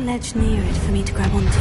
ledge near it for me to grab onto.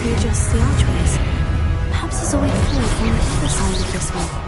Readjust the archways. Perhaps there's a way forward from the other side of this one.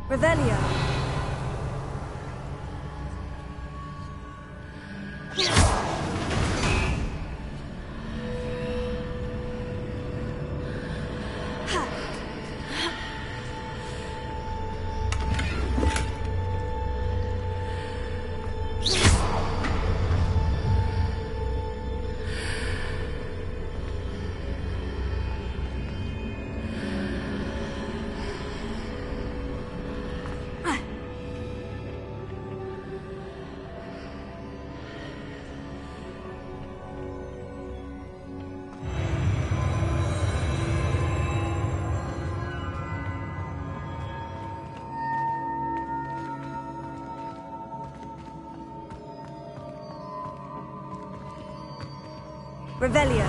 Revelio. Revelio.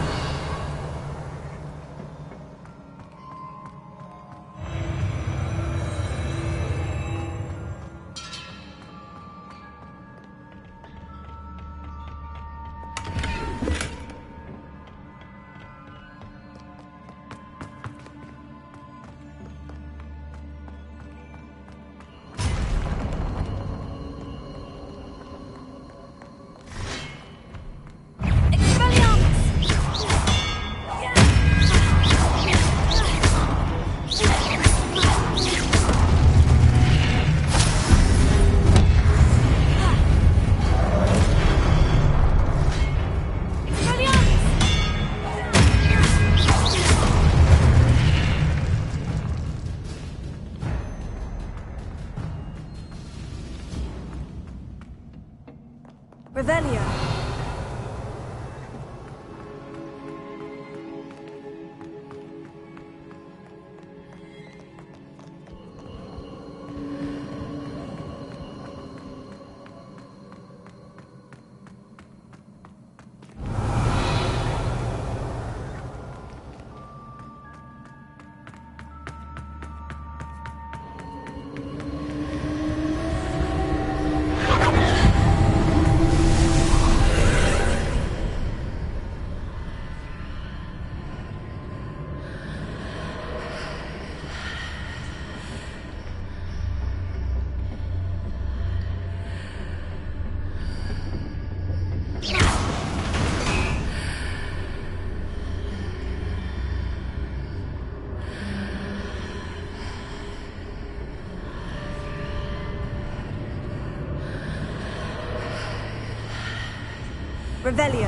Revelio.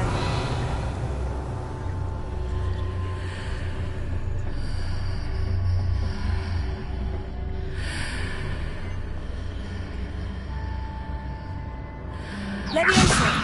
Leviosa.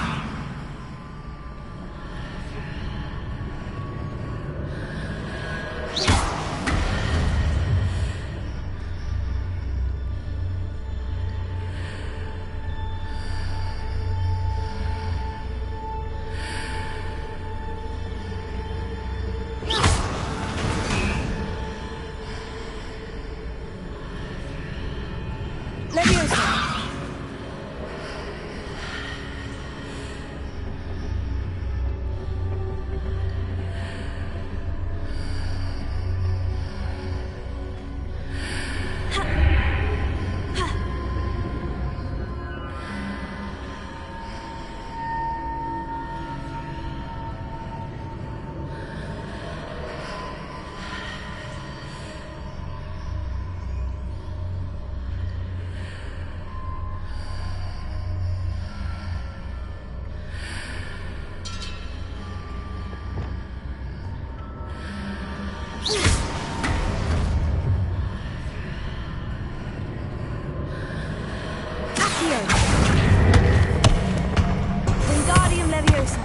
Wingardium Leviosa.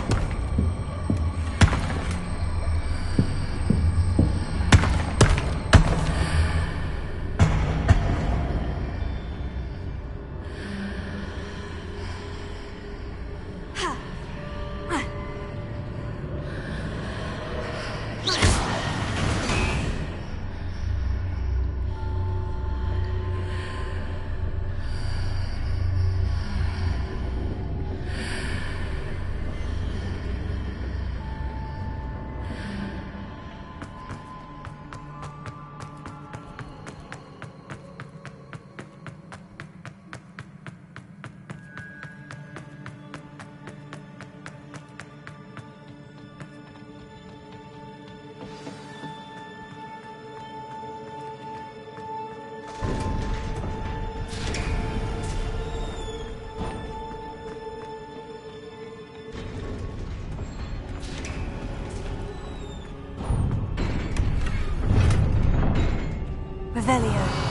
Revelio.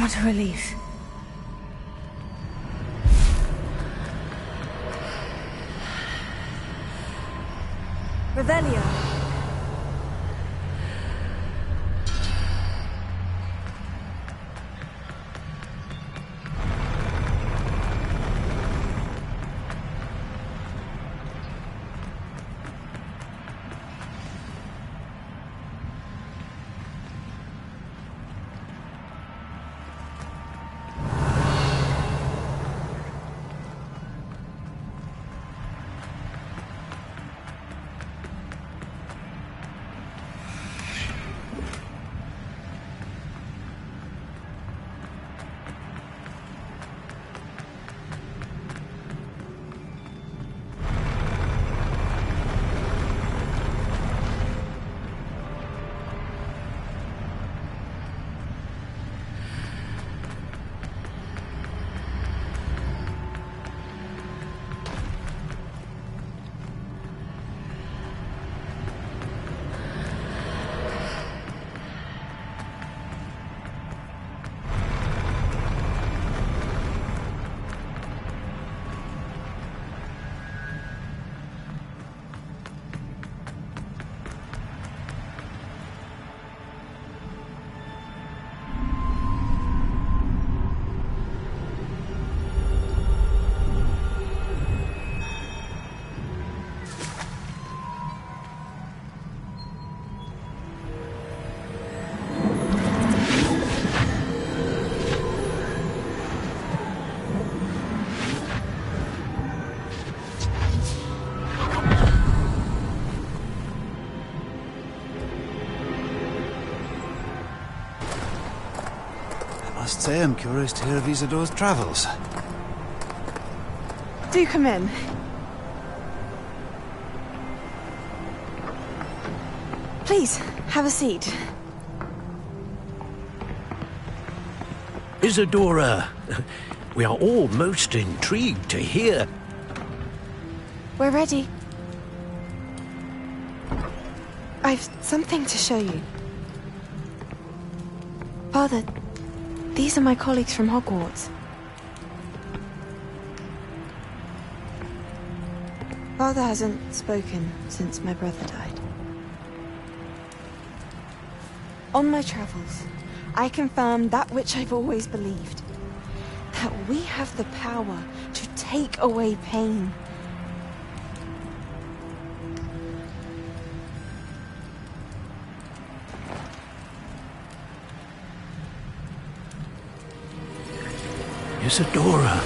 What a relief. Revelio. I must say I'm curious to hear of Isidore's travels. Do come in. Please, have a seat. Isidora, we are all most intrigued to hear. We're ready. I've something to show you. Father, these are my colleagues from Hogwarts. Father hasn't spoken since my brother died. On my travels, I confirmed that which I've always believed. That we have the power to take away pain. Isidora.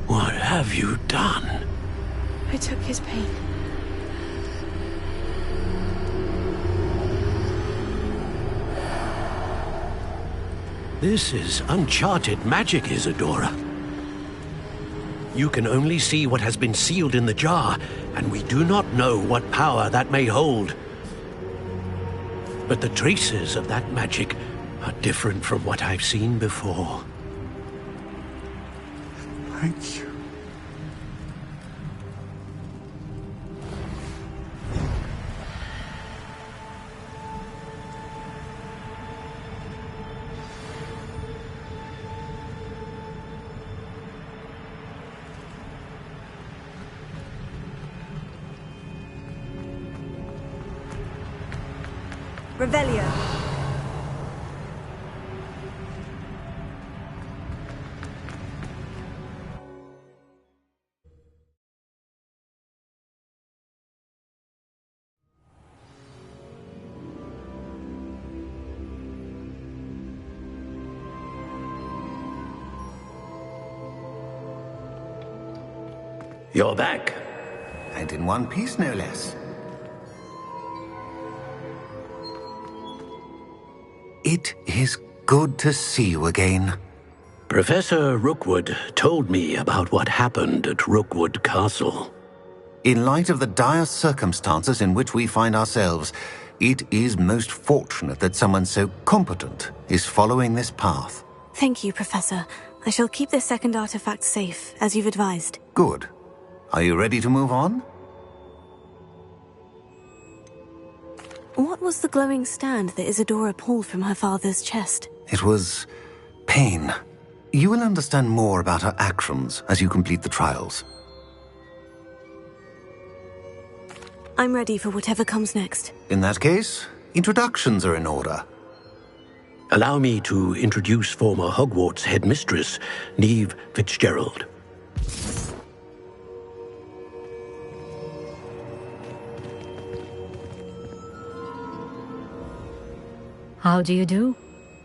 What have you done? I took his pain. This is uncharted magic, Isidora. You can only see what has been sealed in the jar, and we do not know what power that may hold. But the traces of that magic are different from what I've seen before. Thank you. Revelio. You're back. And in one piece, no less. It is good to see you again. Professor Rookwood told me about what happened at Rookwood Castle. In light of the dire circumstances in which we find ourselves, it is most fortunate that someone so competent is following this path. Thank you, Professor. I shall keep this second artifact safe, as you've advised. Good. Are you ready to move on? What was the glowing stand that Isadora pulled from her father's chest? It was pain. You will understand more about her actions as you complete the trials. I'm ready for whatever comes next. In that case, introductions are in order. Allow me to introduce former Hogwarts headmistress, Neve Fitzgerald. How do you do?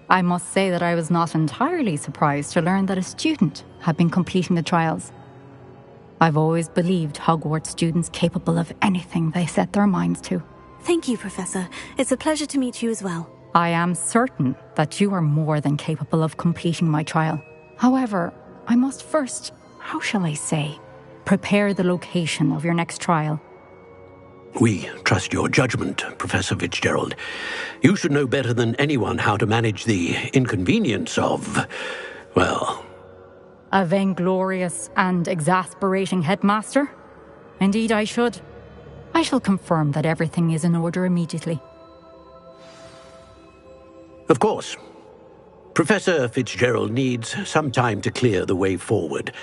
I must say that I was not entirely surprised to learn that a student had been completing the trials. I've always believed Hogwarts students capable of anything they set their minds to. Thank you, Professor. It's a pleasure to meet you as well. I am certain that you are more than capable of completing my trial. However, I must first, how shall I say, prepare the location of your next trial. We trust your judgment, Professor Fitzgerald. You should know better than anyone how to manage the inconvenience of, well... A vainglorious and exasperating headmaster? Indeed I should. I shall confirm that everything is in order immediately. Of course. Professor Fitzgerald needs some time to clear the way forward.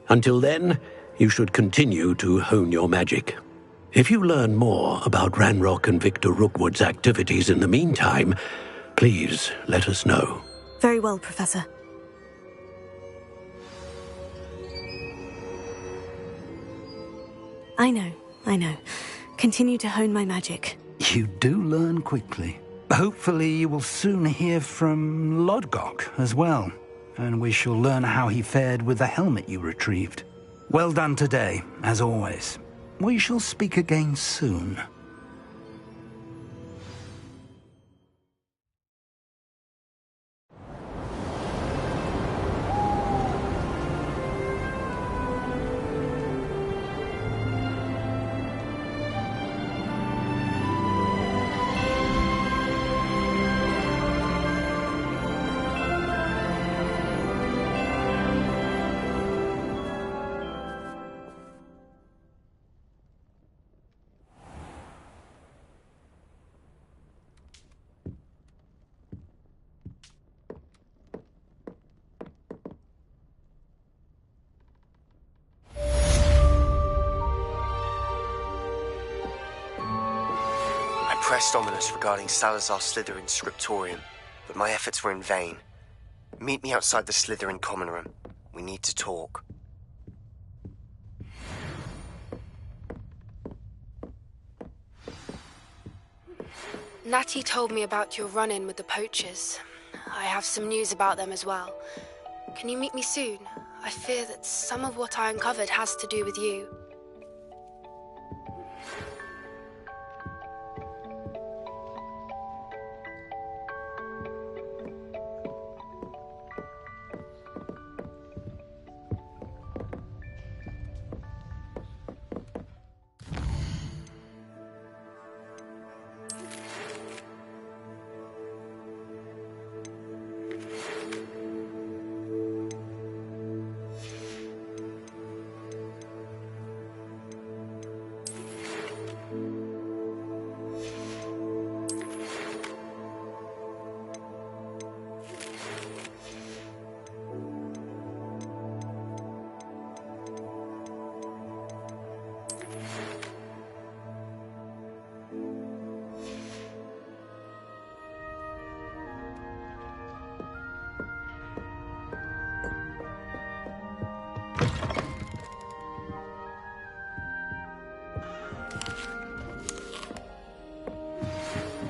Until then, you should continue to hone your magic. If you learn more about Ranrock and Victor Rookwood's activities in the meantime, please let us know. Very well, Professor. I know. Continue to hone my magic. You do learn quickly. Hopefully you will soon hear from Lodgok as well, and we shall learn how he fared with the helmet you retrieved. Well done today, as always. We shall speak again soon. Pressed ominous regarding Salazar Slytherin's scriptorium, but my efforts were in vain. Meet me outside the Slytherin common room. We need to talk. Natty told me about your run-in with the poachers. I have some news about them as well. Can you meet me soon? I fear that some of what I uncovered has to do with you.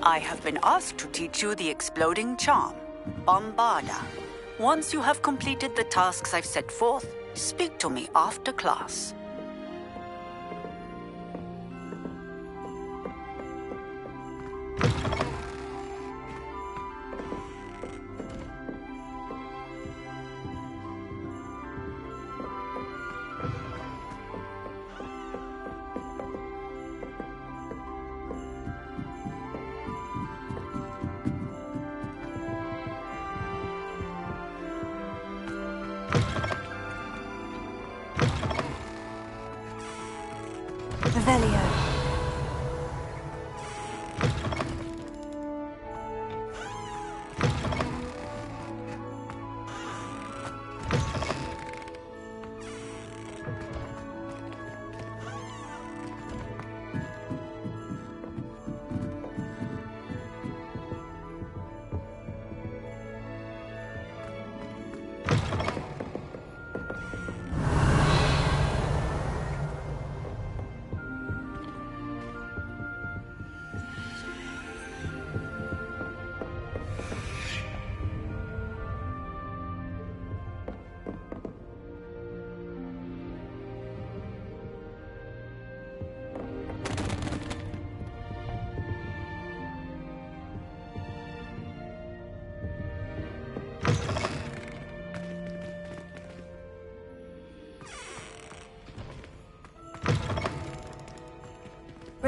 I have been asked to teach you the exploding charm, Bombarda. Once you have completed the tasks I've set forth, speak to me after class.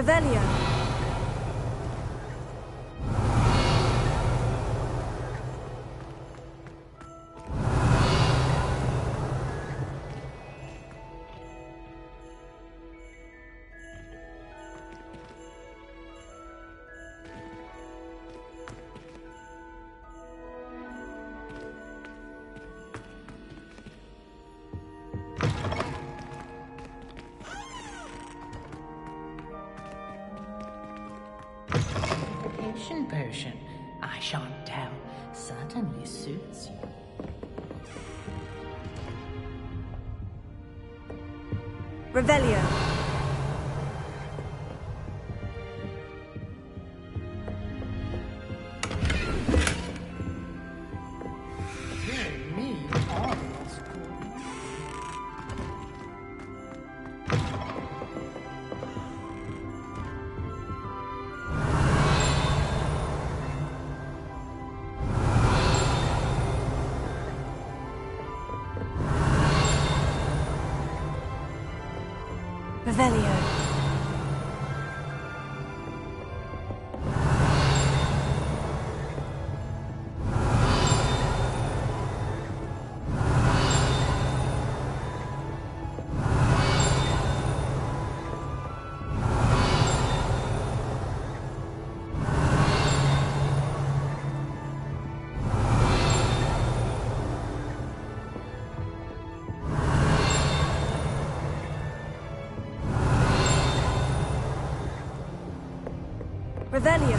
Revelio. Potion, I shan't tell, certainly suits you. Revelio. Revelio. Revelio.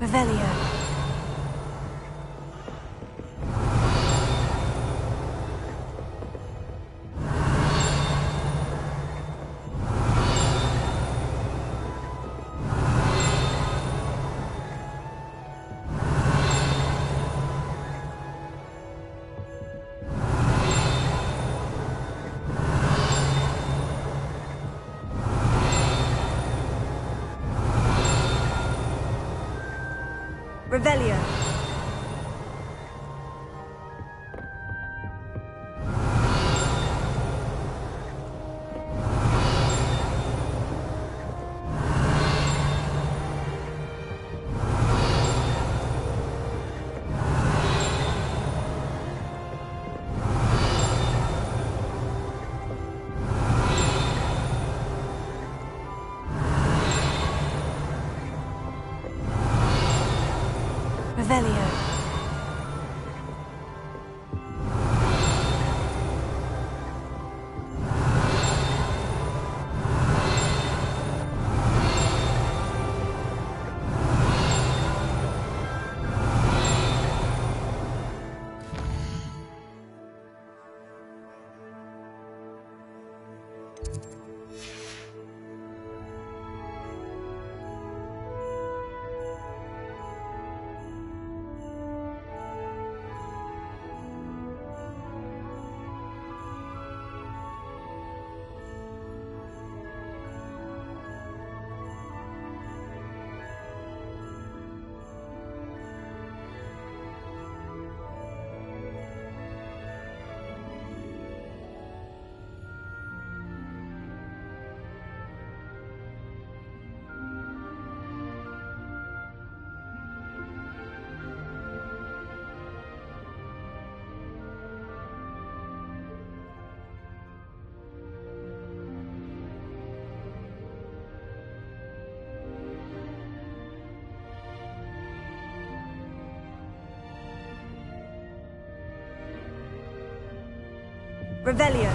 Revelio. Revelio. Revelio. Revelio.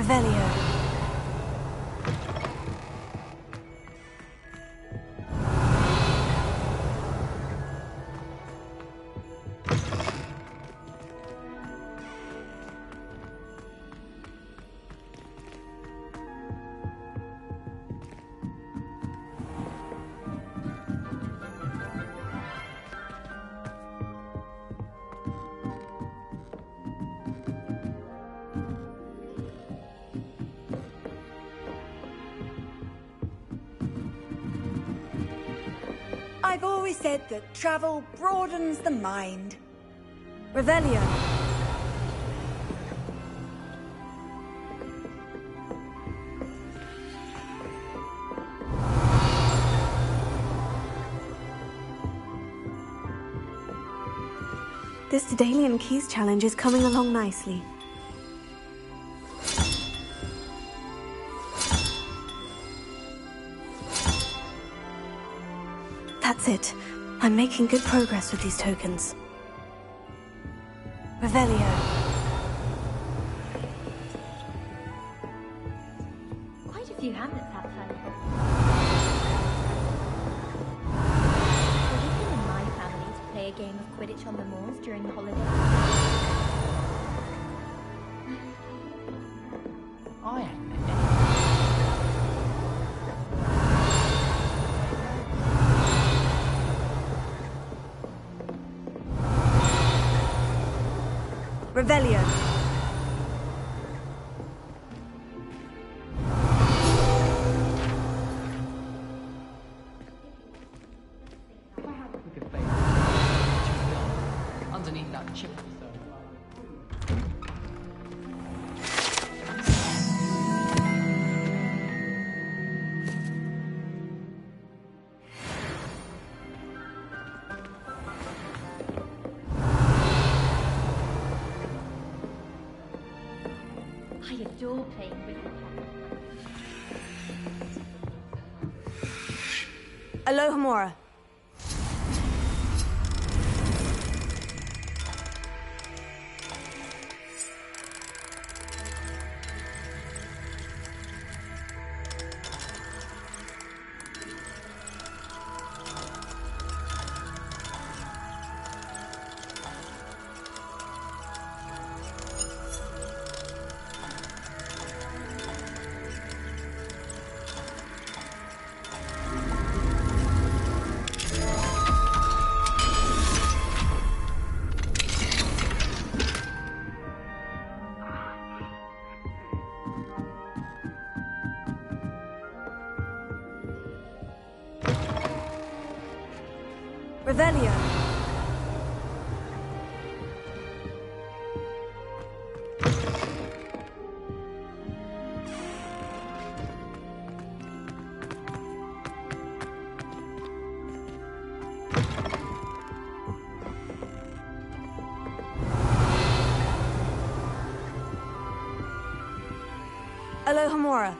Revelio. I've always said that travel broadens the mind. Revelio. This Daedalian Keys challenge is coming along nicely. That's it. I'm making good progress with these tokens. Revelio. Quite a few hamlets outside. Would it be in my family to play a game of Quidditch on the moors during the holidays? I haven't met Revelio. we could play underneath that chip. I adore playing with them. Alohomora. Revelio. Alohomora.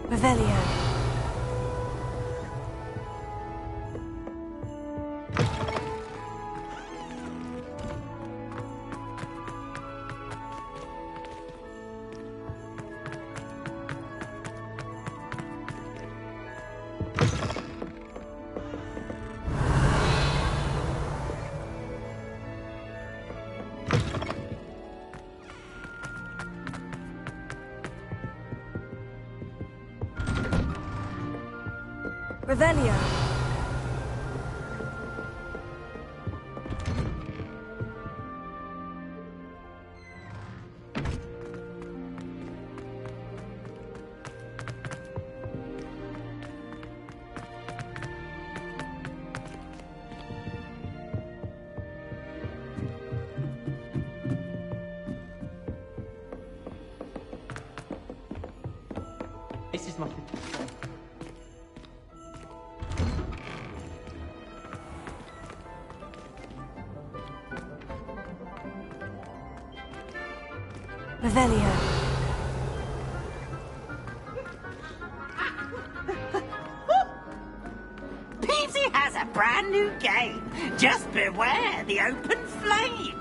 Revelio. Revelio. This is my... Revelio. Peasy has a brand new game. Just beware the open flame.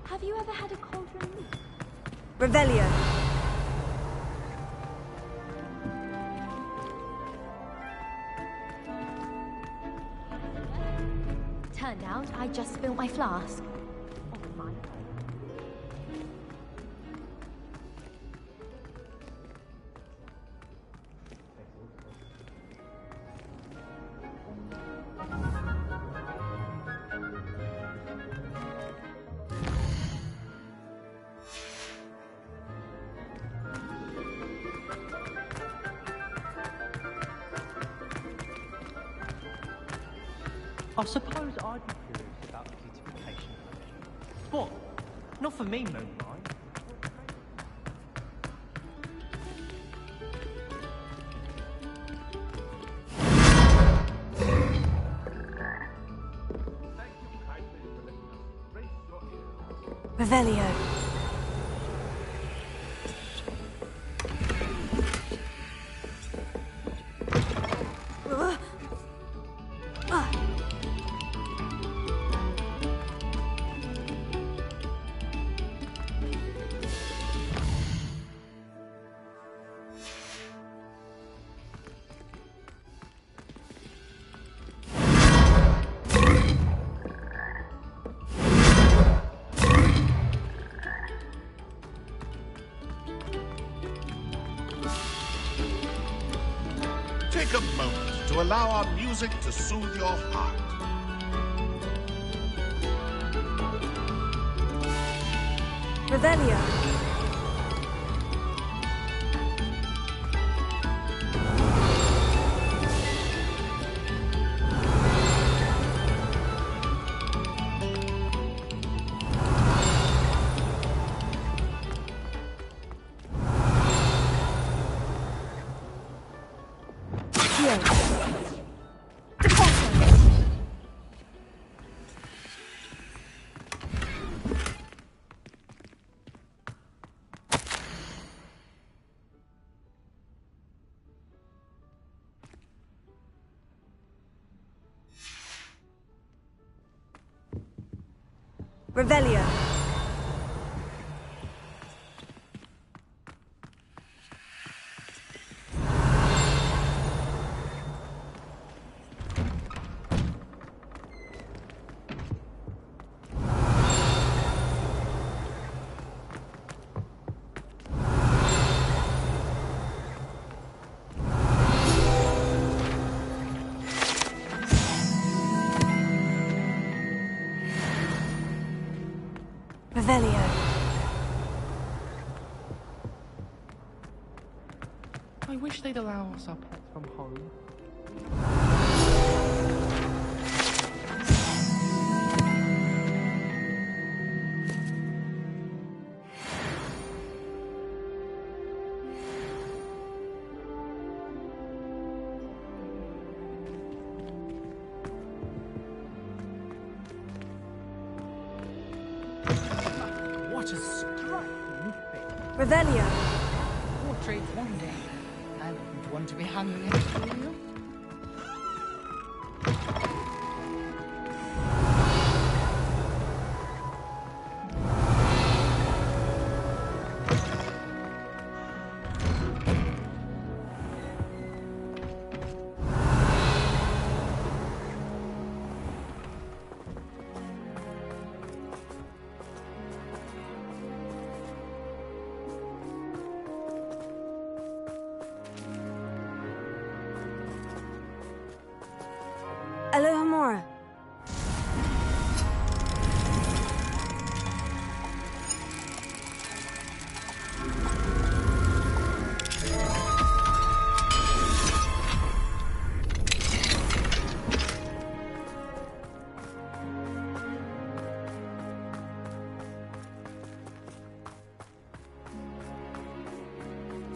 Have you ever had a cauldron meat? Revelio. Turned out I just spilled my flask. Oh my. I suppose I'd be curious about the beautification potion. What? Not for me, Moonlight. Revelio. Take a moment to allow our music to soothe your heart. Revelio. Revelio. Revelio. I wish they'd allow us our pets from home. What a striking thing. Revelio. Portrait one day. I wouldn't want to be hanging next to you.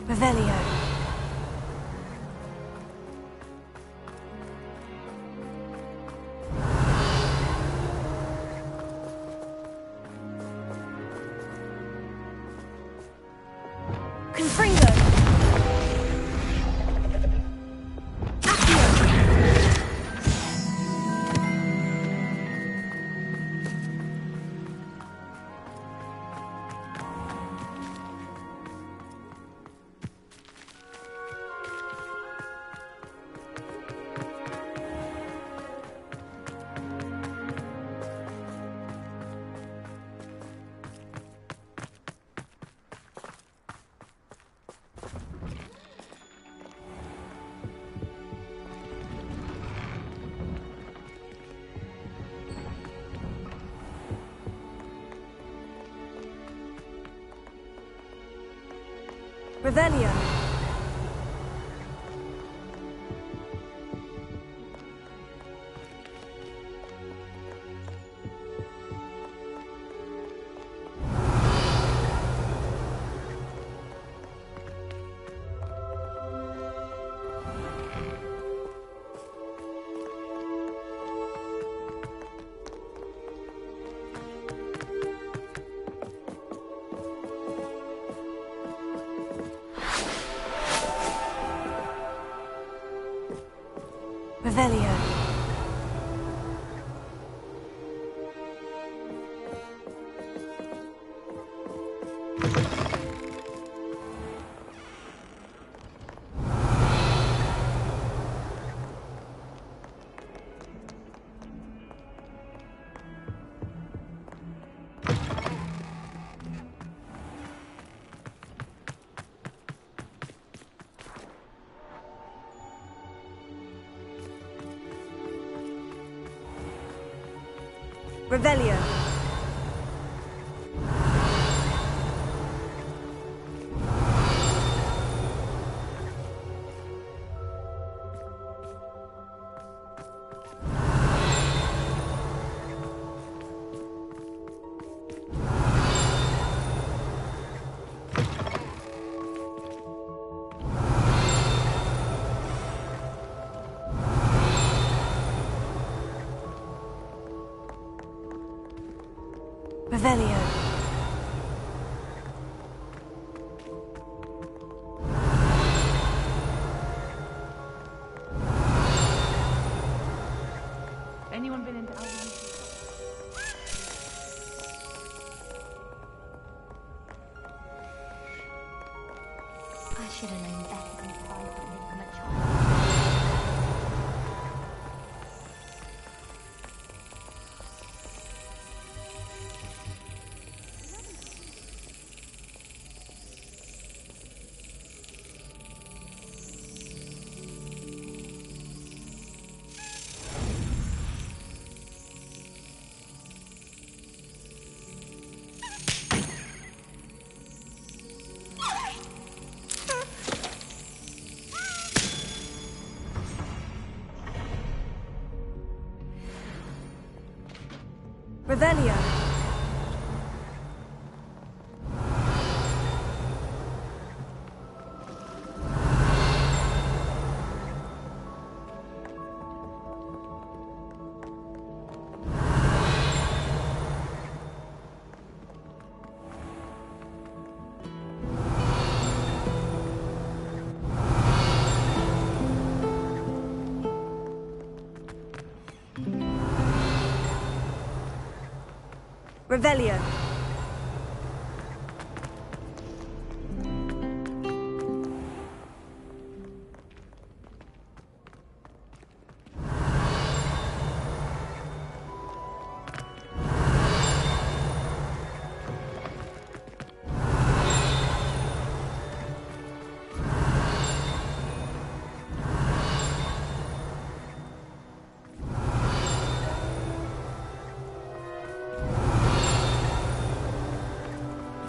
Revelio. Confringo. Revelio. Revelio. Revelio. Revelio. Anyone been into Albion? I should have known better than to buy something from a child. Revelio. Revelio.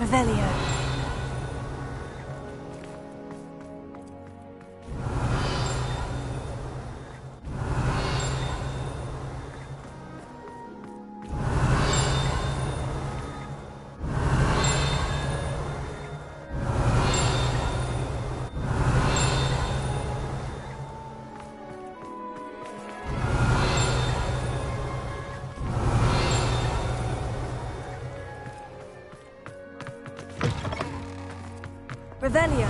Revelio. Revelio.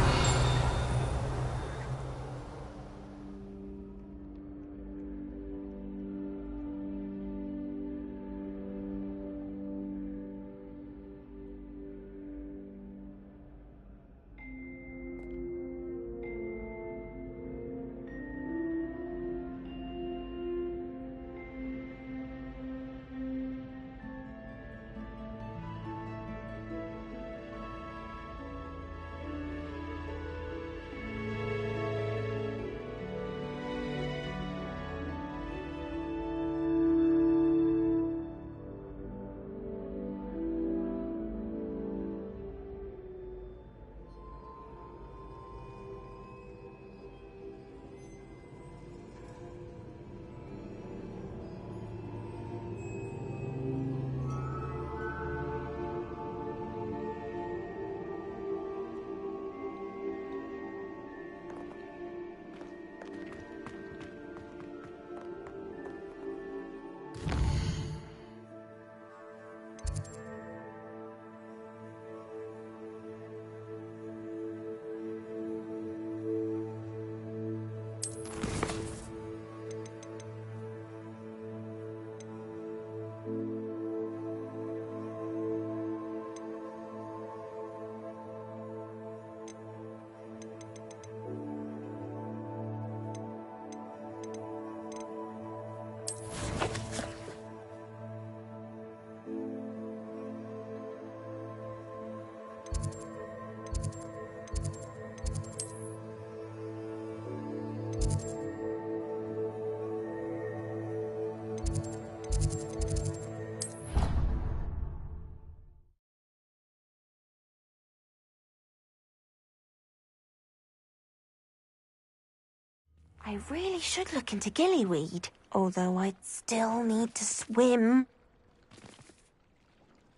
I really should look into gillyweed, although I'd still need to swim.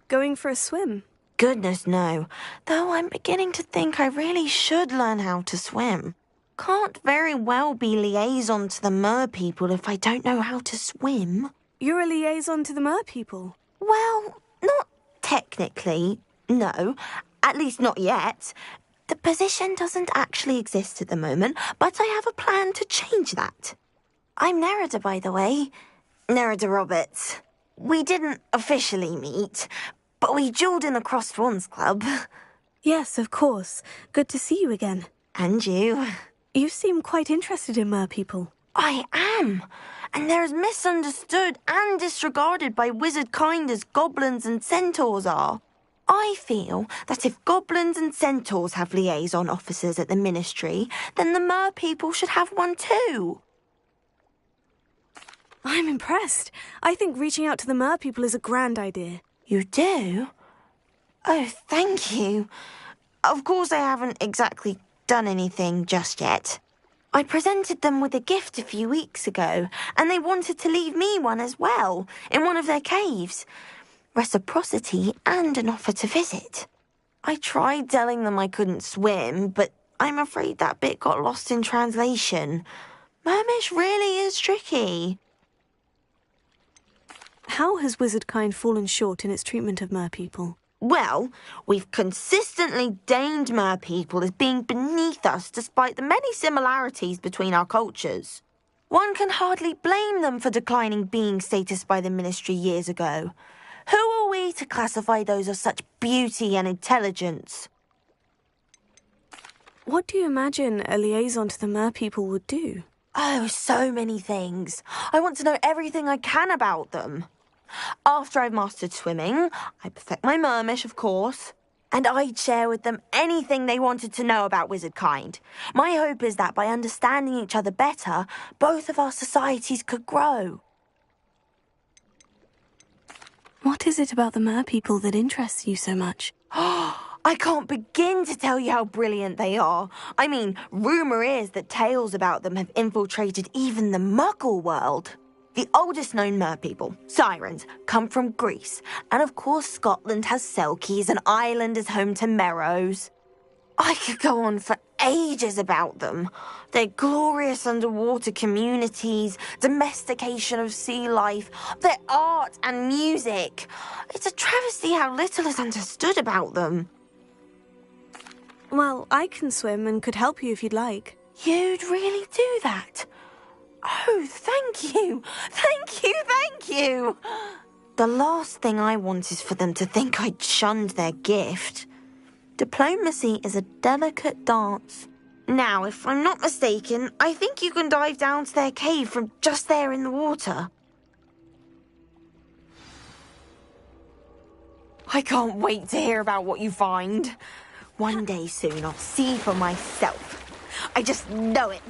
Going for a swim? Goodness, no. Though I'm beginning to think I really should learn how to swim. Can't very well be liaison to the mer people if I don't know how to swim. You're a liaison to the mer people? Well, not technically, no. At least not yet. The position doesn't actually exist at the moment, but I have a plan to change that. I'm Nerida, by the way. Nerida Roberts. We didn't officially meet, but we duelled in the Crossed Swans Club. Yes, of course. Good to see you again. And you. You seem quite interested in mer people. I am. And they're as misunderstood and disregarded by wizard kind as goblins and centaurs are. I feel that if goblins and centaurs have liaison officers at the Ministry, then the mer people should have one too. I'm impressed. I think reaching out to the mer people is a grand idea. You do? Oh, thank you. Of course I haven't exactly done anything just yet. I presented them with a gift a few weeks ago, and they wanted to leave me one as well, in one of their caves. Reciprocity and an offer to visit. I tried telling them I couldn't swim, but I'm afraid that bit got lost in translation. Mermish really is tricky. How has wizard kind fallen short in its treatment of mer people? Well, we've consistently deemed mer people as being beneath us despite the many similarities between our cultures. One can hardly blame them for declining being status by the Ministry years ago. Who are we to classify those of such beauty and intelligence? What do you imagine a liaison to the mer people would do? Oh, so many things. I want to know everything I can about them. After I've mastered swimming, I perfect my mermish, of course, and I'd share with them anything they wanted to know about wizard kind. My hope is that by understanding each other better, both of our societies could grow. What is it about the mer people that interests you so much? I can't begin to tell you how brilliant they are. I mean, rumour is that tales about them have infiltrated even the Muggle world. The oldest known mer people, sirens, come from Greece. And of course Scotland has Selkies and Ireland is home to Merrows. I could go on for ages about them. Their glorious underwater communities, domestication of sea life, their art and music. It's a travesty how little is understood about them. Well, I can swim and could help you if you'd like. You'd really do that? Oh, thank you! Thank you, thank you! The last thing I want is for them to think I'd shunned their gift. Diplomacy is a delicate dance. Now, if I'm not mistaken, I think you can dive down to their cave from just there in the water. I can't wait to hear about what you find. One day soon I'll see for myself. I just know it.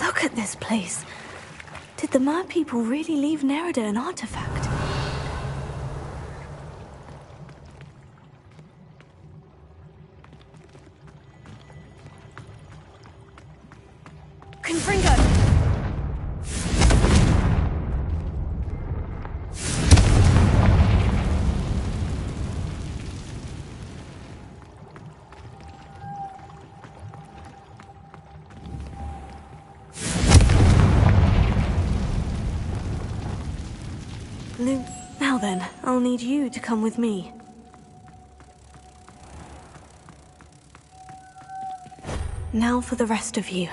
Look at this place. Did the Mer people really leave Nerida an artifact? Confringo! Luke, now then, I'll need you to come with me. Now for the rest of you.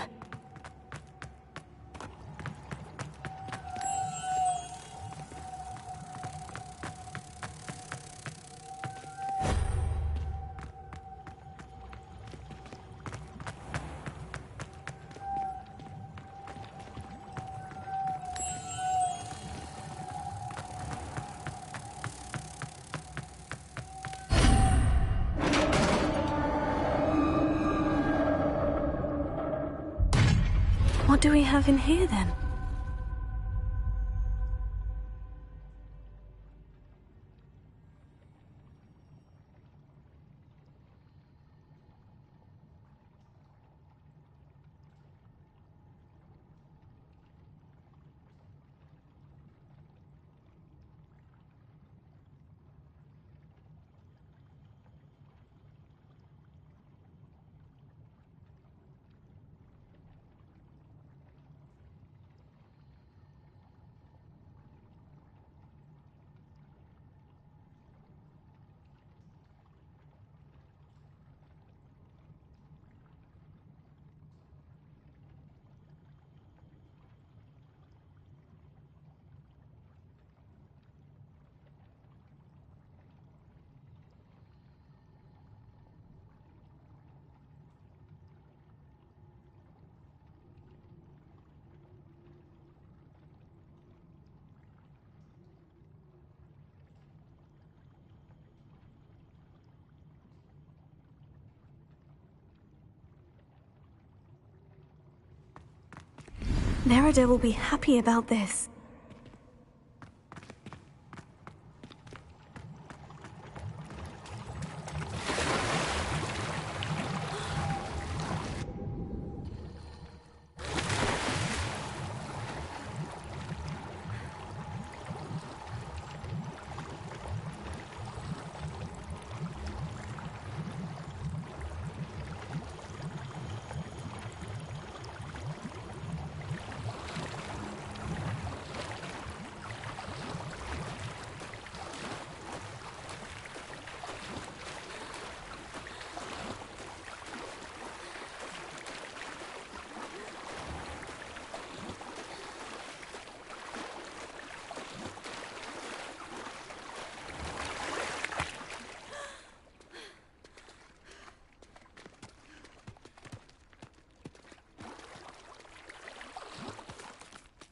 What do we have in here, then? Nerida will be happy about this.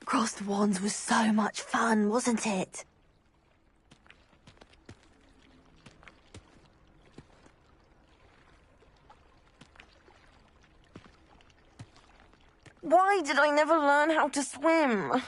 Crossed Wands was so much fun, wasn't it? Why did I never learn how to swim?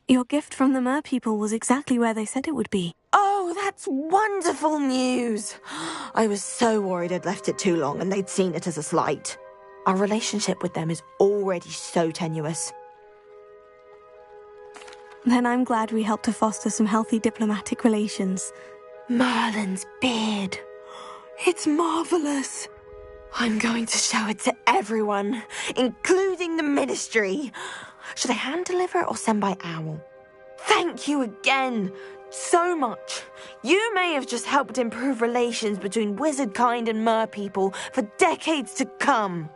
Your gift from the Mer people was exactly where they said it would be. Oh, that's wonderful news. I was so worried I'd left it too long and they'd seen it as a slight. Our relationship with them is already so tenuous. Then I'm glad we helped to foster some healthy diplomatic relations. Merlin's beard. It's marvelous. I'm going to show it to everyone, including the Ministry. Should I hand deliver it or send by owl? Thank you again so much. You may have just helped improve relations between wizard kind and mer people for decades to come.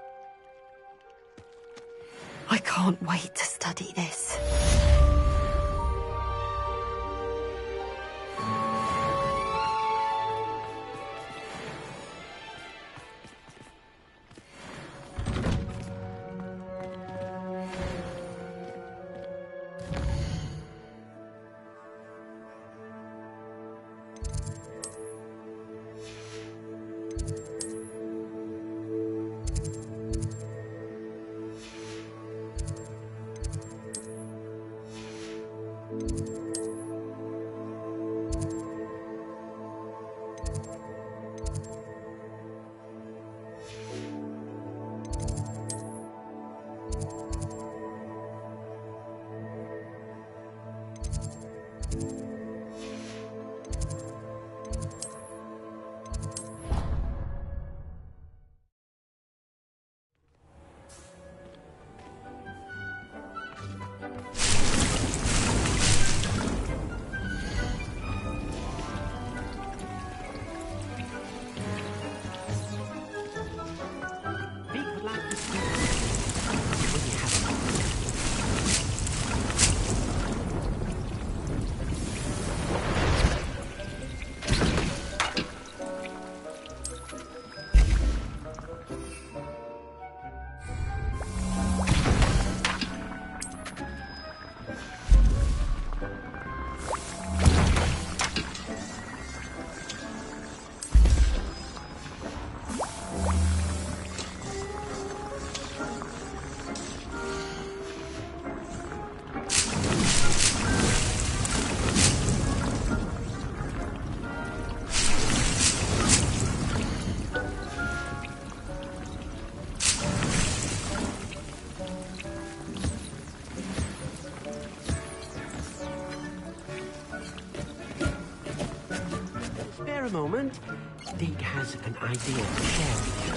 I can't wait to study this. A moment. Deke has an idea to share with you.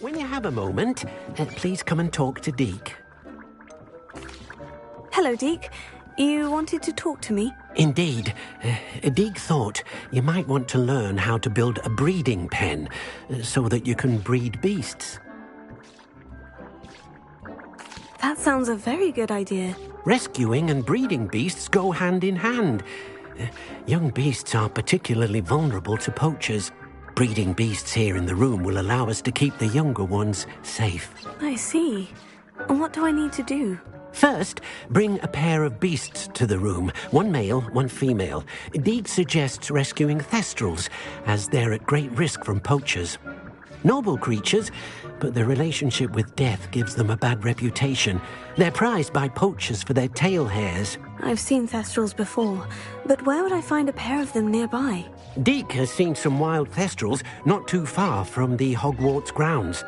When you have a moment, please come and talk to Deke. Hello, Deke. You wanted to talk to me? Indeed. Deke thought you might want to learn how to build a breeding pen so that you can breed beasts. That sounds a very good idea. Rescuing and breeding beasts go hand in hand. Young beasts are particularly vulnerable to poachers. Breeding beasts here in the room will allow us to keep the younger ones safe. I see. And what do I need to do? First, bring a pair of beasts to the room. One male, one female. Deke suggests rescuing thestrals, as they're at great risk from poachers. Noble creatures, but their relationship with death gives them a bad reputation. They're prized by poachers for their tail hairs. I've seen thestrals before, but where would I find a pair of them nearby? Deke has seen some wild thestrals not too far from the Hogwarts grounds.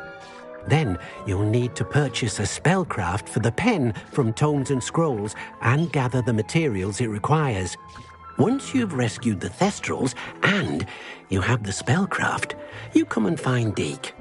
Then you'll need to purchase a spellcraft for the pen from Tomes and Scrolls and gather the materials it requires. Once you've rescued the thestrals and you have the spellcraft, you come and find Deke.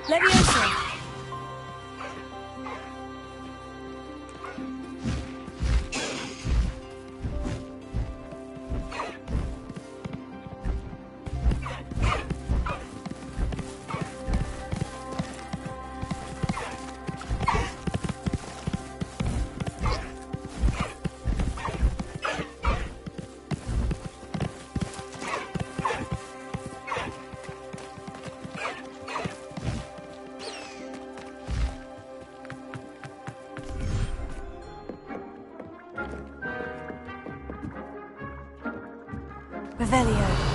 Leviosa! Revelio.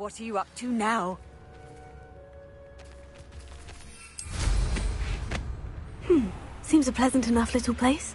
What are you up to now? Seems a pleasant enough little place.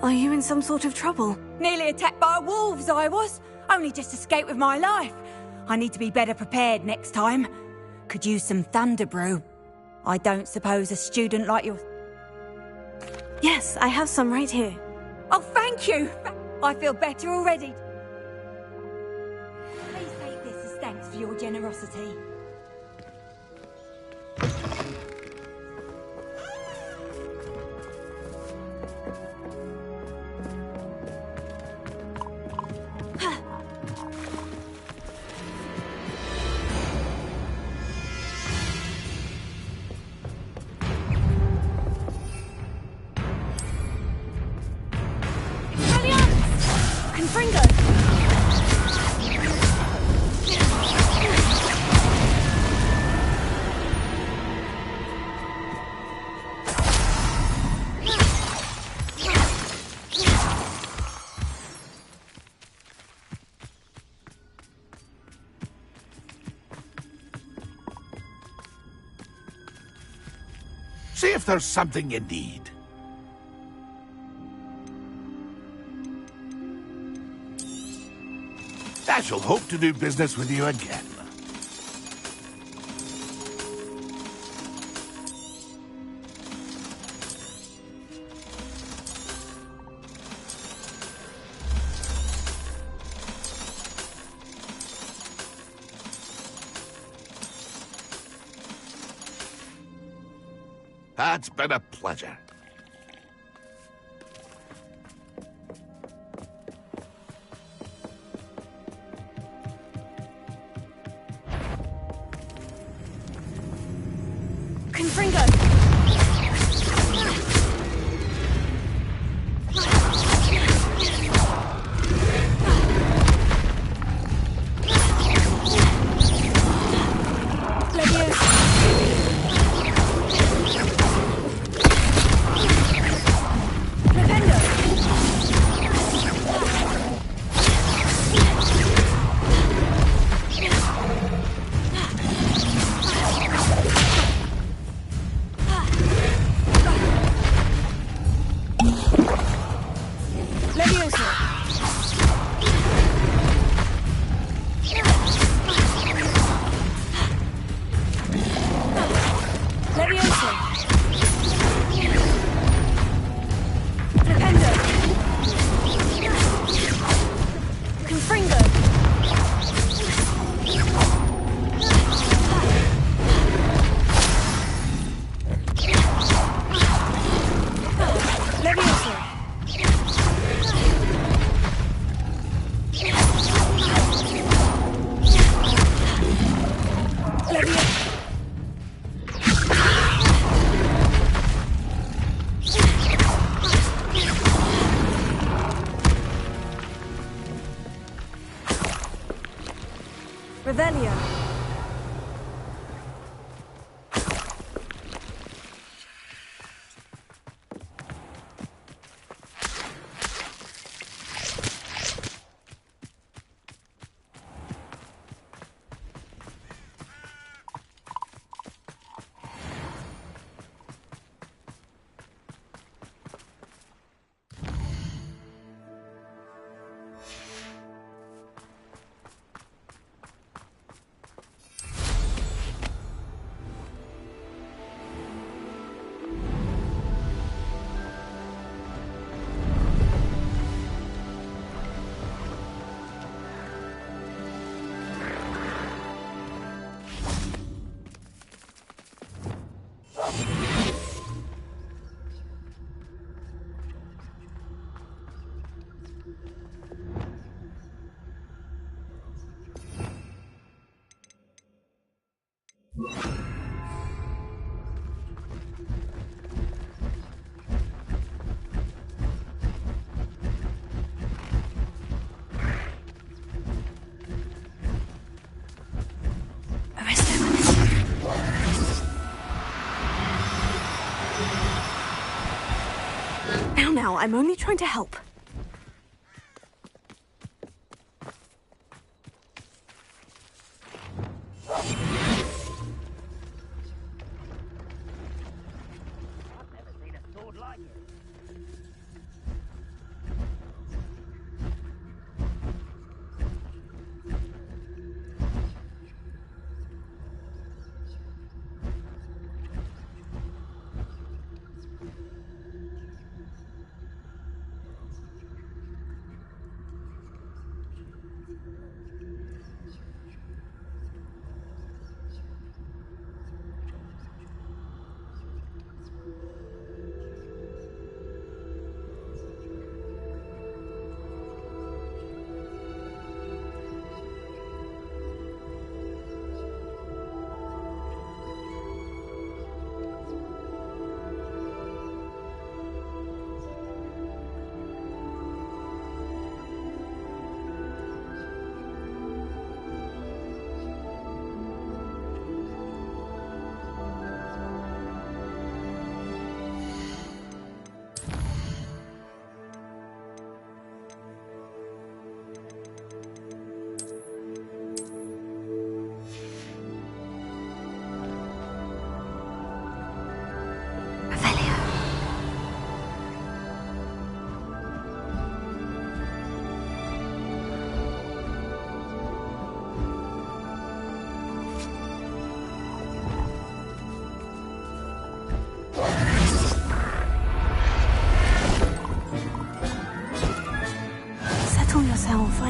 Are you in some sort of trouble? Nearly attacked by wolves, I was. Only just escaped with my life. I need to be better prepared next time. Could use some thunder brew. I don't suppose a student like you... Yes, I have some right here. Oh, thank you! I feel better already. Please take this as thanks for your generosity. See if there's something you need. I shall hope to do business with you again. It's been a pleasure. Confringo! Revelio. Now, I'm only trying to help.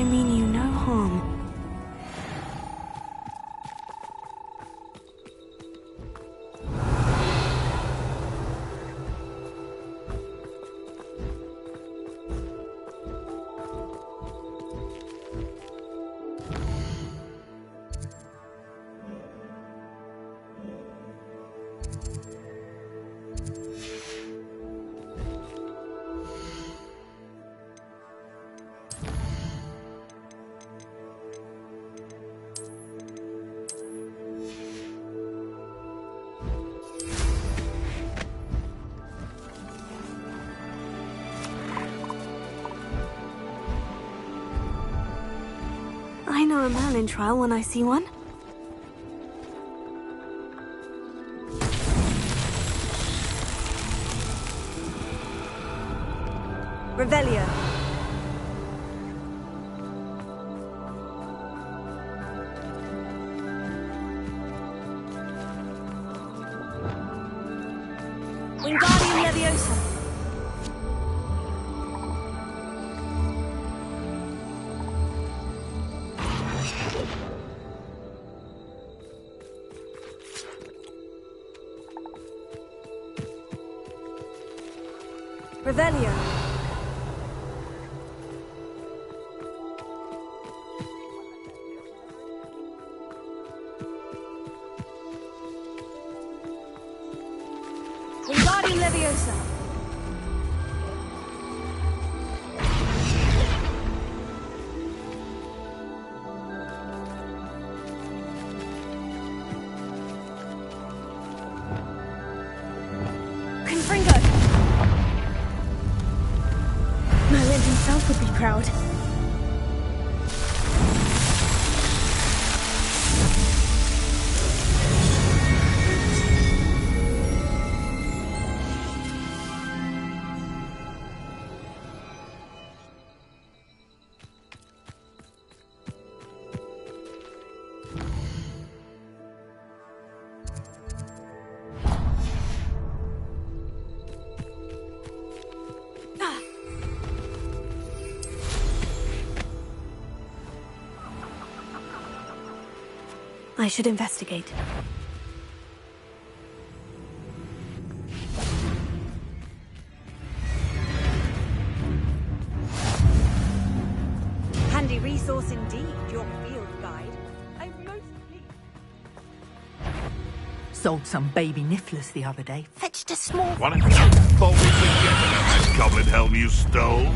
I mean you no harm. I know a Merlin trial when I see one. Revelio. Wingardium Leviosa. Revelio. Wingardium Leviosa. Confringo. Merlin himself would be proud. I should investigate. Handy resource indeed, your field guide. I'm most pleased. Sold some baby nifflers the other day. Fetched a small... What have you boldly forgetting of that goblin helm you stole?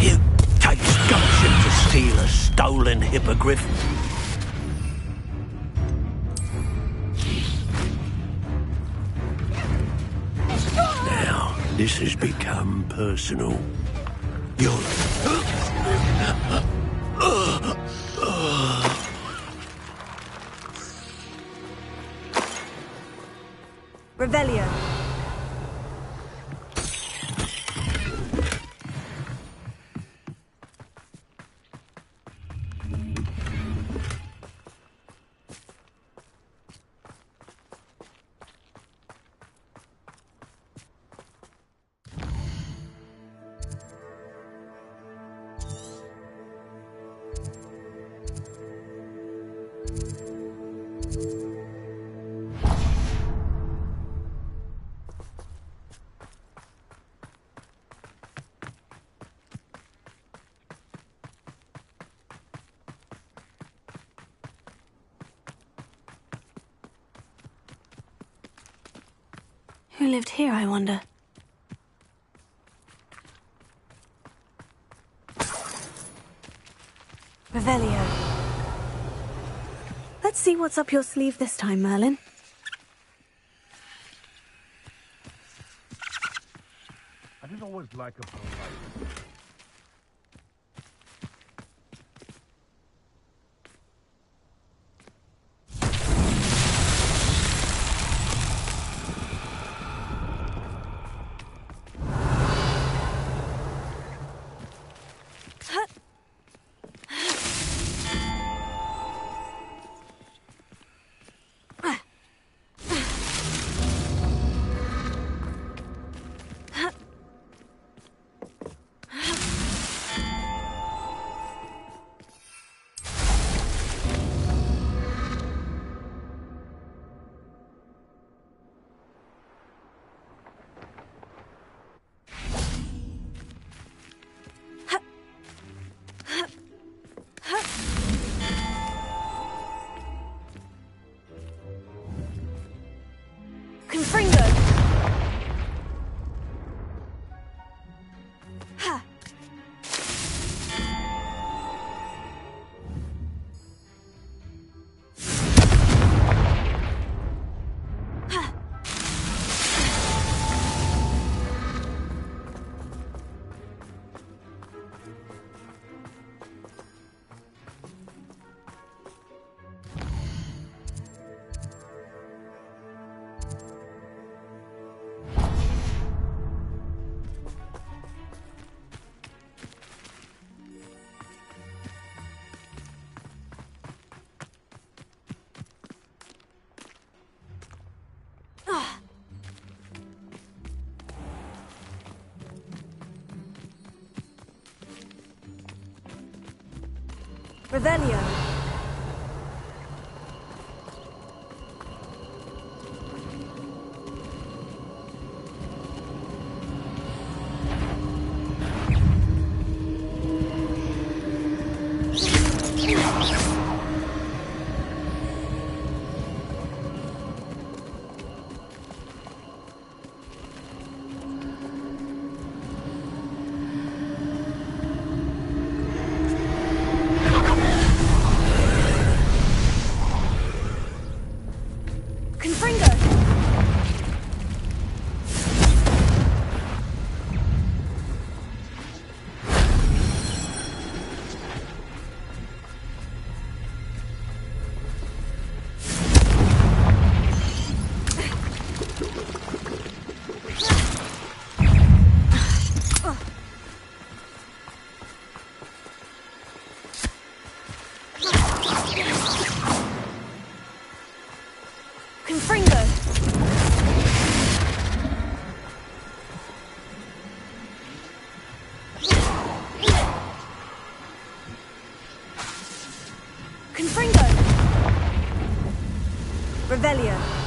It takes gumption to steal a stolen hippogriff. Now, this has become personal. You're... Revelio. Who lived here, I wonder? Revelio. Let's see what's up your sleeve this time, Merlin. I didn't always like a polite. Revelio. Revelio.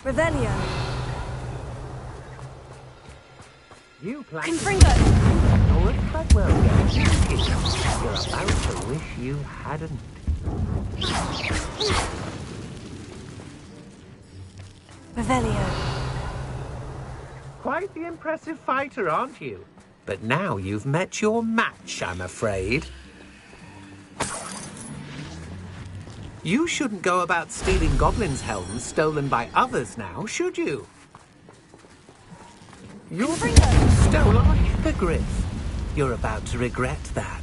Revelio. You plan Confringo. You're a Treadwell girl. You're about to wish you hadn't. Revelio. Quite the impressive fighter, aren't you? But now you've met your match, I'm afraid. You shouldn't go about stealing goblins' helms stolen by others now, should you? You stole our hippogriff. You're about to regret that.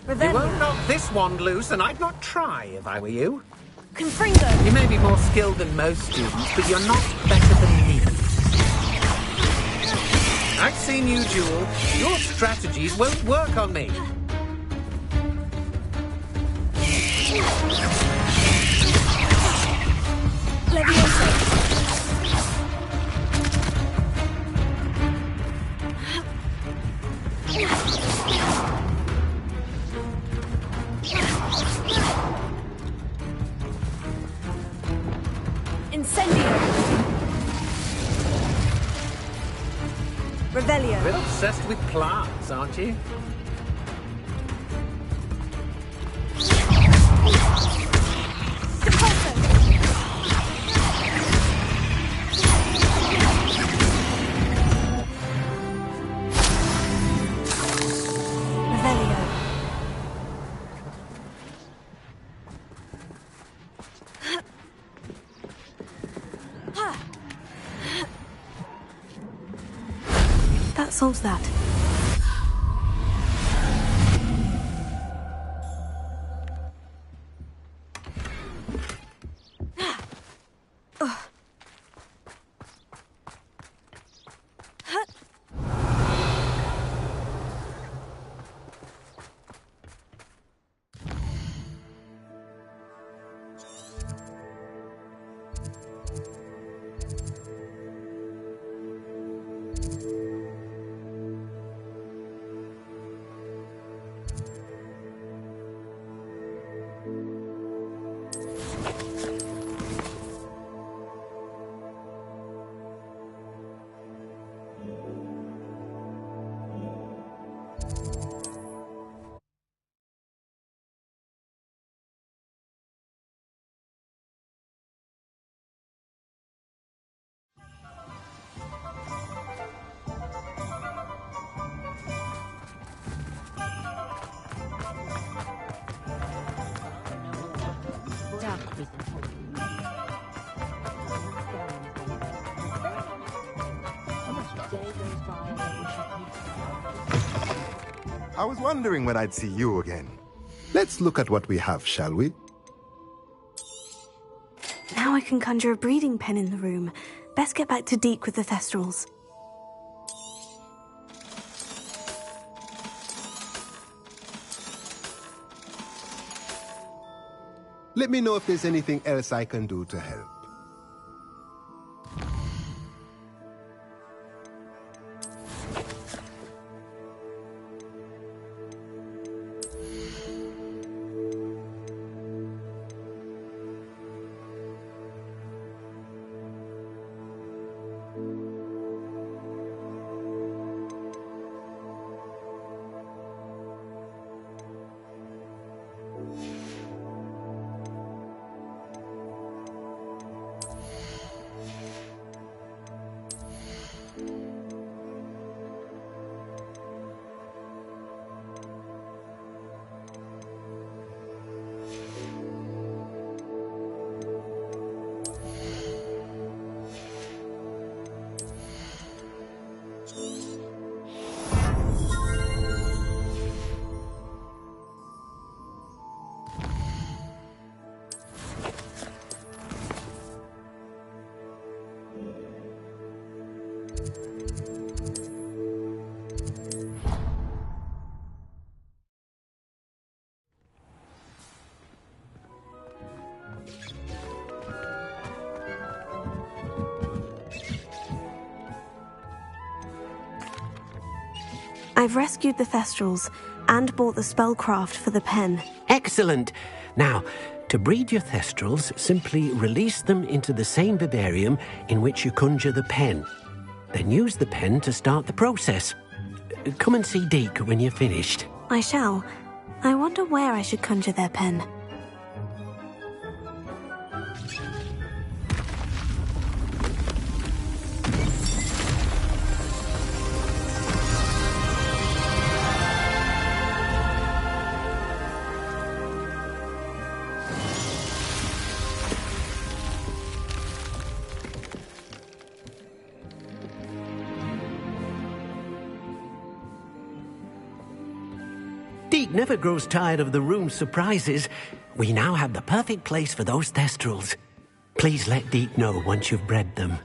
You won't knock this wand loose, and I'd not try if I were you. Confringo. You may be more skilled than most students, but you're not better than me. I've seen you duel. Your strategies won't work on me. Revelio. A bit obsessed with plants, aren't you? That solves that. I was wondering when I'd see you again. Let's look at what we have, shall we? Now I can conjure a breeding pen in the room. Best get back to Deke with the Thestrals. Let me know if there's anything else I can do to help. I've rescued the Thestrals and bought the spellcraft for the pen. Excellent! Now, to breed your Thestrals, simply release them into the same vivarium in which you conjure the pen. Then use the pen to start the process. Come and see Deke when you're finished. I shall. I wonder where I should conjure their pen. Deke never grows tired of the room's surprises. We now have the perfect place for those Thestrals. Please let Deke know once you've bred them.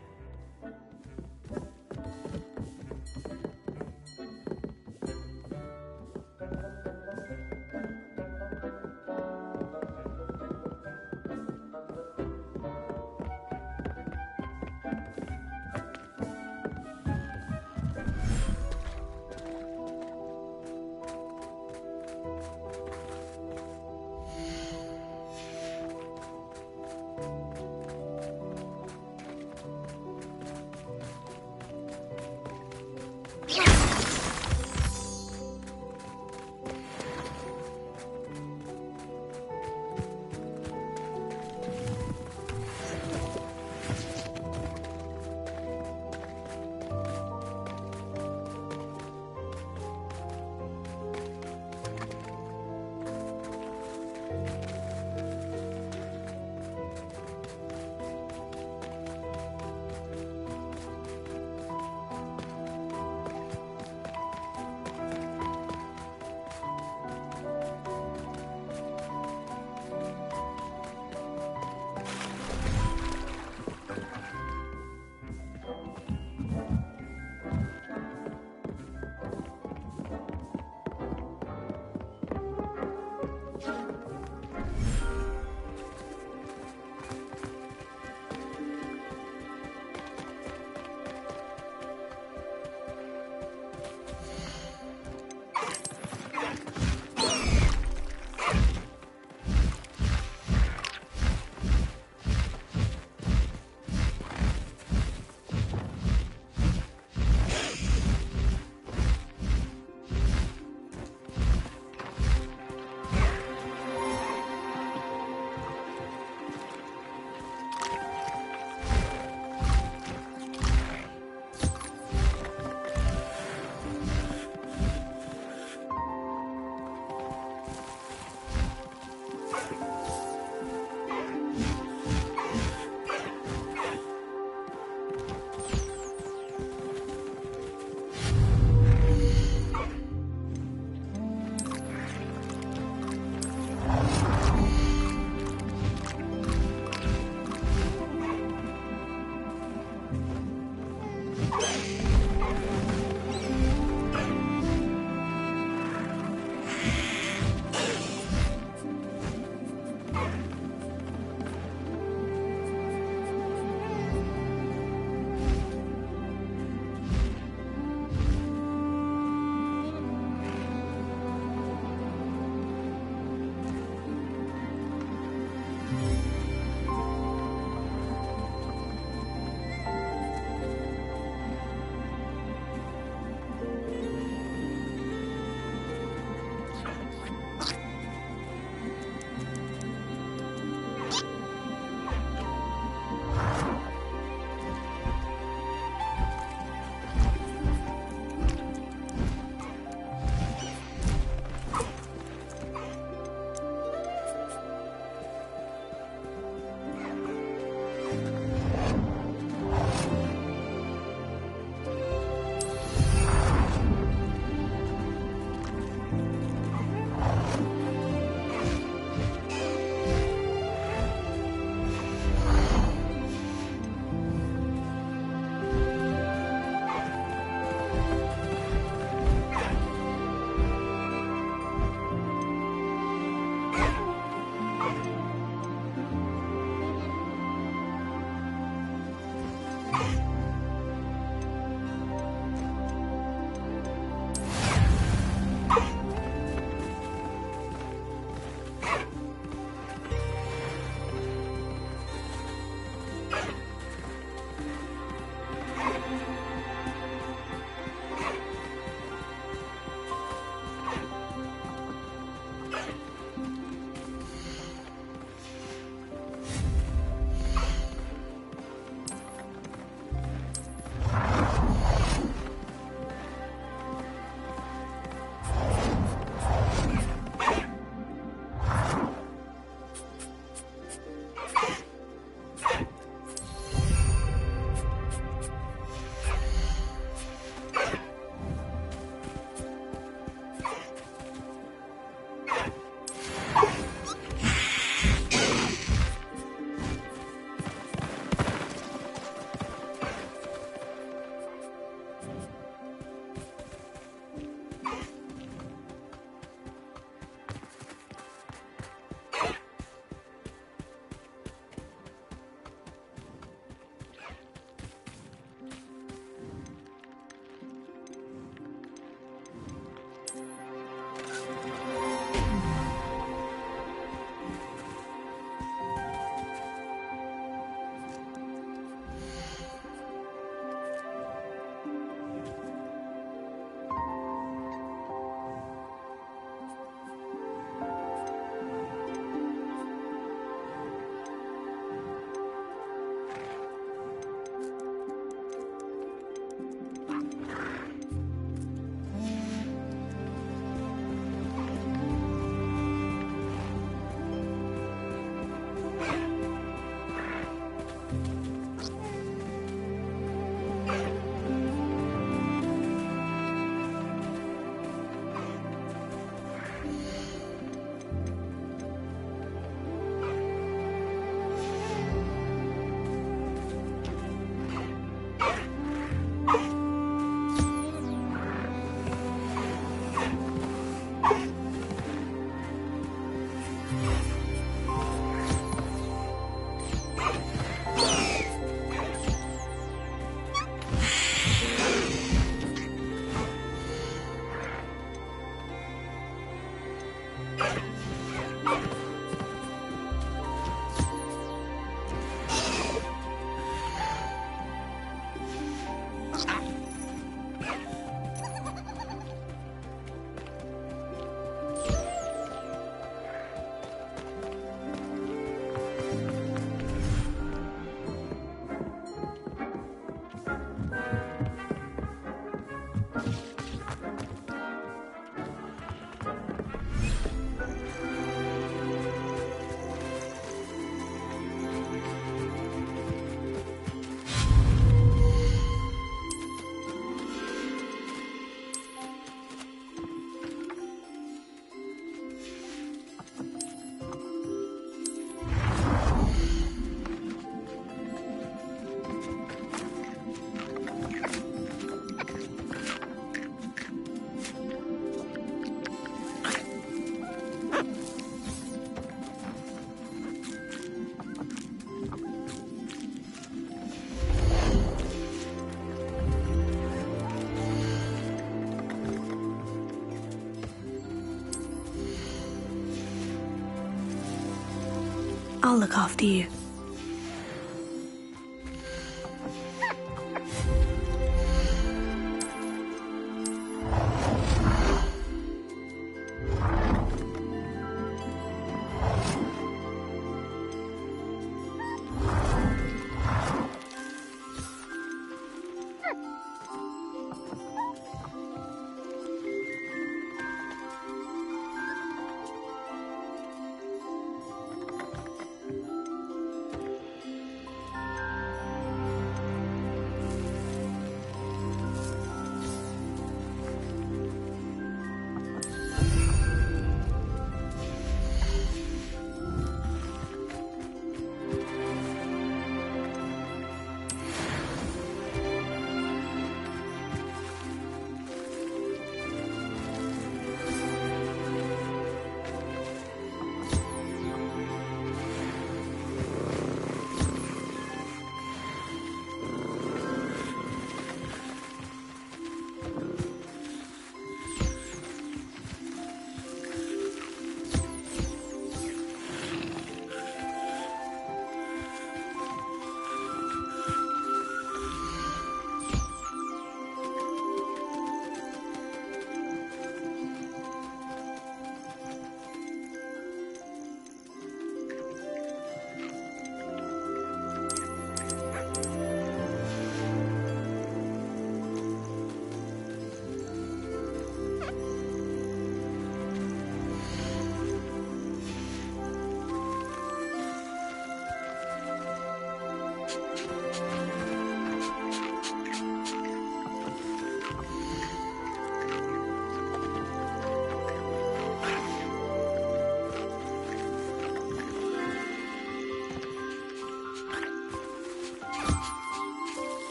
I'll look after you.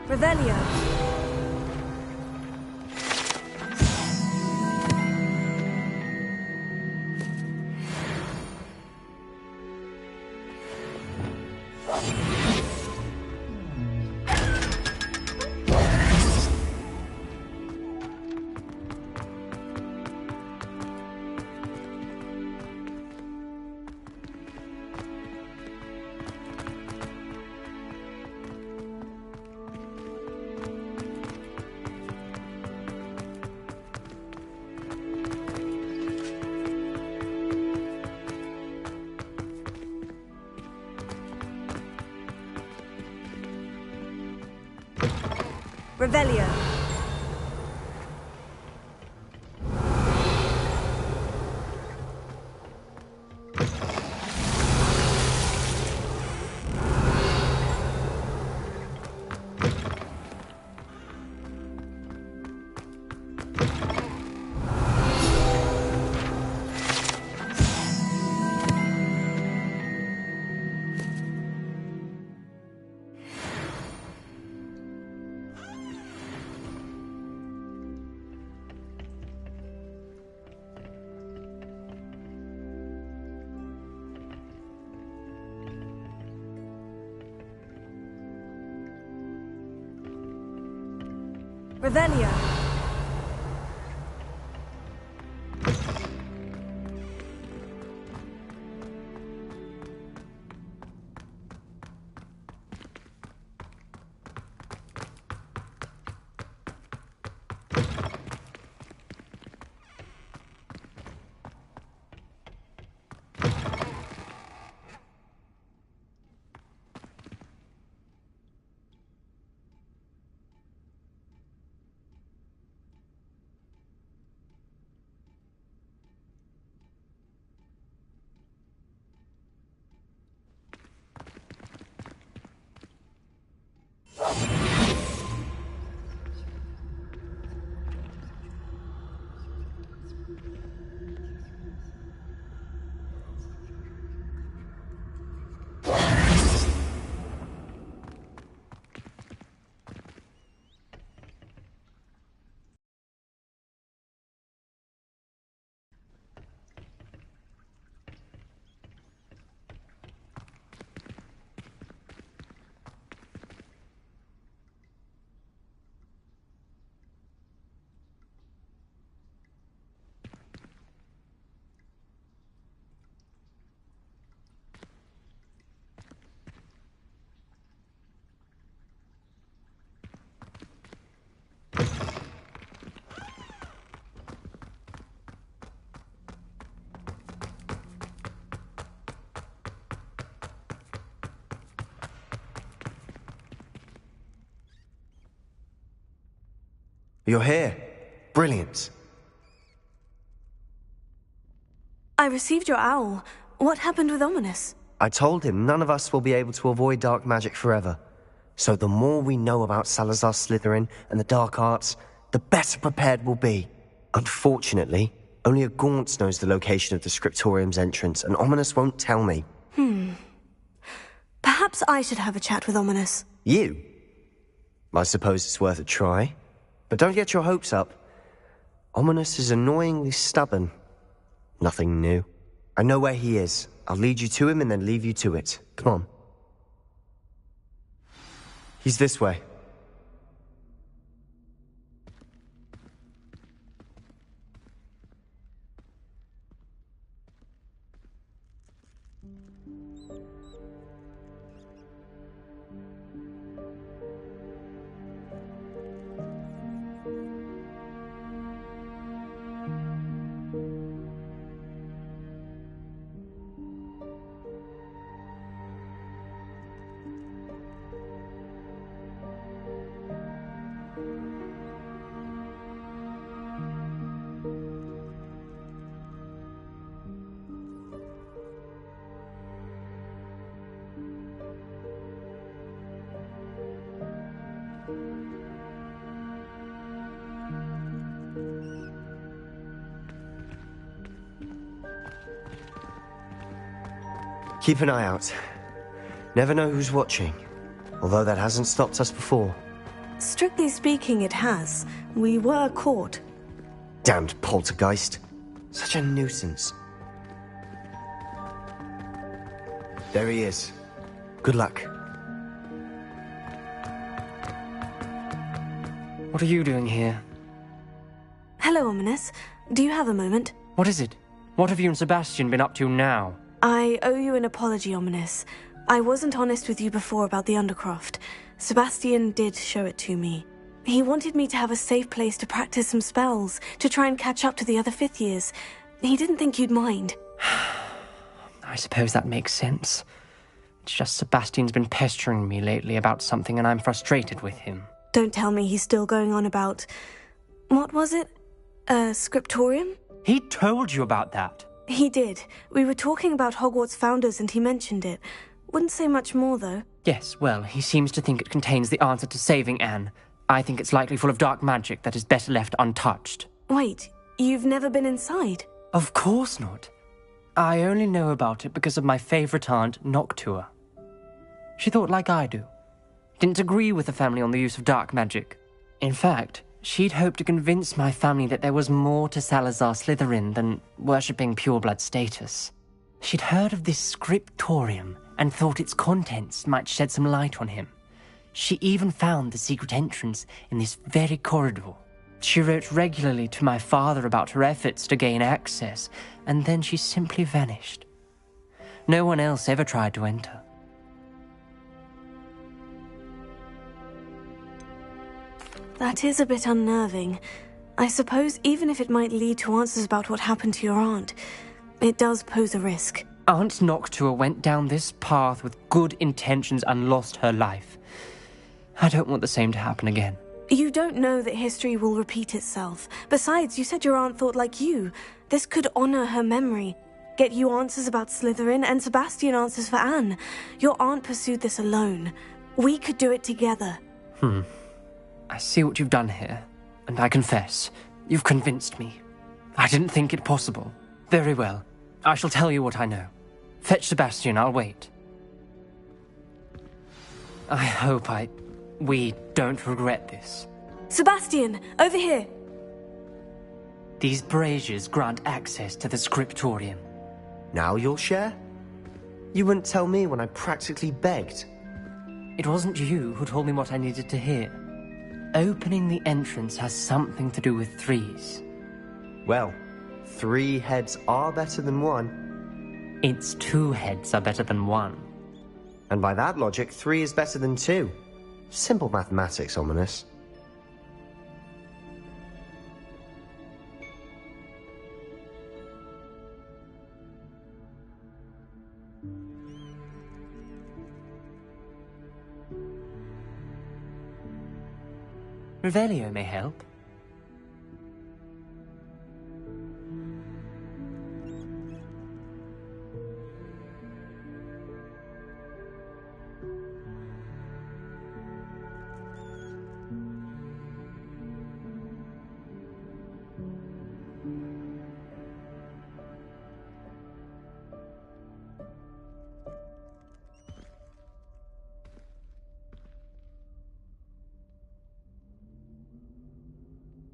Revelio. Revelio. Revelio. You're here. Brilliant. I received your owl. What happened with Ominous? I told him none of us will be able to avoid dark magic forever. So the more we know about Salazar Slytherin and the dark arts, the better prepared we'll be. Unfortunately, only a Gaunt's knows the location of the Scriptorium's entrance, and Ominous won't tell me. Perhaps I should have a chat with Ominous. You? I suppose it's worth a try. But don't get your hopes up. Ominous is annoyingly stubborn. Nothing new. I know where he is. I'll lead you to him and then leave you to it. Come on. He's this way. Keep an eye out. Never know who's watching, although that hasn't stopped us before. Strictly speaking, it has. We were caught. Damned poltergeist. Such a nuisance. There he is. Good luck. What are you doing here? Hello, Ominous. Do you have a moment? What is it? What have you and Sebastian been up to now? I owe you an apology, Ominous. I wasn't honest with you before about the Undercroft. Sebastian did show it to me. He wanted me to have a safe place to practice some spells, to try and catch up to the other fifth years. He didn't think you'd mind. I suppose that makes sense. It's just Sebastian's been pestering me lately about something and I'm frustrated with him. Don't tell me he's still going on about... What was it? A scriptorium? He told you about that? He did. We were talking about Hogwarts founders and he mentioned it. Wouldn't say much more, though. Yes, well, he seems to think it contains the answer to saving Anne. I think it's likely full of dark magic that is better left untouched. Wait, you've never been inside? Of course not. I only know about it because of my favourite aunt, Noctua. She thought like I do. Didn't agree with the family on the use of dark magic. In fact, she'd hoped to convince my family that there was more to Salazar Slytherin than worshipping pureblood status. She'd heard of this scriptorium and thought its contents might shed some light on him. She even found the secret entrance in this very corridor. She wrote regularly to my father about her efforts to gain access, and then she simply vanished. No one else ever tried to enter. That is a bit unnerving. I suppose even if it might lead to answers about what happened to your aunt, it does pose a risk. Aunt Noctua went down this path with good intentions and lost her life. I don't want the same to happen again. You don't know that history will repeat itself. Besides, you said your aunt thought like you. This could honor her memory. Get you answers about Slytherin and Sebastian answers for Anne. Your aunt pursued this alone. We could do it together. I see what you've done here, and I confess, you've convinced me. I didn't think it possible. Very well. I shall tell you what I know. Fetch Sebastian, I'll wait. I hope we don't regret this. Sebastian, over here! These braziers grant access to the scriptorium. Now you'll share? You wouldn't tell me when I practically begged. It wasn't you who told me what I needed to hear. Opening the entrance has something to do with threes. Well, 3 heads are better than 1. It's 2 heads are better than 1. And by that logic, 3 is better than 2. Simple mathematics, Ominous. Revelio may help.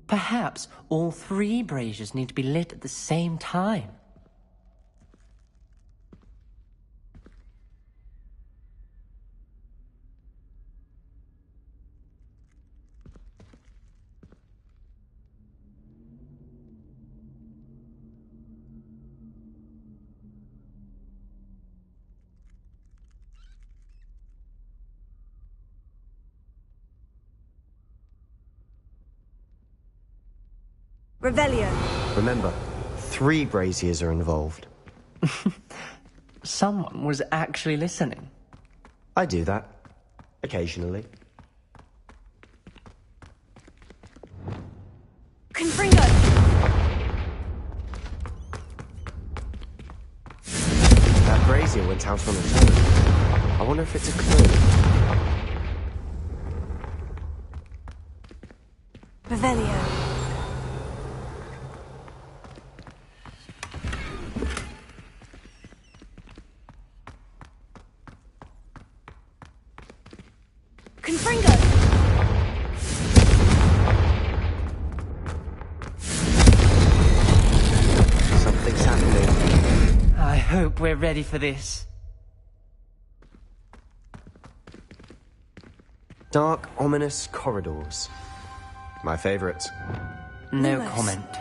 Perhaps all 3 braziers need to be lit at the same time. Revelio. Remember, 3 braziers are involved. Someone was actually listening. I do that. Occasionally. Confringo! That brazier went out on its own. I wonder if it's a clue. Revelio. hope we're ready for this. Dark, ominous corridors. My favorite. No Lumos. comment.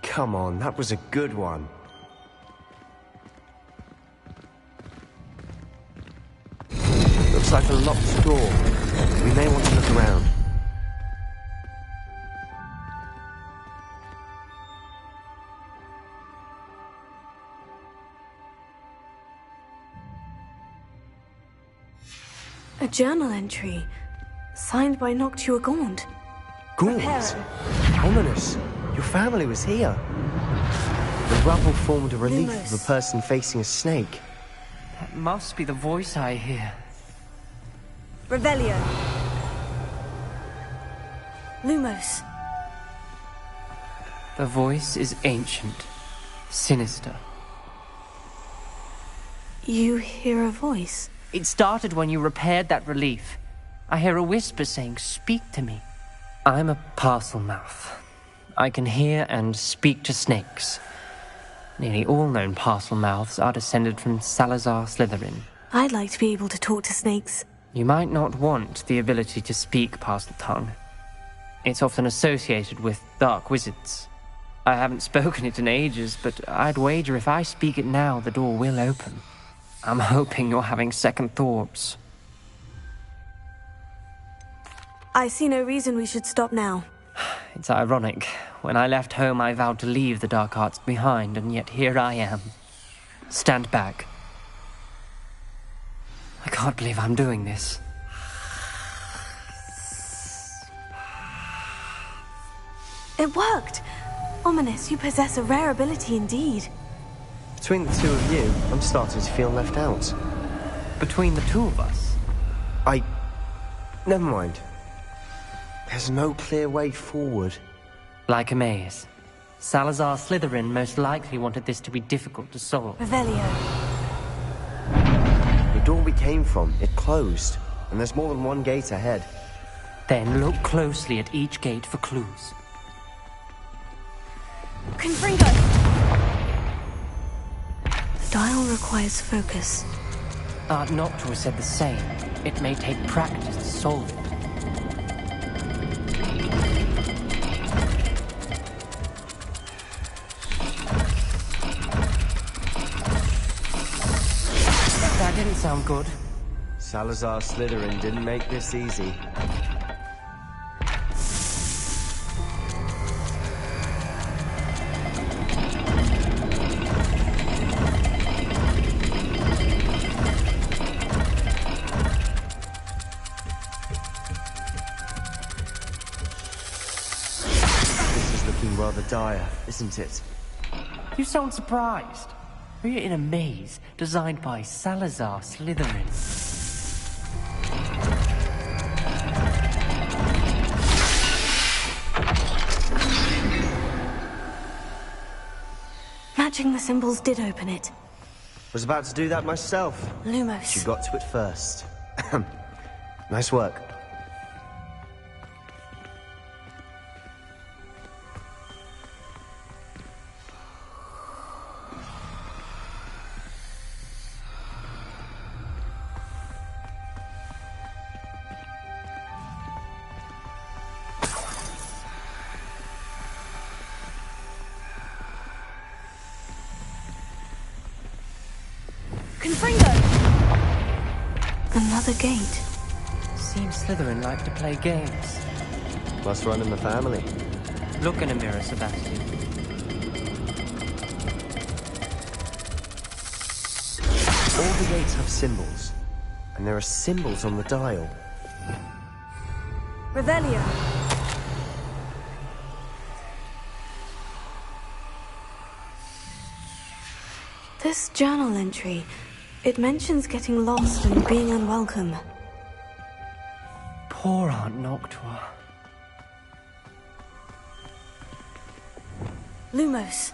Come on, that was a good one. Looks like a locked door. We may want to look around. A journal entry, signed by Noctua Gaunt. Gaunt? Ominous. Your family was here. The rubble formed a relief Lumos. of a person facing a snake. That must be the voice I hear. Revelio. Lumos. The voice is ancient, sinister. You hear a voice? It started when you repaired that relief. I hear a whisper saying, "Speak to me." I'm a parcel mouth. I can hear and speak to snakes. Nearly all known parcel mouths are descended from Salazar Slytherin. I'd like to be able to talk to snakes. You might not want the ability to speak parcel tongue. It's often associated with dark wizards. I haven't spoken it in ages, but I'd wager if I speak it now, the door will open. I'm hoping you're having second thoughts. I see no reason we should stop now. It's ironic. When I left home, I vowed to leave the dark arts behind, and yet here I am. Stand back. I can't believe I'm doing this. It worked! Ominous, you possess a rare ability indeed. Between the two of you, I'm starting to feel left out. Between the two of us? Never mind. There's no clear way forward. Like a maze. Salazar Slytherin most likely wanted this to be difficult to solve. Revelio. The door we came from, it closed. And there's more than one gate ahead. Then look closely at each gate for clues. Confringo! The dial requires focus. Art Noctua said the same. It may take practice to solve it. That didn't sound good. Salazar Slytherin didn't make this easy. This is looking rather dire, isn't it? You sound surprised. We're in a maze designed by Salazar Slytherin. Matching the symbols did open it. Was about to do that myself. Lumos. You got to it first. Nice work. Confringo! Another gate. Seems Slytherin like to play games. Must run in the family. Look in a mirror, Sebastian. All the gates have symbols. And there are symbols on the dial. Revelio. This journal entry, it mentions getting lost and being unwelcome. Poor Aunt Noctua. Lumos.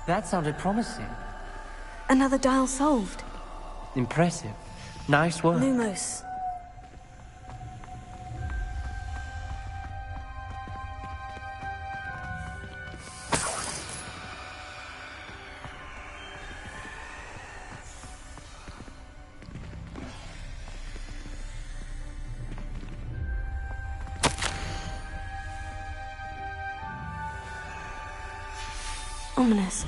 That sounded promising. Another dial solved. Impressive. Nice work. Lumos. Ominous.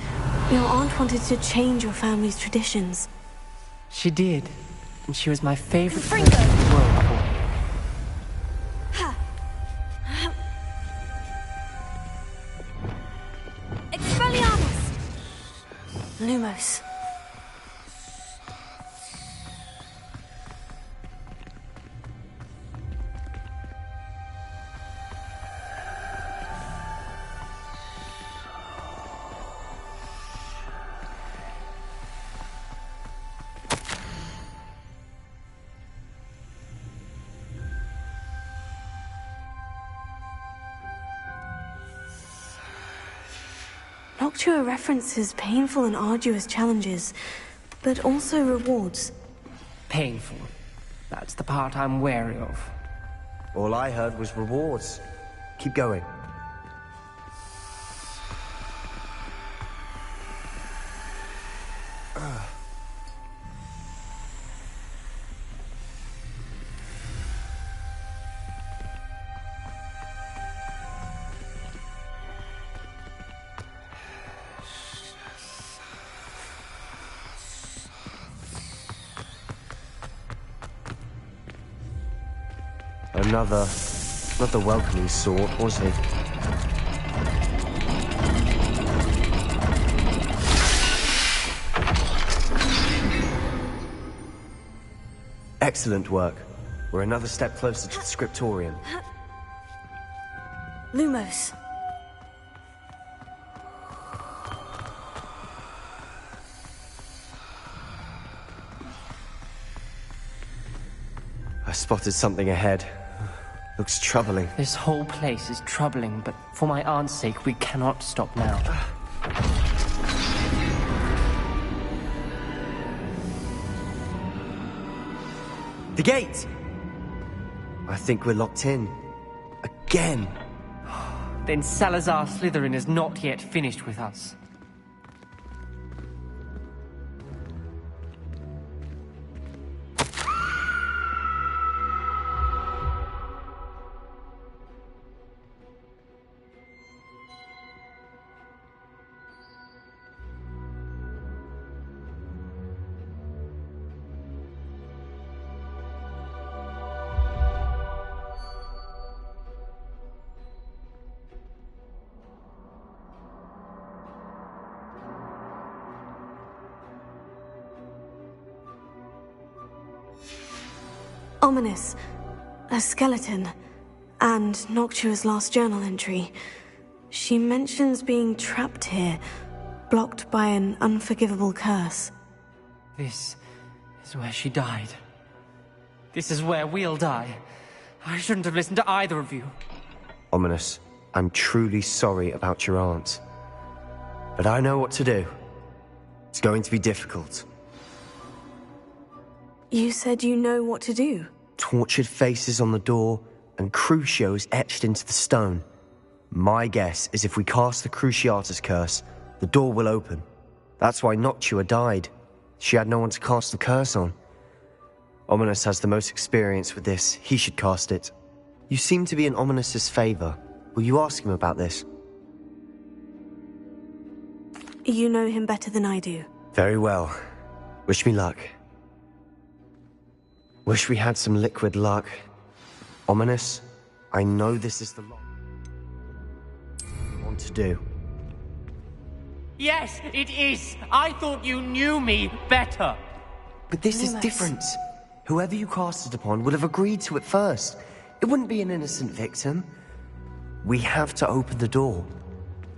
Your aunt wanted to change your family's traditions. She did. And she was my favorite person in the world before. Expelliarmus! Lumos. Noctua references painful and arduous challenges, but also rewards. Painful. That's the part I'm wary of. All I heard was rewards. Keep going. Not the welcoming sort, was he? Excellent work. We're another step closer to the scriptorium. Lumos. I spotted something ahead. Looks troubling. This whole place is troubling, but for my aunt's sake, we cannot stop now. The gate! I think we're locked in. Again! Then Salazar Slytherin is not yet finished with us. Ominous. A skeleton. And Noctua's last journal entry. She mentions being trapped here, blocked by an unforgivable curse. This is where she died. This is where we'll die. I shouldn't have listened to either of you. Ominous, I'm truly sorry about your aunt. But I know what to do. It's going to be difficult. You said you know what to do. Tortured faces on the door and Crucios etched into the stone. My guess is if we cast the Cruciatus curse, the door will open. That's why Noctua died. She had no one to cast the curse on. Ominous has the most experience with this. He should cast it. You seem to be in Ominous's favor. Will you ask him about this? You know him better than I do. Very well. Wish me luck. Wish we had some liquid luck. Ominous, I know this is the want to do. Yes, it is. I thought you knew me better. But this is different. Whoever you cast it upon would have agreed to it first. It wouldn't be an innocent victim. We have to open the door.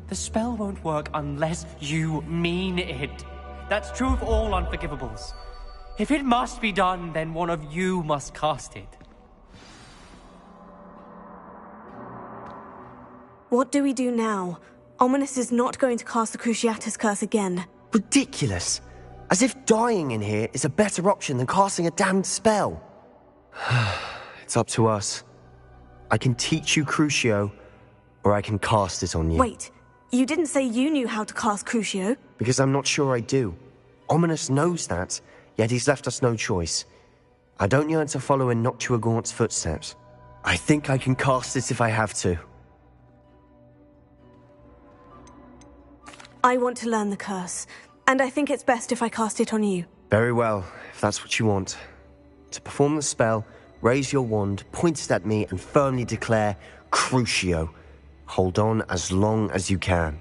The spell won't work unless you mean it. That's true of all unforgivables. If it must be done, then one of you must cast it. What do we do now? Ominous is not going to cast the Cruciatus Curse again. Ridiculous. As if dying in here is a better option than casting a damned spell. It's up to us. I can teach you Crucio, or I can cast it on you. Wait, you didn't say you knew how to cast Crucio? Because I'm not sure I do. Ominous knows that, yet he's left us no choice. I don't yearn to follow in Noctua Gaunt's footsteps. I think I can cast it if I have to. I want to learn the curse, and I think it's best if I cast it on you. Very well, if that's what you want. To perform the spell, raise your wand, point it at me, and firmly declare Crucio. Hold on as long as you can.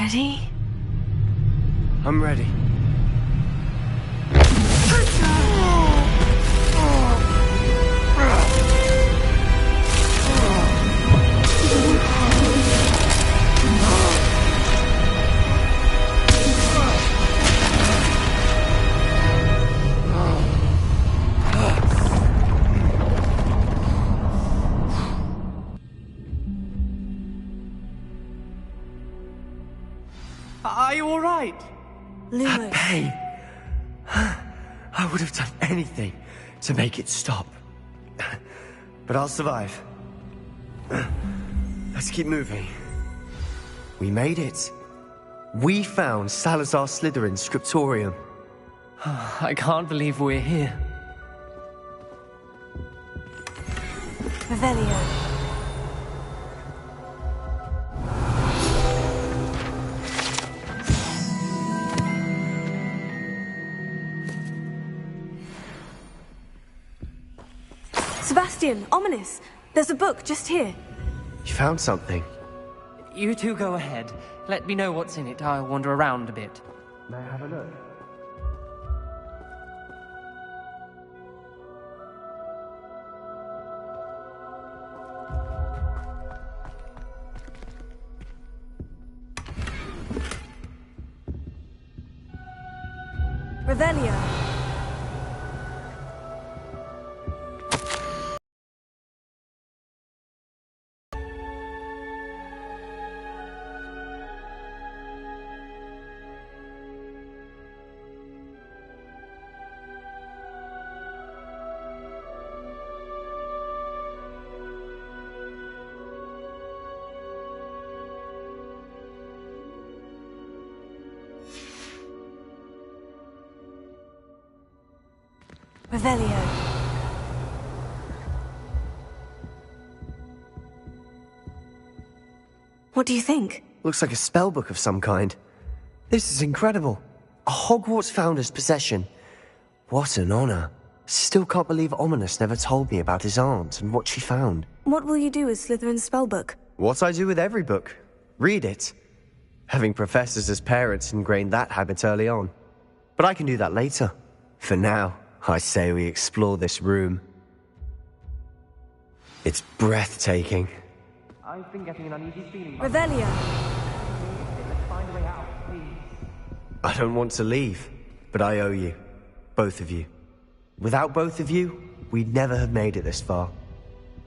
Ready? I'm ready. Are you all right? That pain. I would have done anything to make it stop. But I'll survive. Let's keep moving. We made it. We found Salazar Slytherin's scriptorium. I can't believe we're here. Revelio. Sebastian, Ominous, there's a book just here. You found something? You two go ahead. Let me know what's in it. I'll wander around a bit. May I have a look? Revelio. Revelio. What do you think? Looks like a spellbook of some kind. This is incredible. A Hogwarts founder's possession. What an honor. Still can't believe Ominous never told me about his aunt and what she found. What will you do with Slytherin's spellbook? What I do with every book. Read it. Having professors as parents ingrained that habit early on. But I can do that later. For now, I say we explore this room. It's breathtaking. I've been getting an uneasy feeling. Revelio. Let's find a way out, please. I don't want to leave, but I owe you. Both of you. Without both of you, we'd never have made it this far.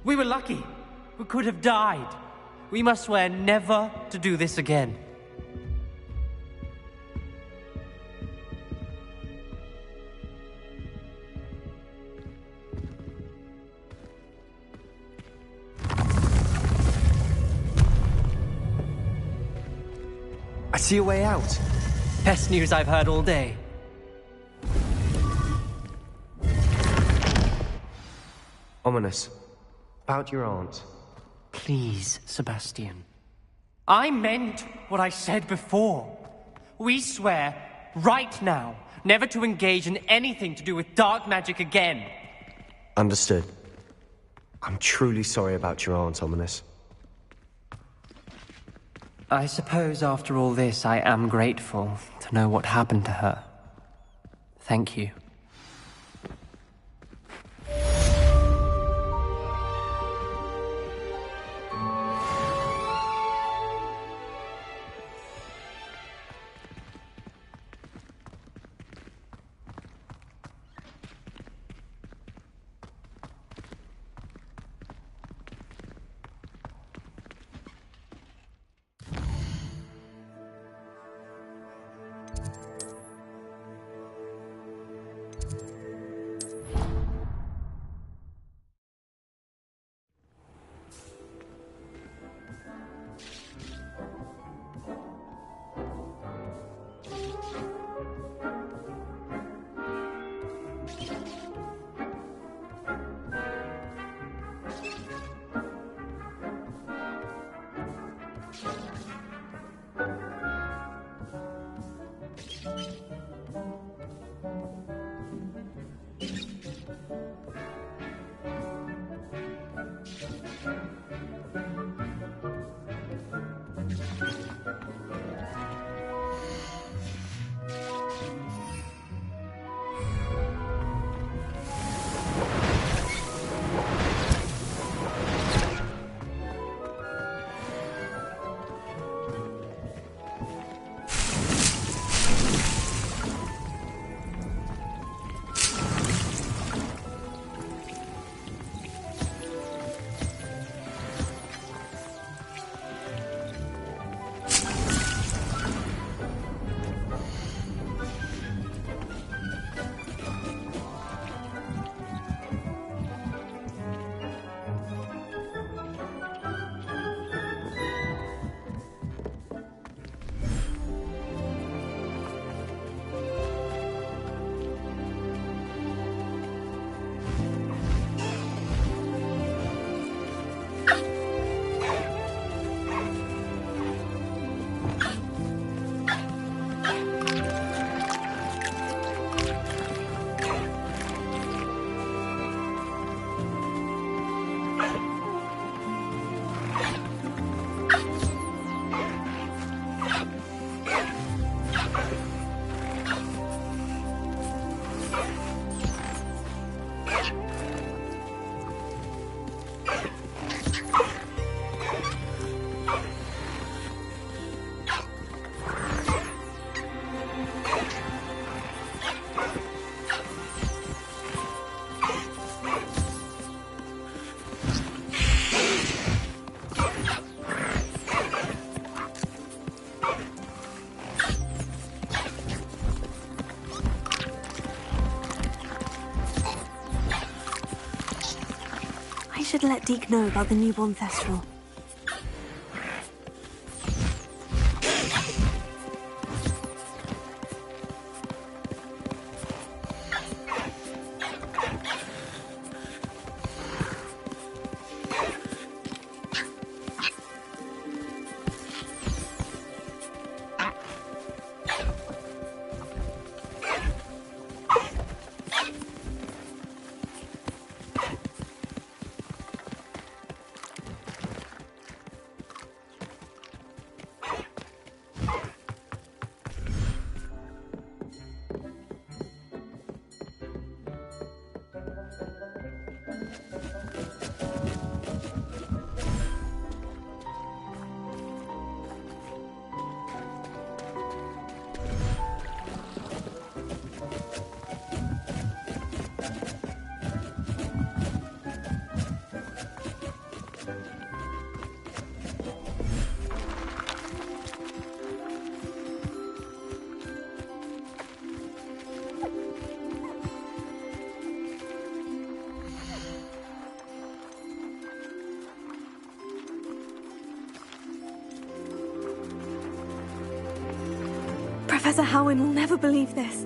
We were lucky. We could have died. We must swear never to do this again. I see a way out. Best news I've heard all day. Ominous. About your aunt. Please, Sebastian. I meant what I said before. We swear, right now, never to engage in anything to do with dark magic again. Understood. I'm truly sorry about your aunt, Ominous. I suppose after all this, I am grateful to know what happened to her. Thank you. I should let Deke know about the newborn Thestral. Professor Howin will never believe this.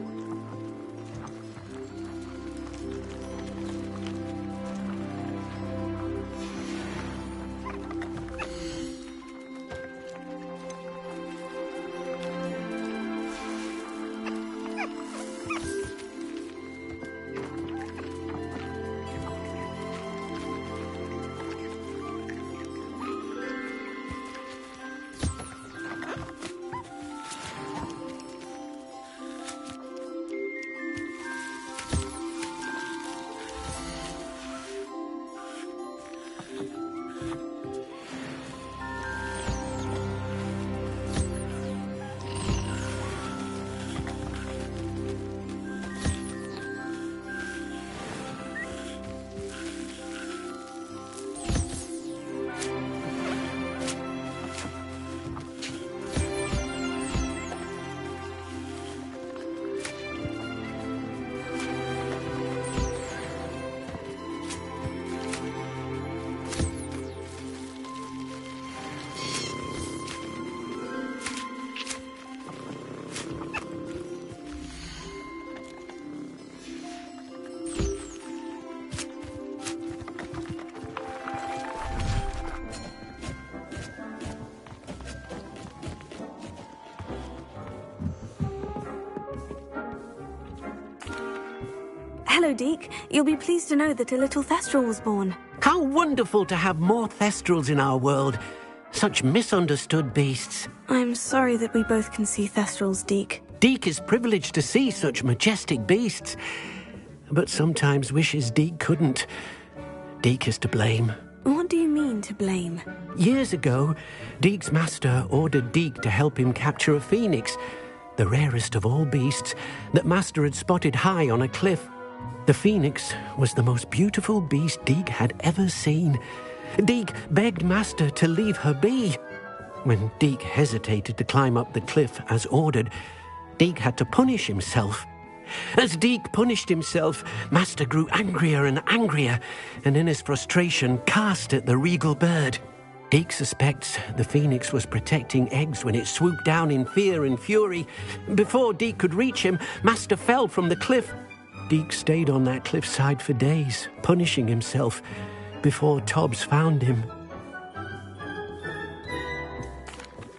Hello, Deke. You'll be pleased to know that a little Thestral was born. How wonderful to have more Thestrals in our world. Such misunderstood beasts. I'm sorry that we both can see Thestrals, Deke. Deke is privileged to see such majestic beasts, but sometimes wishes Deke couldn't. Deke is to blame. What do you mean, to blame? Years ago, Deke's master ordered Deke to help him capture a phoenix, the rarest of all beasts that Master had spotted high on a cliff. The phoenix was the most beautiful beast Deke had ever seen. Deke begged Master to leave her be. When Deke hesitated to climb up the cliff as ordered, Deke had to punish himself. As Deke punished himself, Master grew angrier and angrier, and in his frustration cast at the regal bird. Deke suspects the phoenix was protecting eggs when it swooped down in fear and fury. Before Deke could reach him, Master fell from the cliff. Deke stayed on that cliffside for days, punishing himself, before Tobbs found him.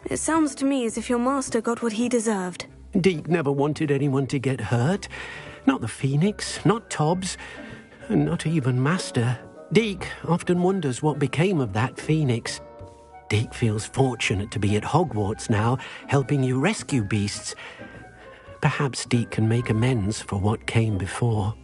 It sounds to me as if your master got what he deserved. Deke never wanted anyone to get hurt. Not the phoenix, not Tobbs, and not even Master. Deke often wonders what became of that phoenix. Deke feels fortunate to be at Hogwarts now, helping you rescue beasts. Perhaps Deke can make amends for what came before.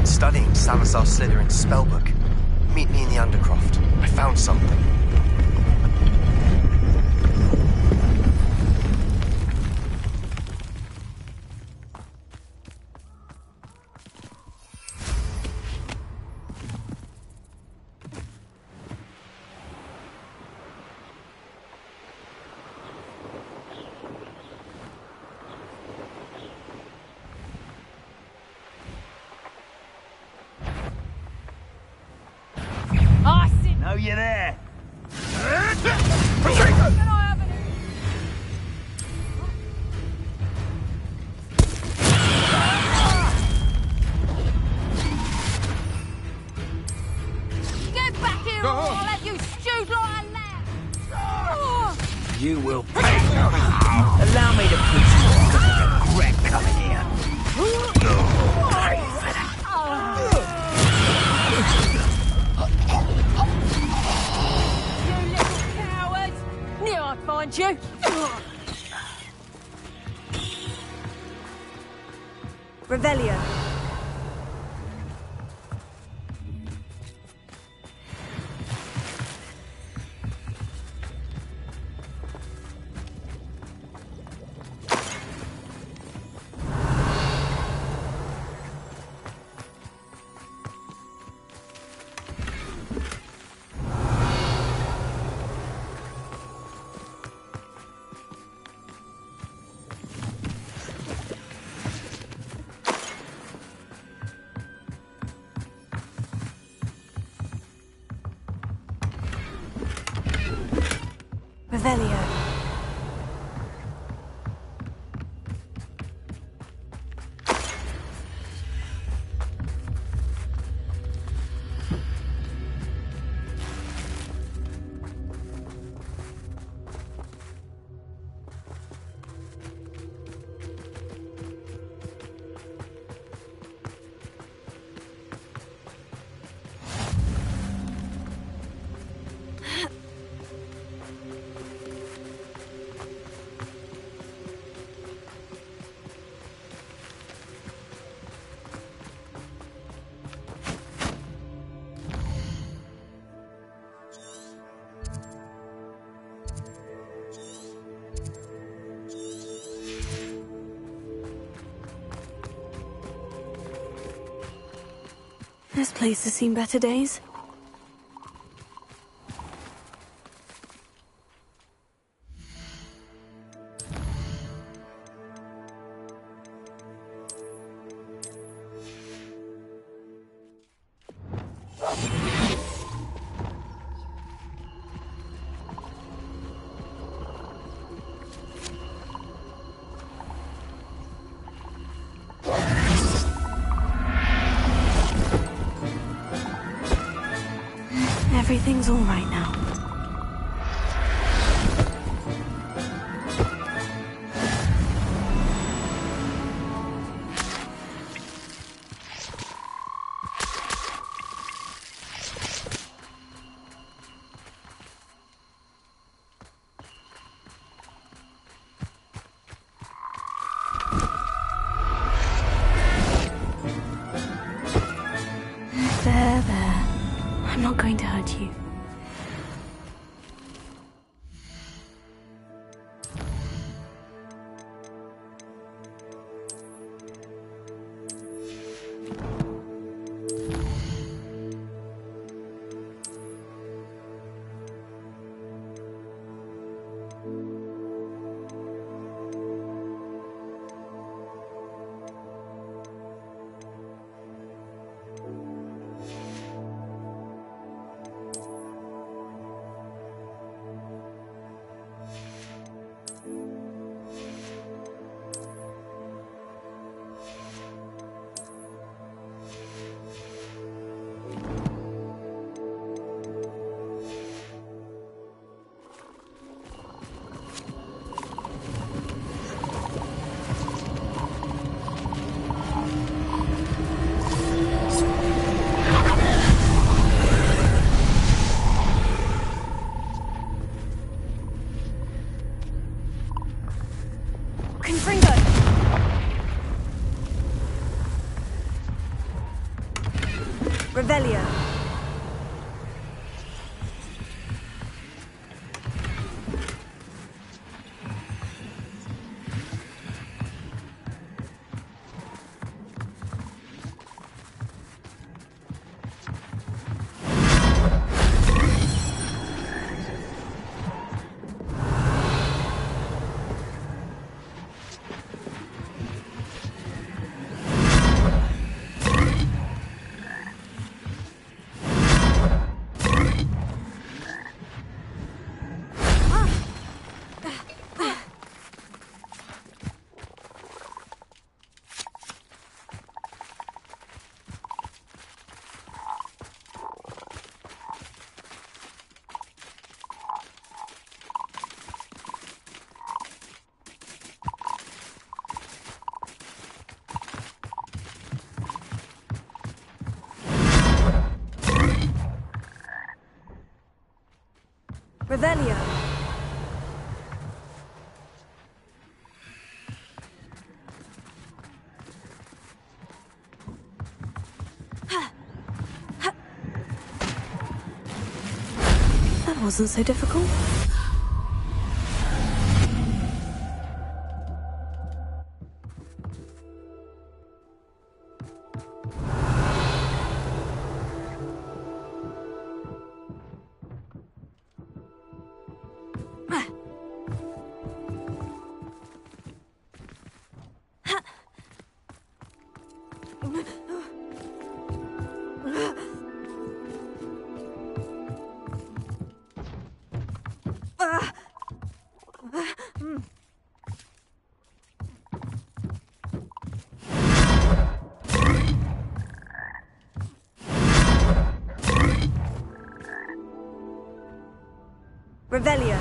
Studying Salazar Slytherin's spellbook. Meet me in the Undercroft. I found something. Know you there? Get back here, or I'll have you stewed like a lamb! You will pay. Allow me to put you on, because I regret coming here. Pay for that. You little coward! Knew I'd find you! Revelio. Revelio. This place has seen better days. Everything's all right now. There. I'm not going to hurt you. Revelio. Revelio. That wasn't so difficult. Revelio.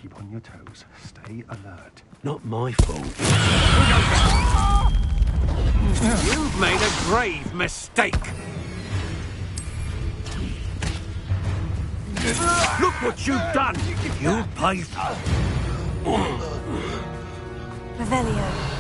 Keep on your toes. Stay alert. Not my fault. You've made a grave mistake. Look what you've done! You'll pay for it. Revelio.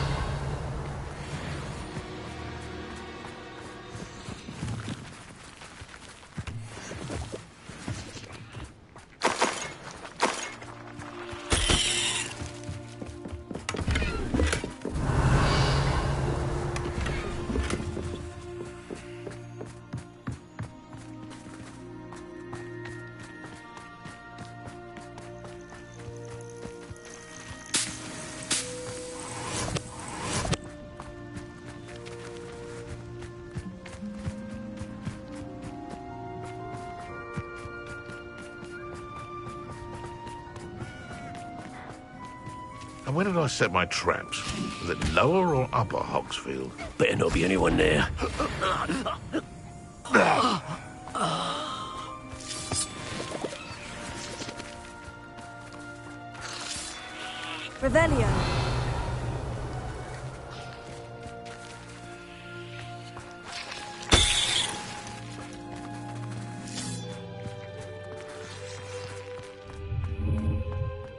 And where did I set my traps? Was it lower or upper Hogsfield? Better not be anyone there. Revelio.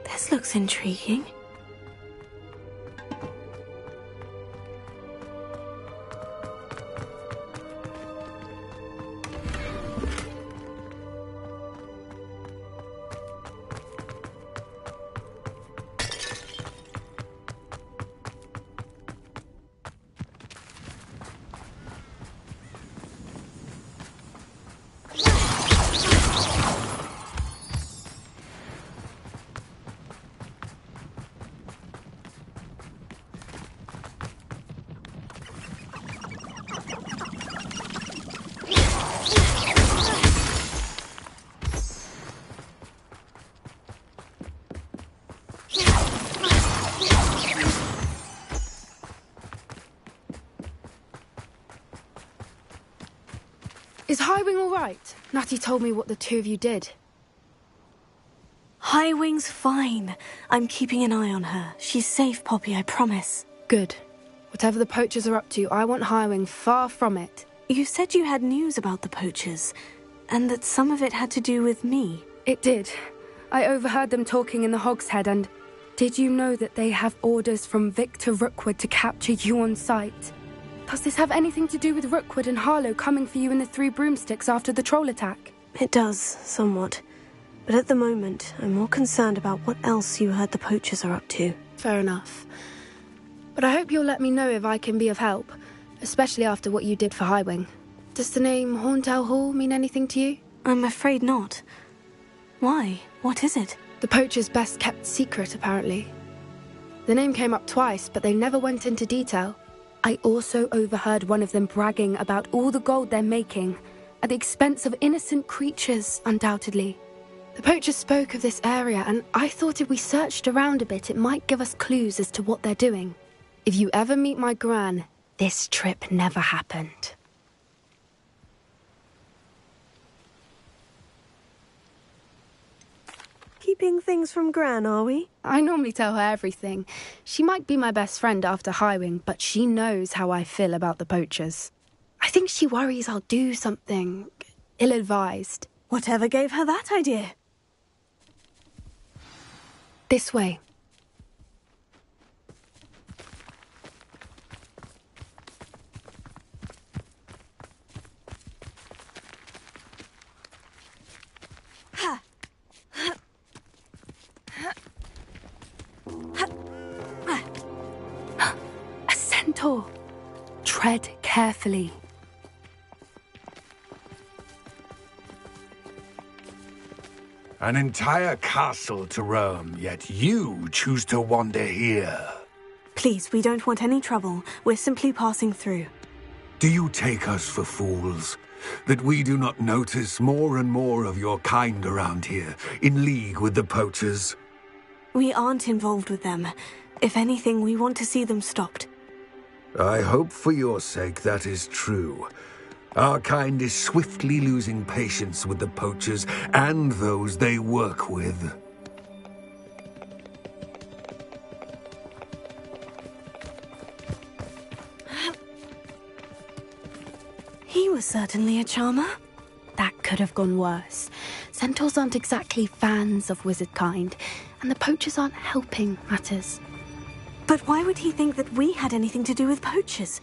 This looks intriguing. Is Highwing all right? Natty told me what the two of you did. Highwing's fine. I'm keeping an eye on her. She's safe, Poppy, I promise. Good. Whatever the poachers are up to, I want Highwing far from it. You said you had news about the poachers, and that some of it had to do with me. It did. I overheard them talking in the Hogshead, and did you know that they have orders from Victor Rookwood to capture you on sight? Does this have anything to do with Rookwood and Harlow coming for you in the Three Broomsticks after the troll attack? It does, somewhat. But at the moment, I'm more concerned about what else you heard the poachers are up to. Fair enough. But I hope you'll let me know if I can be of help, especially after what you did for Highwing. Does the name Horntail Hall mean anything to you? I'm afraid not. Why? What is it? The poachers' best kept secret, apparently. The name came up twice, but they never went into detail. I also overheard one of them bragging about all the gold they're making, at the expense of innocent creatures, undoubtedly. The poachers spoke of this area, and I thought if we searched around a bit, it might give us clues as to what they're doing. If you ever meet my Gran, this trip never happened. Keeping things from Gran, are we? I normally tell her everything. She might be my best friend after Highwing, but she knows how I feel about the poachers. I think she worries I'll do something ill-advised. Whatever gave her that idea? This way. A centaur. Tread carefully. An entire castle to roam, yet you choose to wander here. Please, we don't want any trouble. We're simply passing through. Do you take us for fools? That we do not notice more and more of your kind around here, in league with the poachers? We aren't involved with them. If anything, we want to see them stopped. I hope for your sake that is true. Our kind is swiftly losing patience with the poachers and those they work with. was certainly a charmer. That could have gone worse. Centaurs aren't exactly fans of wizard kind, and the poachers aren't helping matters. But why would he think that we had anything to do with poachers?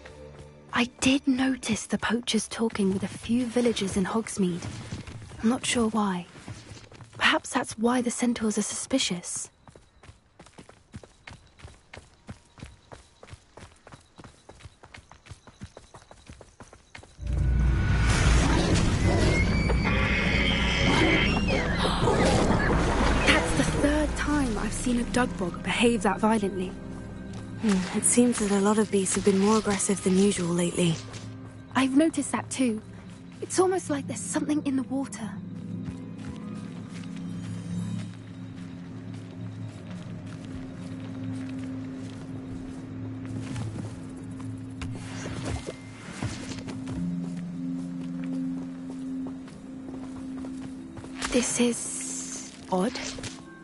I did notice the poachers talking with a few villagers in Hogsmeade. I'm not sure why. Perhaps that's why the centaurs are suspicious. That's the third time I've seen a dugbog behave that violently. It seems that a lot of beasts have been more aggressive than usual lately. I've noticed that too. It's almost like there's something in the water. This is odd.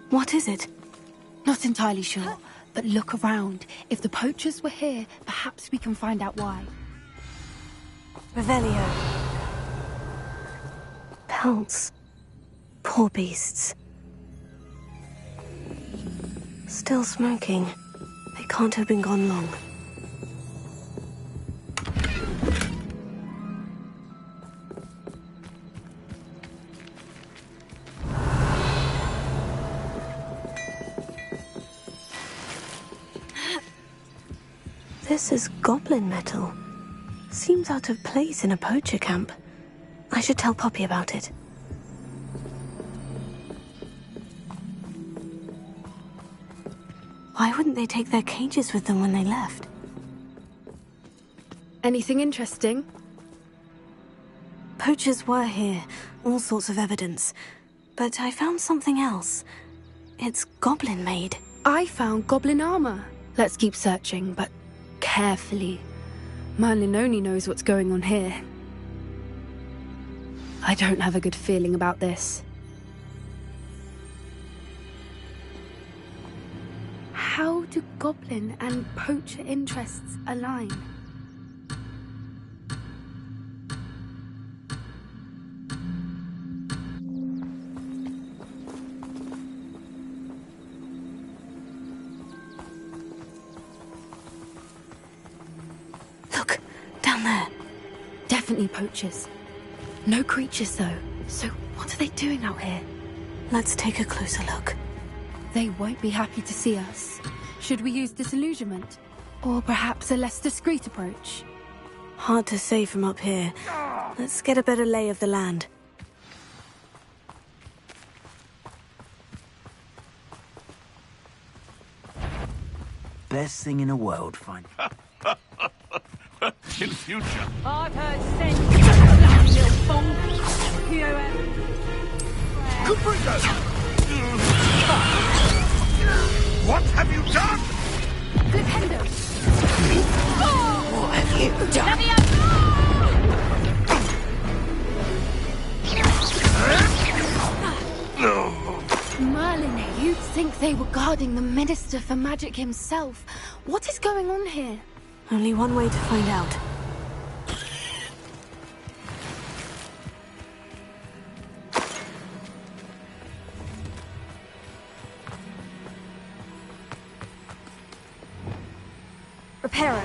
What is it? Not entirely sure, but look around. If the poachers were here, perhaps we can find out why. Revelio. Pelts. Poor beasts. Still smoking. They can't have been gone long. This is goblin metal. Seems out of place in a poacher camp. I should tell Poppy about it. Why wouldn't they take their cages with them when they left? Anything interesting? Poachers were here, all sorts of evidence. But I found something else. It's goblin-made. I found goblin armor. Let's keep searching, but carefully. Merlin only knows what's going on here. I don't have a good feeling about this. How do goblin and poacher interests align? Look, down there. Definitely poachers. No creatures, though. So what are they doing out here? Let's take a closer look. They won't be happy to see us. Should we use disillusionment? Or perhaps a less discreet approach? Hard to say from up here. Let's get a better lay of the land. Best thing in the world, fine. In future. I've heard sense, bloody little fool. What have you done? Flipendo. What have you done? Merlin, you'd think they were guarding the Minister for Magic himself. What is going on here? Only one way to find out. Reparo.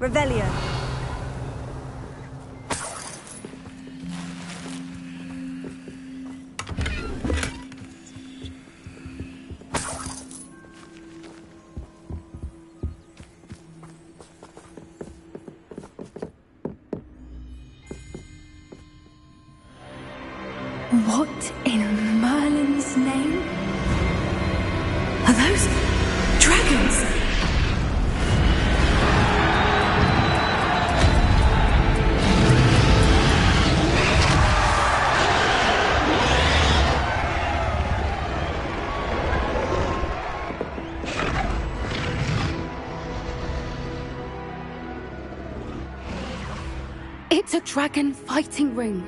Revelio. What in Merlin's name? Are those dragons? It's a dragon fighting ring.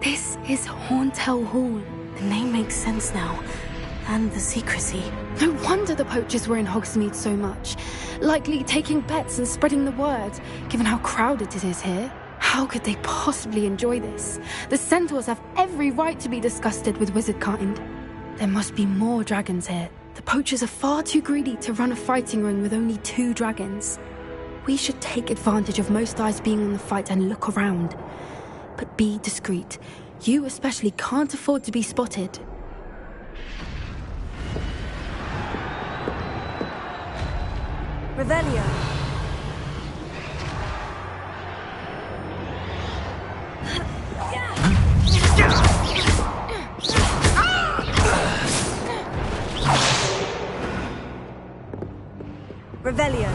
This is Horntail Hall. The name makes sense now. And the secrecy. No wonder the poachers were in Hogsmeade so much. Likely taking bets and spreading the word, given how crowded it is here. How could they possibly enjoy this? The centaurs have every right to be disgusted with wizard kind. There must be more dragons here. The poachers are far too greedy to run a fighting ring with only 2 dragons. We should take advantage of most eyes being on the fight and look around. But be discreet. You especially can't afford to be spotted. Revelio. Revelio.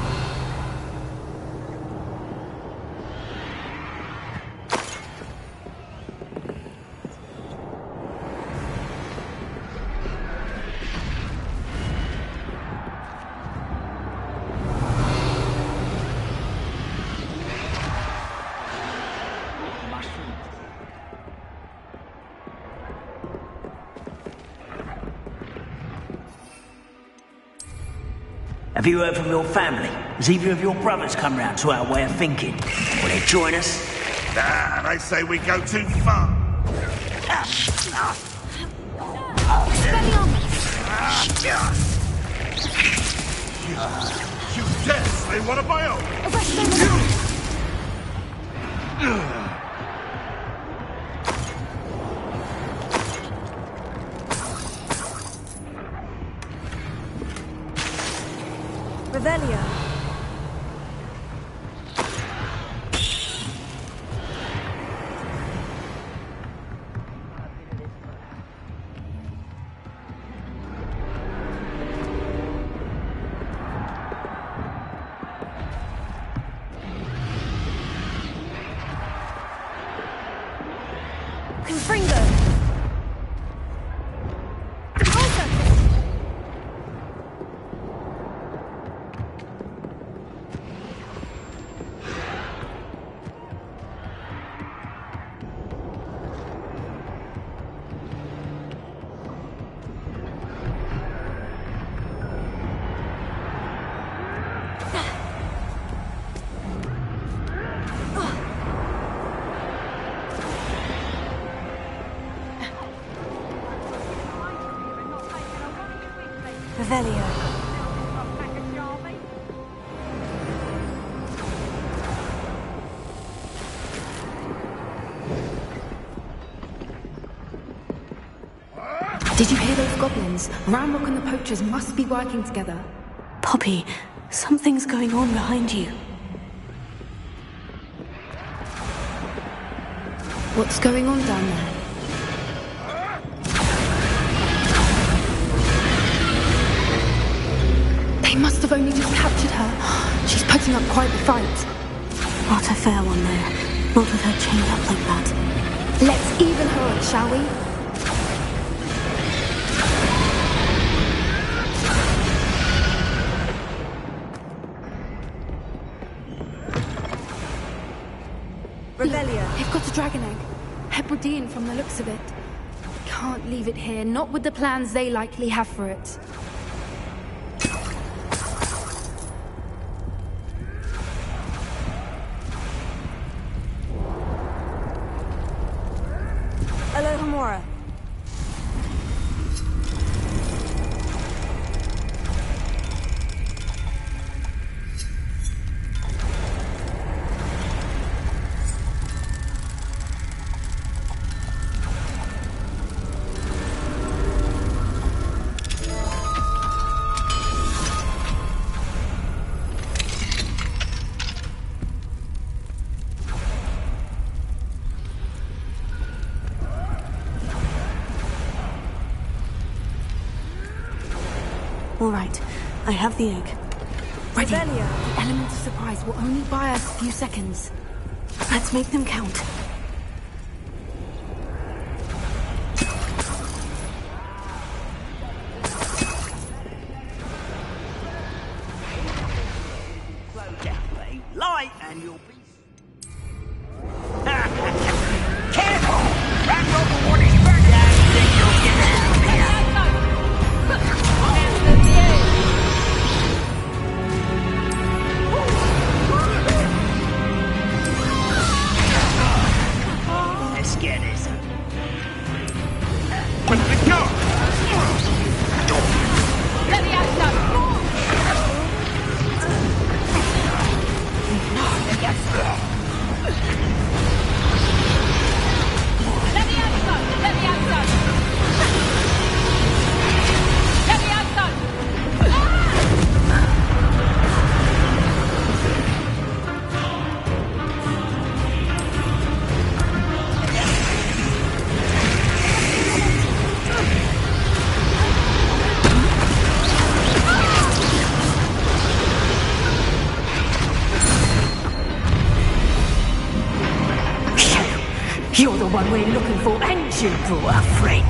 Have you heard from your family? Has either of your brothers come round to our way of thinking? Will they join us? Nah, they say we go too far. You dare slay one of my own? Revelio. Confringo. Revelio. Did you hear those goblins? Ramrock and the poachers must be working together. Poppy, something's going on behind you. What's going on down there? They must have only just captured her. She's putting up quite the fight. Not a fair one, though. Not with her chained up like that. Let's even her up, shall we? Revelio. They've got a dragon egg. Hebridean from the looks of it. Can't leave it here, not with the plans they likely have for it. Alohomora. All right, I have the egg. Ready. The element of surprise will only buy us a few seconds. Let's make them count. Slow down, mate. Light and you'll be... should for a friend.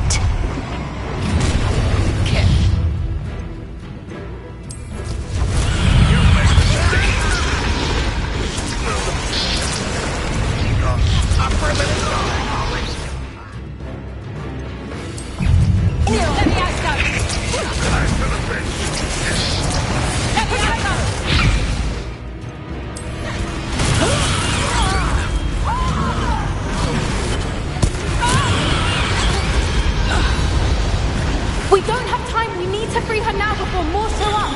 We don't have time. We need to free her now before more show up.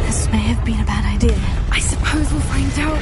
This may have been a bad idea. I suppose we'll find out.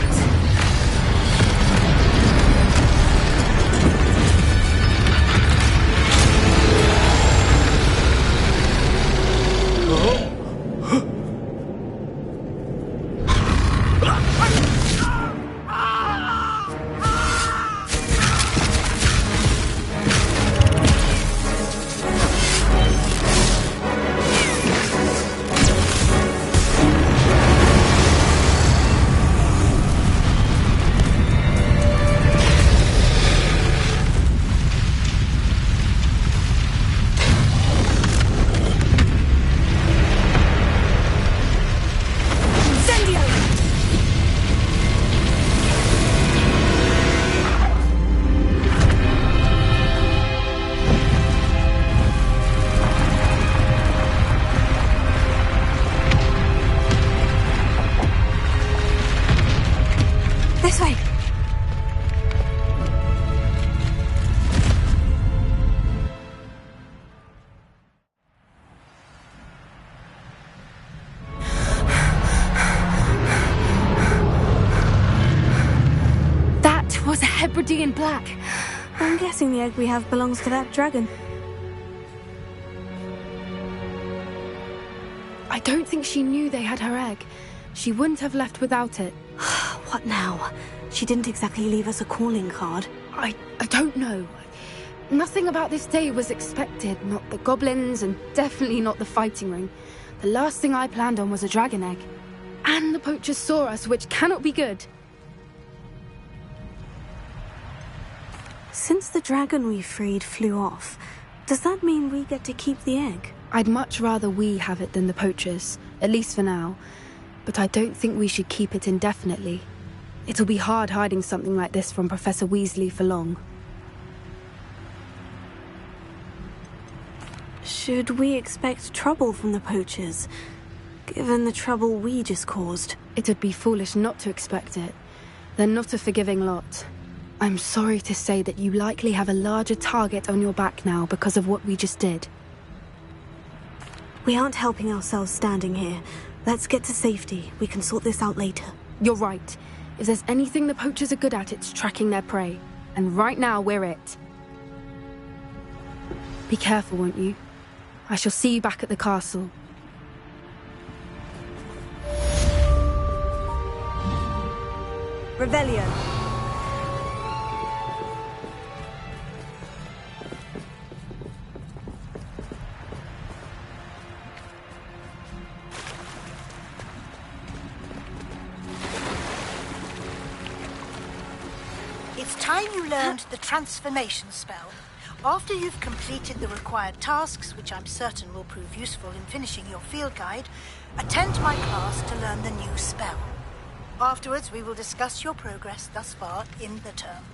This way. That was a Hebridean black. I'm guessing the egg we have belongs to that dragon. I don't think she knew they had her egg. She wouldn't have left without it. What now? She didn't exactly leave us a calling card. I don't know. Nothing about this day was expected. Not the goblins, and definitely not the fighting ring. The last thing I planned on was a dragon egg. And the poachers saw us, which cannot be good. Since the dragon we freed flew off, does that mean we get to keep the egg? I'd much rather we have it than the poachers, at least for now. But I don't think we should keep it indefinitely. It'll be hard hiding something like this from Professor Weasley for long. Should we expect trouble from the poachers, given the trouble we just caused? It'd be foolish not to expect it. They're not a forgiving lot. I'm sorry to say that you likely have a larger target on your back now because of what we just did. We aren't helping ourselves standing here. Let's get to safety. We can sort this out later. You're right. If there's anything the poachers are good at, it's tracking their prey. And right now, we're it. Be careful, won't you? I shall see you back at the castle. Revelio. It's time you learned the transformation spell. After you've completed the required tasks, which I'm certain will prove useful in finishing your field guide, attend my class to learn the new spell. Afterwards, we will discuss your progress thus far in the term.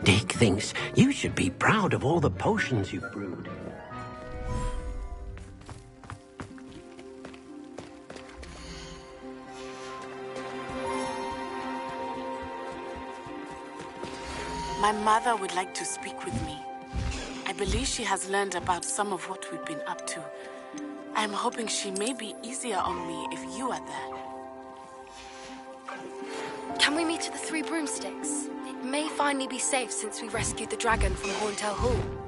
Dick thinks you should be proud of all the potions you've brewed. My mother would like to speak with me. I believe she has learned about some of what we've been up to. I'm hoping she may be easier on me if you are there. Can we meet at the Three Broomsticks? It may finally be safe since we rescued the dragon from Horntail Hall.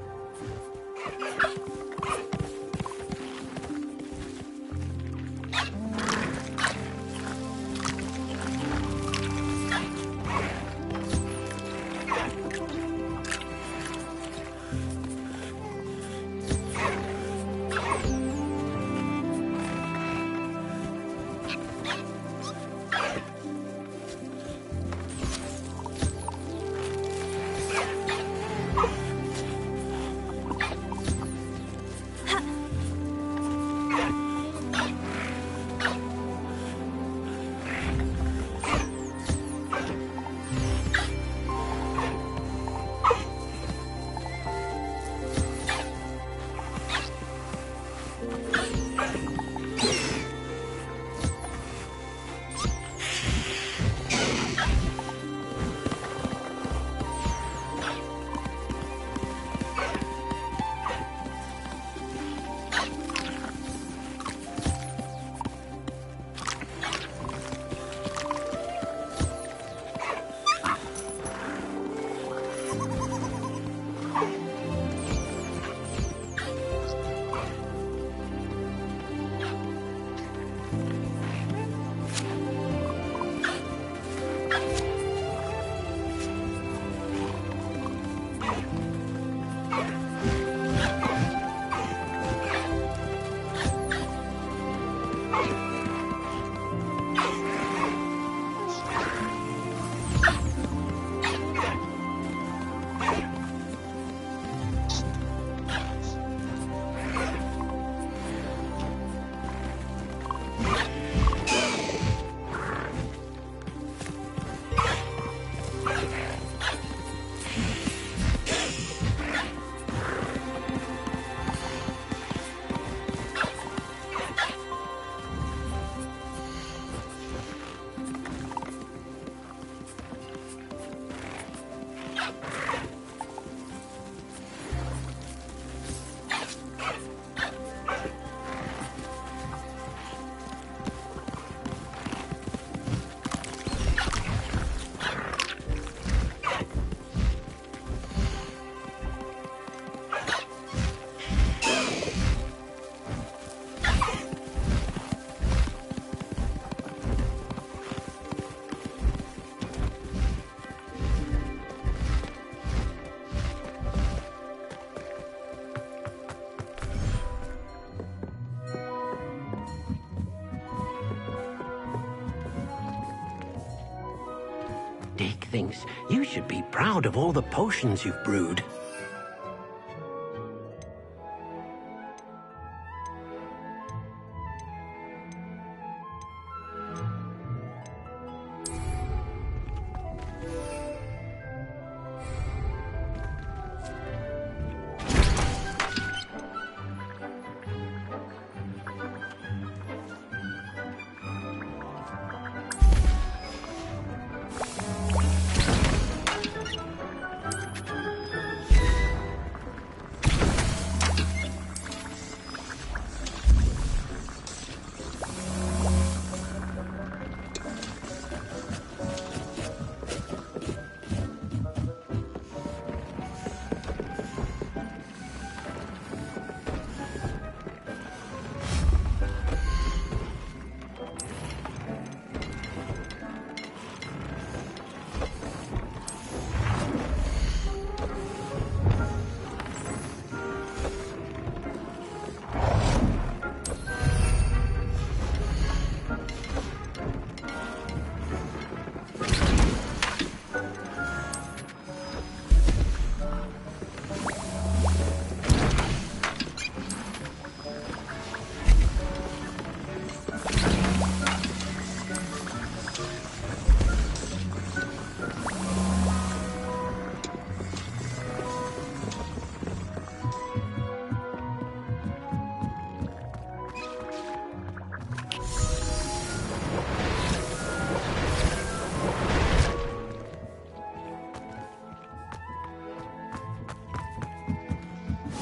Dick thinks you should be proud of all the potions you've brewed.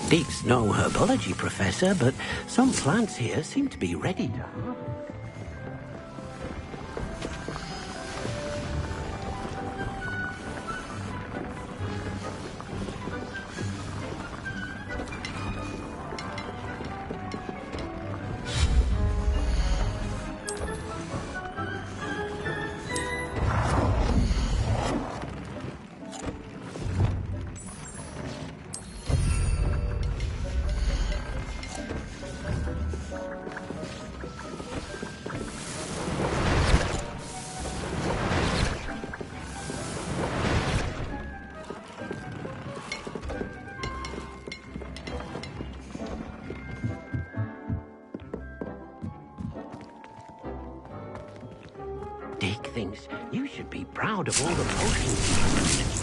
Deek's no herbology professor, but some plants here seem to be ready to harvest. Dick thinks you should be proud of all the potions you've brewed.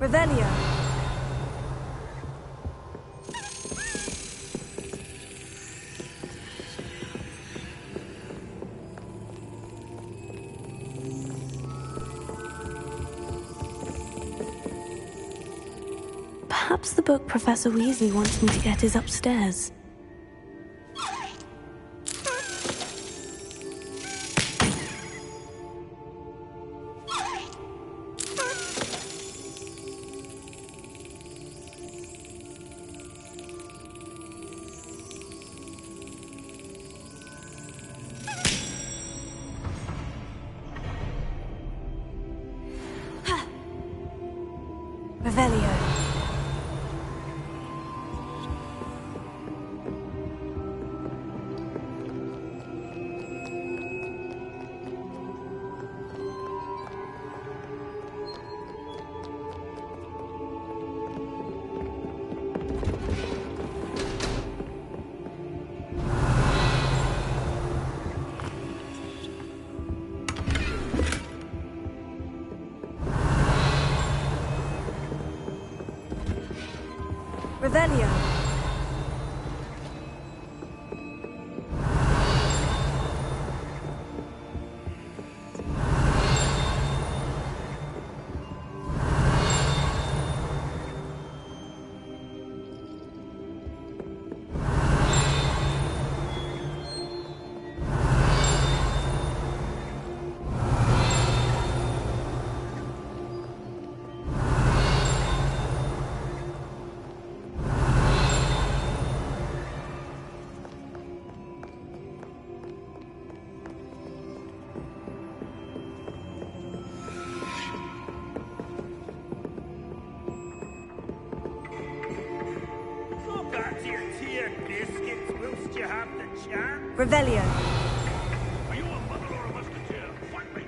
Revelio. Perhaps the book Professor Weasley wants me to get is upstairs. Revelio. Revelio. Revelio. Are you a mother or a musketeer? Fight me!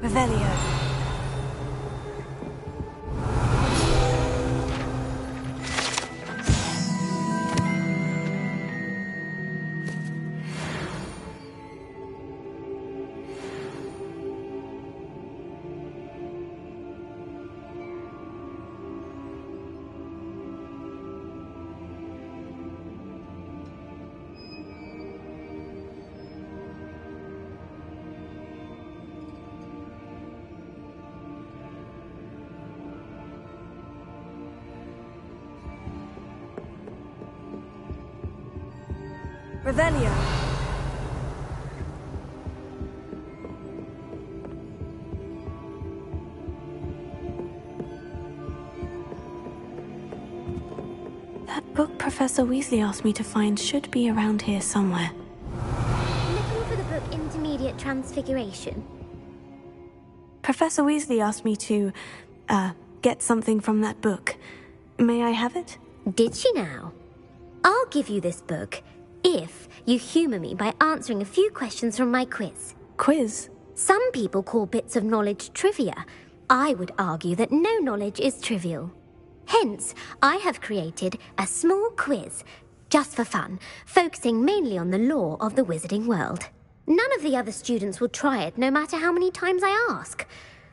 Revelio. Revelio. That book Professor Weasley asked me to find should be around here somewhere. Looking for the book Intermediate Transfiguration? Professor Weasley asked me to, get something from that book. May I have it? Did she now? I'll give you this book if you humour me by answering a few questions from my quiz. Quiz? Some people call bits of knowledge trivia. I would argue that no knowledge is trivial. Hence, I have created a small quiz, just for fun, focusing mainly on the lore of the wizarding world. None of the other students will try it, no matter how many times I ask.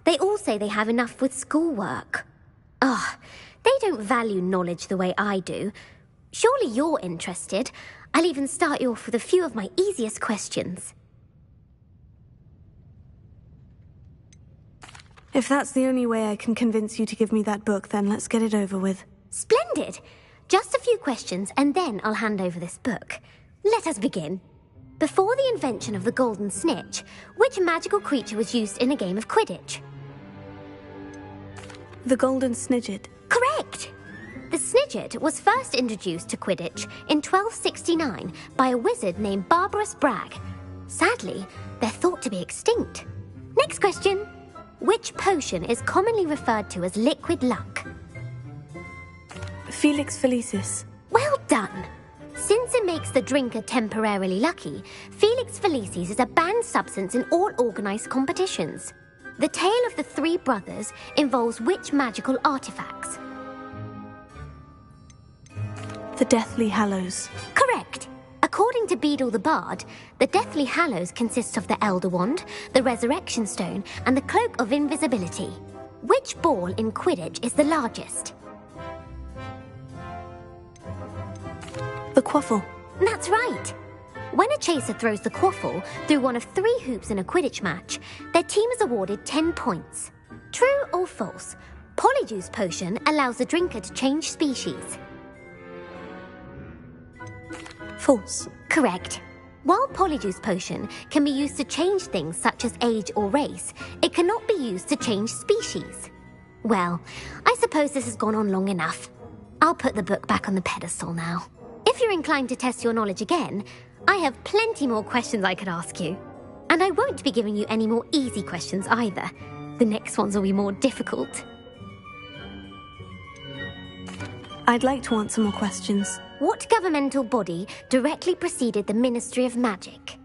They all say they have enough with schoolwork. Ugh, they don't value knowledge the way I do. Surely you're interested. I'll even start you off with a few of my easiest questions. If that's the only way I can convince you to give me that book, then let's get it over with. Splendid! Just a few questions, and then I'll hand over this book. Let us begin. Before the invention of the golden snitch, which magical creature was used in a game of Quidditch? The golden snidget. Correct! The snidget was first introduced to Quidditch in 1269 by a wizard named Barbarous Bragg. Sadly, they're thought to be extinct. Next question. Which potion is commonly referred to as liquid luck? Felix Felicis. Well done! Since it makes the drinker temporarily lucky, Felix Felicis is a banned substance in all organised competitions. The tale of the three brothers involves which magical artifacts? The Deathly Hallows. Correct! According to Beedle the Bard, the Deathly Hallows consists of the Elder Wand, the Resurrection Stone, and the Cloak of Invisibility. Which ball in Quidditch is the largest? The Quaffle. That's right! When a chaser throws the quaffle through one of 3 hoops in a Quidditch match, their team is awarded 10 points. True or false? Polyjuice Potion allows the drinker to change species. False. Correct. While Polyjuice Potion can be used to change things such as age or race, it cannot be used to change species. Well, I suppose this has gone on long enough. I'll put the book back on the pedestal now. If you're inclined to test your knowledge again, I have plenty more questions I could ask you. And I won't be giving you any more easy questions either. The next ones will be more difficult. I'd like to answer more questions. What governmental body directly preceded the Ministry of Magic?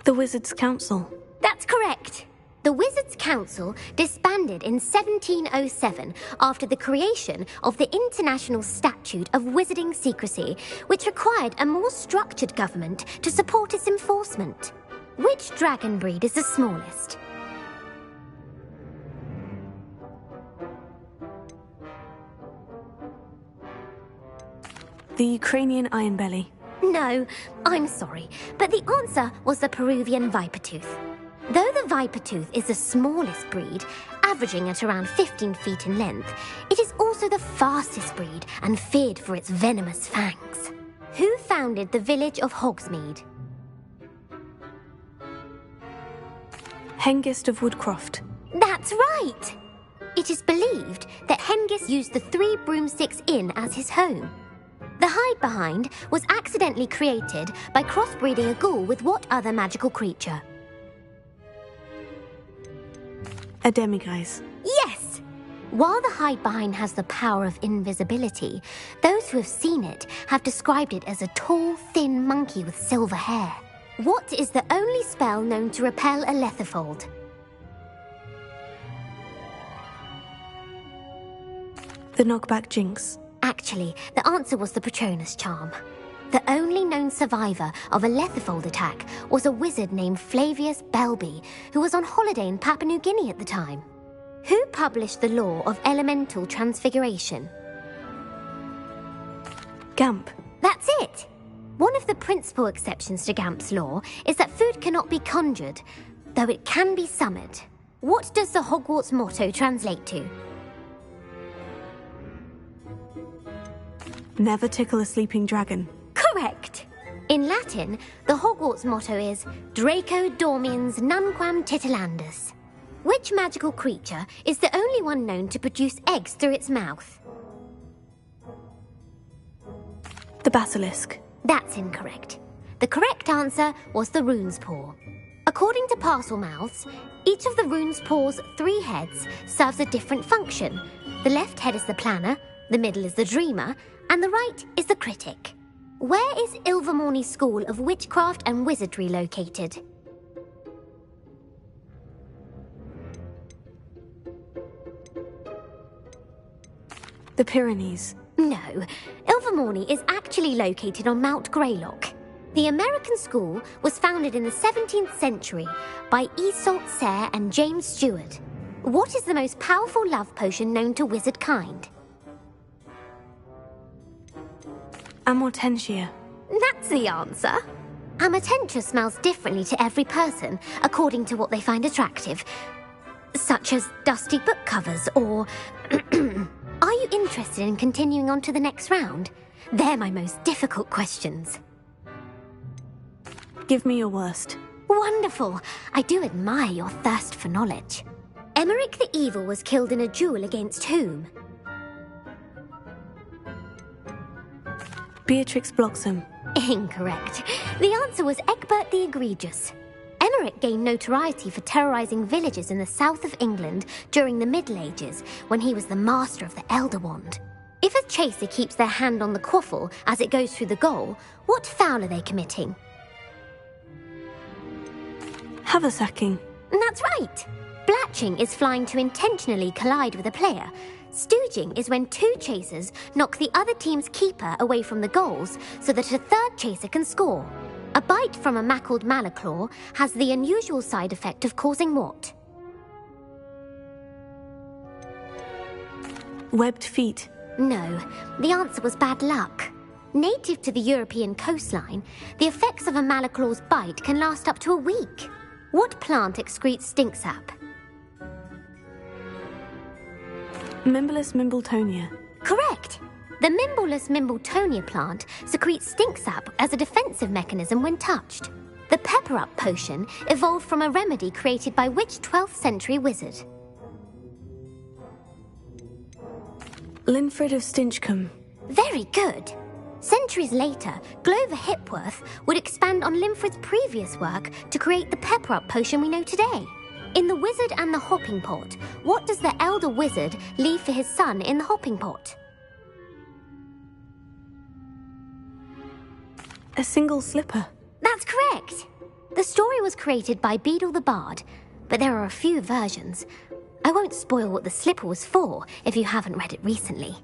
The Wizards' Council. That's correct. The Wizards' Council disbanded in 1707 after the creation of the International Statute of Wizarding Secrecy, which required a more structured government to support its enforcement. Which dragon breed is the smallest? The Ukrainian Ironbelly. No, I'm sorry, but the answer was the Peruvian Vipertooth. Though the Vipertooth is the smallest breed, averaging at around 15 feet in length, it is also the fastest breed and feared for its venomous fangs. Who founded the village of Hogsmeade? Hengist of Woodcroft. That's right! It is believed that Hengist used the Three Broomsticks Inn as his home. The hide-behind was accidentally created by crossbreeding a ghoul with what other magical creature? A demiguise. Yes! While the hide-behind has the power of invisibility, those who have seen it have described it as a tall, thin monkey with silver hair. What is the only spell known to repel a letherfold? The Knockback Jinx. Actually, the answer was the Patronus Charm. The only known survivor of a letherfold attack was a wizard named Flavius Belby, who was on holiday in Papua New Guinea at the time. Who published the law of elemental transfiguration? Gamp. That's it! One of the principal exceptions to Gamp's law is that food cannot be conjured, though it can be summoned. What does the Hogwarts motto translate to? Never tickle a sleeping dragon. Correct! In Latin, the Hogwarts motto is Draco Dormiens Nunquam Titilandus. Which magical creature is the only one known to produce eggs through its mouth? The Basilisk. That's incorrect. The correct answer was the Rune's Paw. According to Parselmouths, each of the Rune's Paw's 3 heads serves a different function. The left head is the planner, the middle is the dreamer, and the right is the critic. Where is Ilvermorny School of Witchcraft and Wizardry located? The Pyrenees. No, Ilvermorny is actually located on Mount Greylock. The American school was founded in the 17th century by Iseult Sayre and James Stewart. What is the most powerful love potion known to wizard kind? Amortentia. That's the answer. Amortentia smells differently to every person, according to what they find attractive, such as dusty book covers or... Are you interested in continuing on to the next round? They're my most difficult questions. Give me your worst. Wonderful. I do admire your thirst for knowledge. Emmerich the Evil was killed in a duel against whom? Beatrix Bloxham. Incorrect. The answer was Egbert the Egregious. Emmerich gained notoriety for terrorizing villages in the south of England during the Middle Ages, when he was the master of the Elder Wand. If a chaser keeps their hand on the quaffle as it goes through the goal, what foul are they committing? Haversacking. That's right. Blatching is flying to intentionally collide with a player. Stooging is when 2 chasers knock the other team's keeper away from the goals so that a third chaser can score. A bite from a mackled malaclaw has the unusual side effect of causing what? Webbed feet. No, the answer was bad luck. Native to the European coastline, the effects of a malaclaw's bite can last up to a week. What plant excretes stink sap? Mimblus Mimbletonia. Correct! The Mimblus Mimbletonia plant secretes stink sap as a defensive mechanism when touched. The pepper-up potion evolved from a remedy created by which 12th century wizard? Linfred of Stinchcombe. Very good. Centuries later, Glover Hipworth would expand on Linfred's previous work to create the pepper-up potion we know today. In The Wizard and the Hopping Pot, what does the elder wizard leave for his son in the hopping pot? A single slipper. That's correct. The story was created by Beedle the Bard, but there are a few versions. I won't spoil what the slipper was for if you haven't read it recently.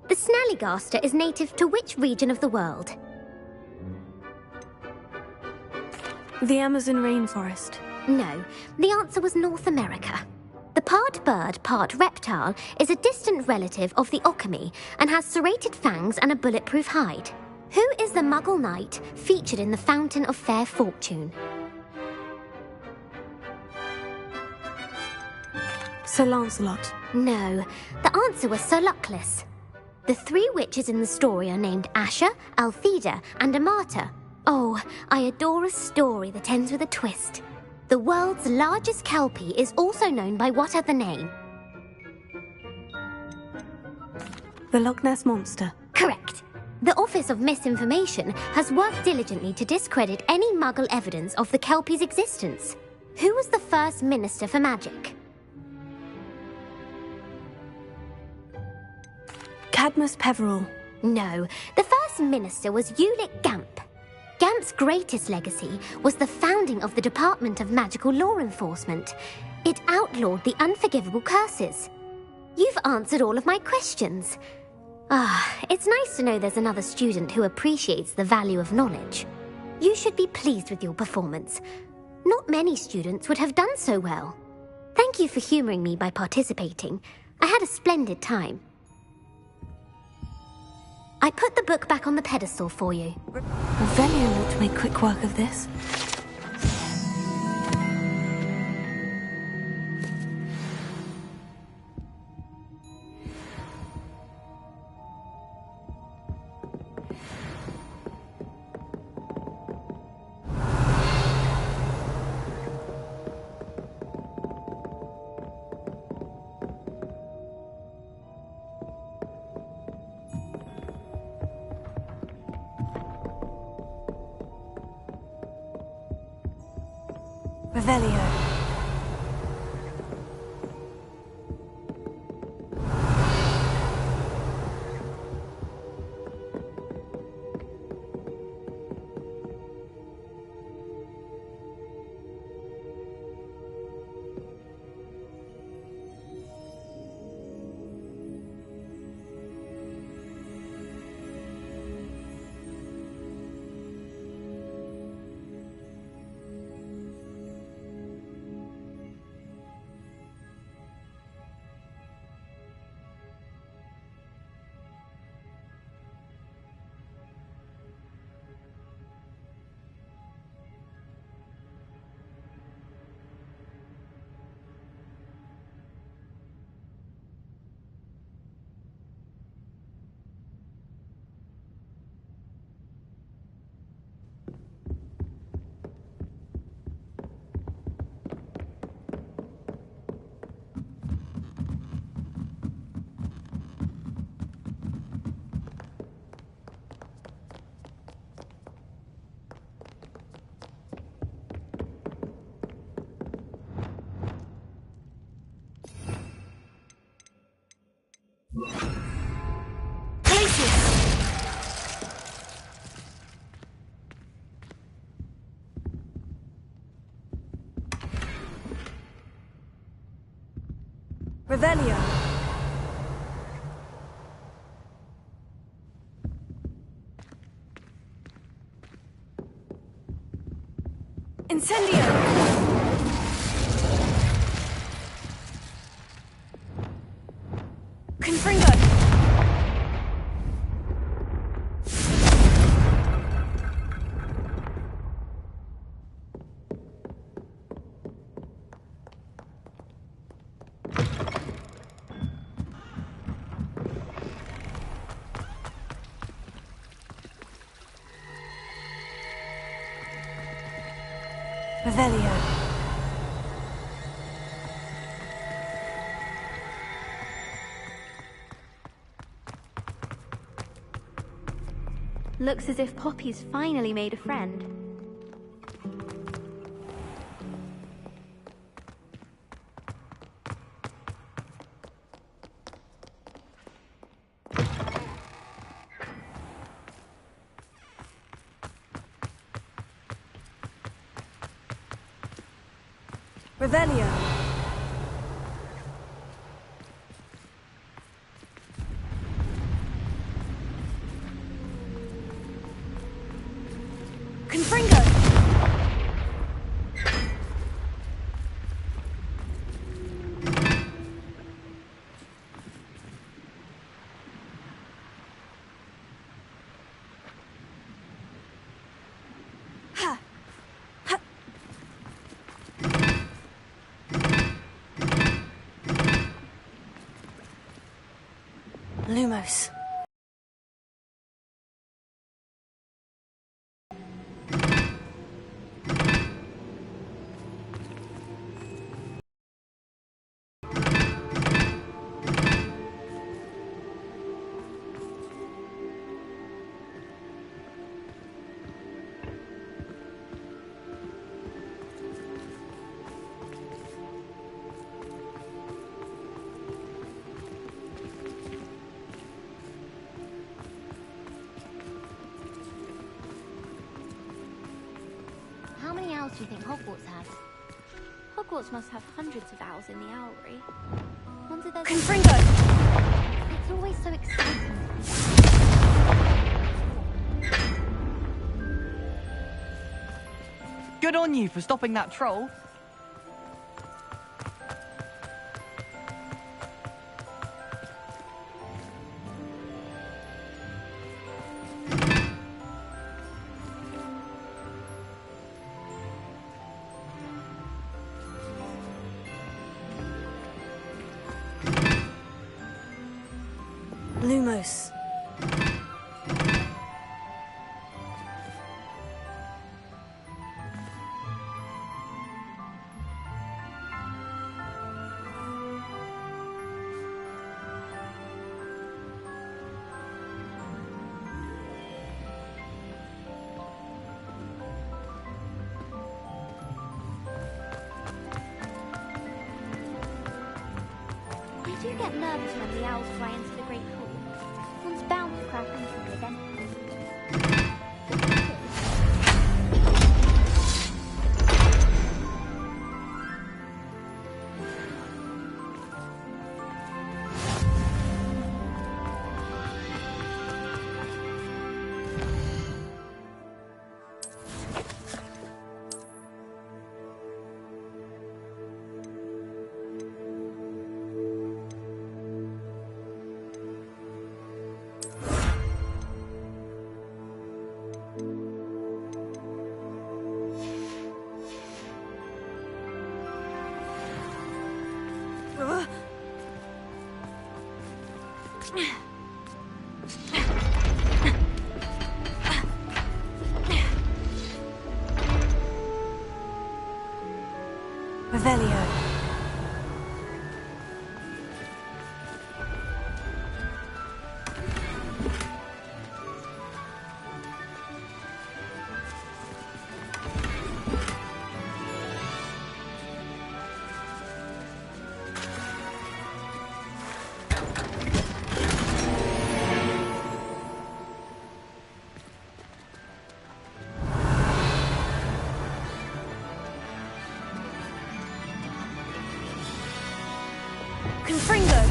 The Snallygaster is native to which region of the world? The Amazon rainforest. No, the answer was North America. The part bird, part reptile is a distant relative of the Occamy and has serrated fangs and a bulletproof hide. Who is the Muggle knight featured in the Fountain of Fair Fortune? Sir Lancelot. No, the answer was Sir Luckless. The three witches in the story are named Asher, Altheda, and Amata. Oh, I adore a story that ends with a twist. The world's largest kelpie is also known by what other name? The Loch Ness Monster. Correct. The Office of Misinformation has worked diligently to discredit any Muggle evidence of the kelpie's existence. Who was the first Minister for Magic? Cadmus Peverell. No, the first minister was Ulick Gamp. Gamp's greatest legacy was the founding of the Department of Magical Law Enforcement. It outlawed the unforgivable curses. You've answered all of my questions. It's nice to know there's another student who appreciates the value of knowledge. You should be pleased with your performance. Not many students would have done so well. Thank you for humoring me by participating. I had a splendid time. I put the book back on the pedestal for you. Revelio ought to make quick work of this. Revelio. Revelio. Incendio. Confringo. Revelio. Looks as if Poppy's finally made a friend. Revelio. Confringo. Lumos. How many owls do you think Hogwarts has? Hogwarts must have hundreds of owls in the owlry. Wonder there's... Confringo! It's always so exciting. Good on you for stopping that troll. Lumos. I do get nervous when the owls fly into the Great Hall. One's bound to crack into them eventually. Revelio. Confringo!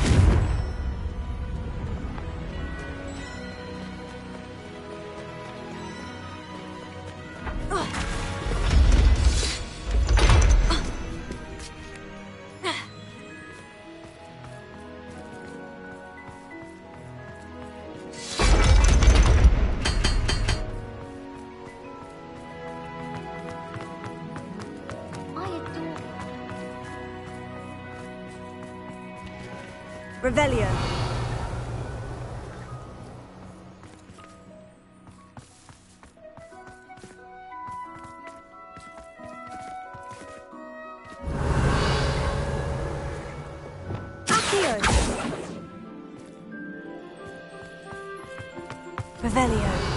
Revelio. Accio. Revelio.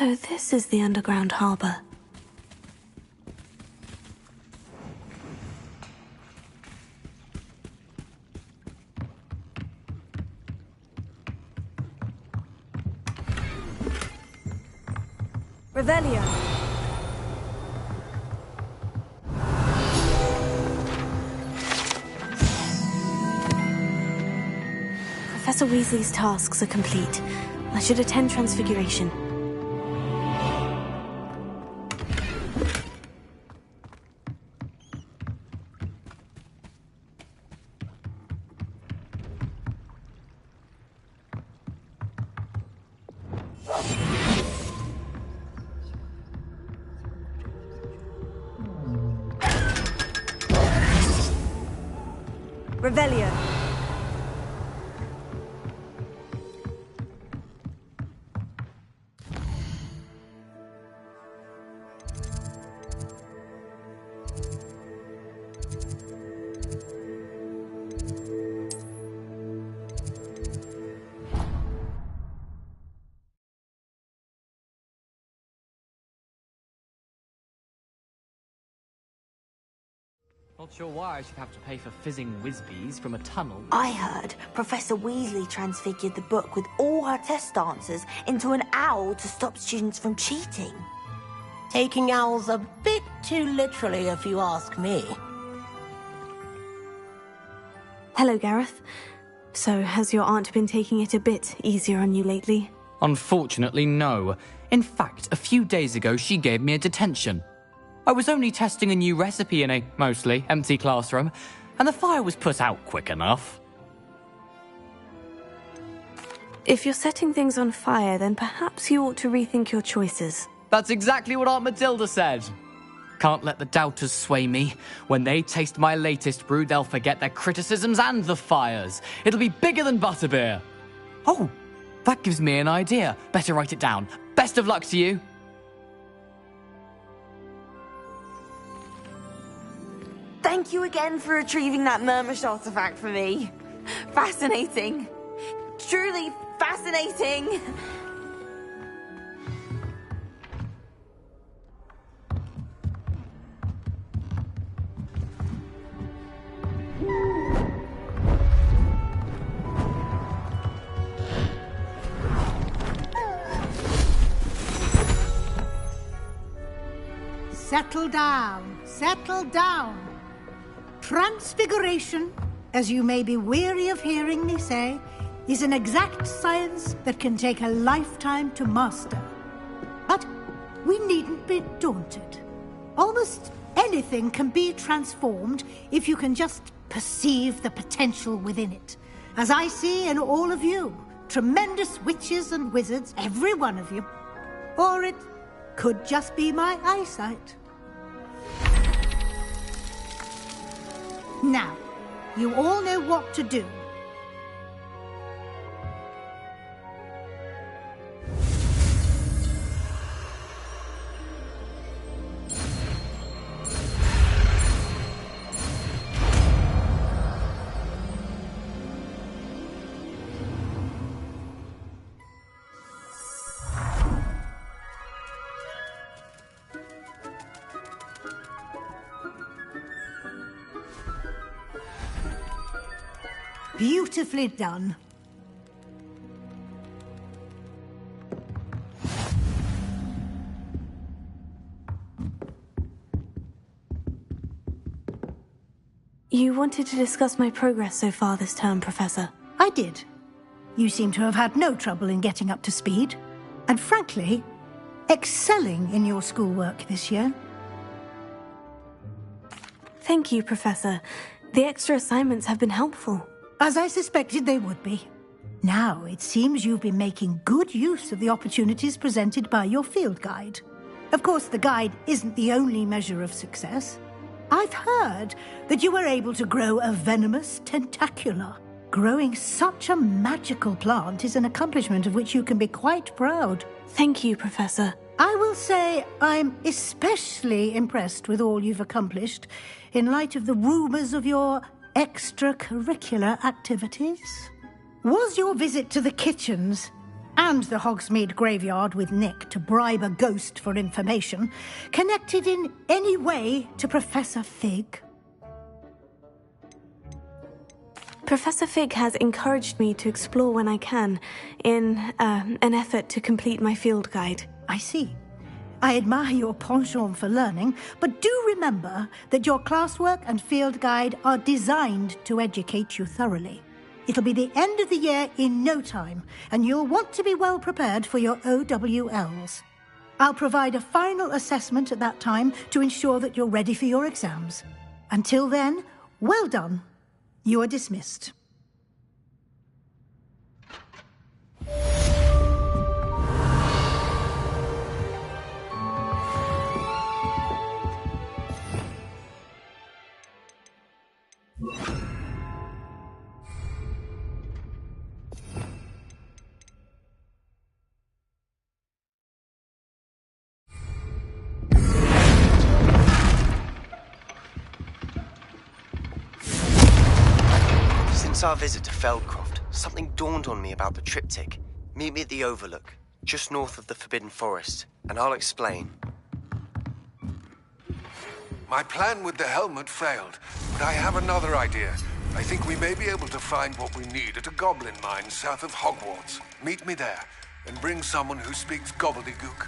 So this is the underground harbor. Revelio. Professor Weasley's tasks are complete. I should attend Transfiguration. Revelio. Not sure why I should have to pay for fizzing whiz-bees from a tunnel. I heard Professor Weasley transfigured the book with all her test answers into an owl to stop students from cheating. Taking owls a bit too literally, if you ask me. Hello, Gareth. So, has your aunt been taking it a bit easier on you lately? Unfortunately, no. In fact, a few days ago, she gave me a detention. I was only testing a new recipe in a mostly empty classroom, and the fire was put out quick enough. If you're setting things on fire, then perhaps you ought to rethink your choices. That's exactly what Aunt Matilda said. Can't let the doubters sway me. When they taste my latest brew, they'll forget their criticisms and the fires. It'll be bigger than butterbeer. Oh, that gives me an idea. Better write it down. Best of luck to you. Thank you again for retrieving that Murmish artifact for me. Fascinating. Truly fascinating. Settle down. Settle down. Transfiguration, as you may be weary of hearing me say, is an exact science that can take a lifetime to master. But we needn't be daunted. Almost anything can be transformed if you can just perceive the potential within it. As I see in all of you, tremendous witches and wizards, every one of you. Or it could just be my eyesight. Now, you all know what to do. Beautifully done. You wanted to discuss my progress so far this term, Professor. I did. You seem to have had no trouble in getting up to speed. And frankly, excelling in your schoolwork this year. Thank you, Professor. The extra assignments have been helpful. As I suspected they would be. Now, it seems you've been making good use of the opportunities presented by your field guide. Of course, the guide isn't the only measure of success. I've heard that you were able to grow a venomous tentacula. Growing such a magical plant is an accomplishment of which you can be quite proud. Thank you, Professor. I will say I'm especially impressed with all you've accomplished in light of the rumors of your extracurricular activities. Was your visit to the kitchens and the Hogsmeade graveyard with Nick to bribe a ghost for information, connected in any way to Professor Fig? Professor Fig has encouraged me to explore when I can, in an effort to complete my field guide. I see. I admire your penchant for learning, but do remember that your classwork and field guide are designed to educate you thoroughly. It'll be the end of the year in no time, and you'll want to be well prepared for your OWLs. I'll provide a final assessment at that time to ensure that you're ready for your exams. Until then, well done. You are dismissed. Since our visit to Feldcroft, something dawned on me about the triptych. Meet me at the Overlook, just north of the Forbidden Forest, and I'll explain. My plan with the helmet failed, but I have another idea. I think we may be able to find what we need at a goblin mine south of Hogwarts. Meet me there, and bring someone who speaks gobbledygook.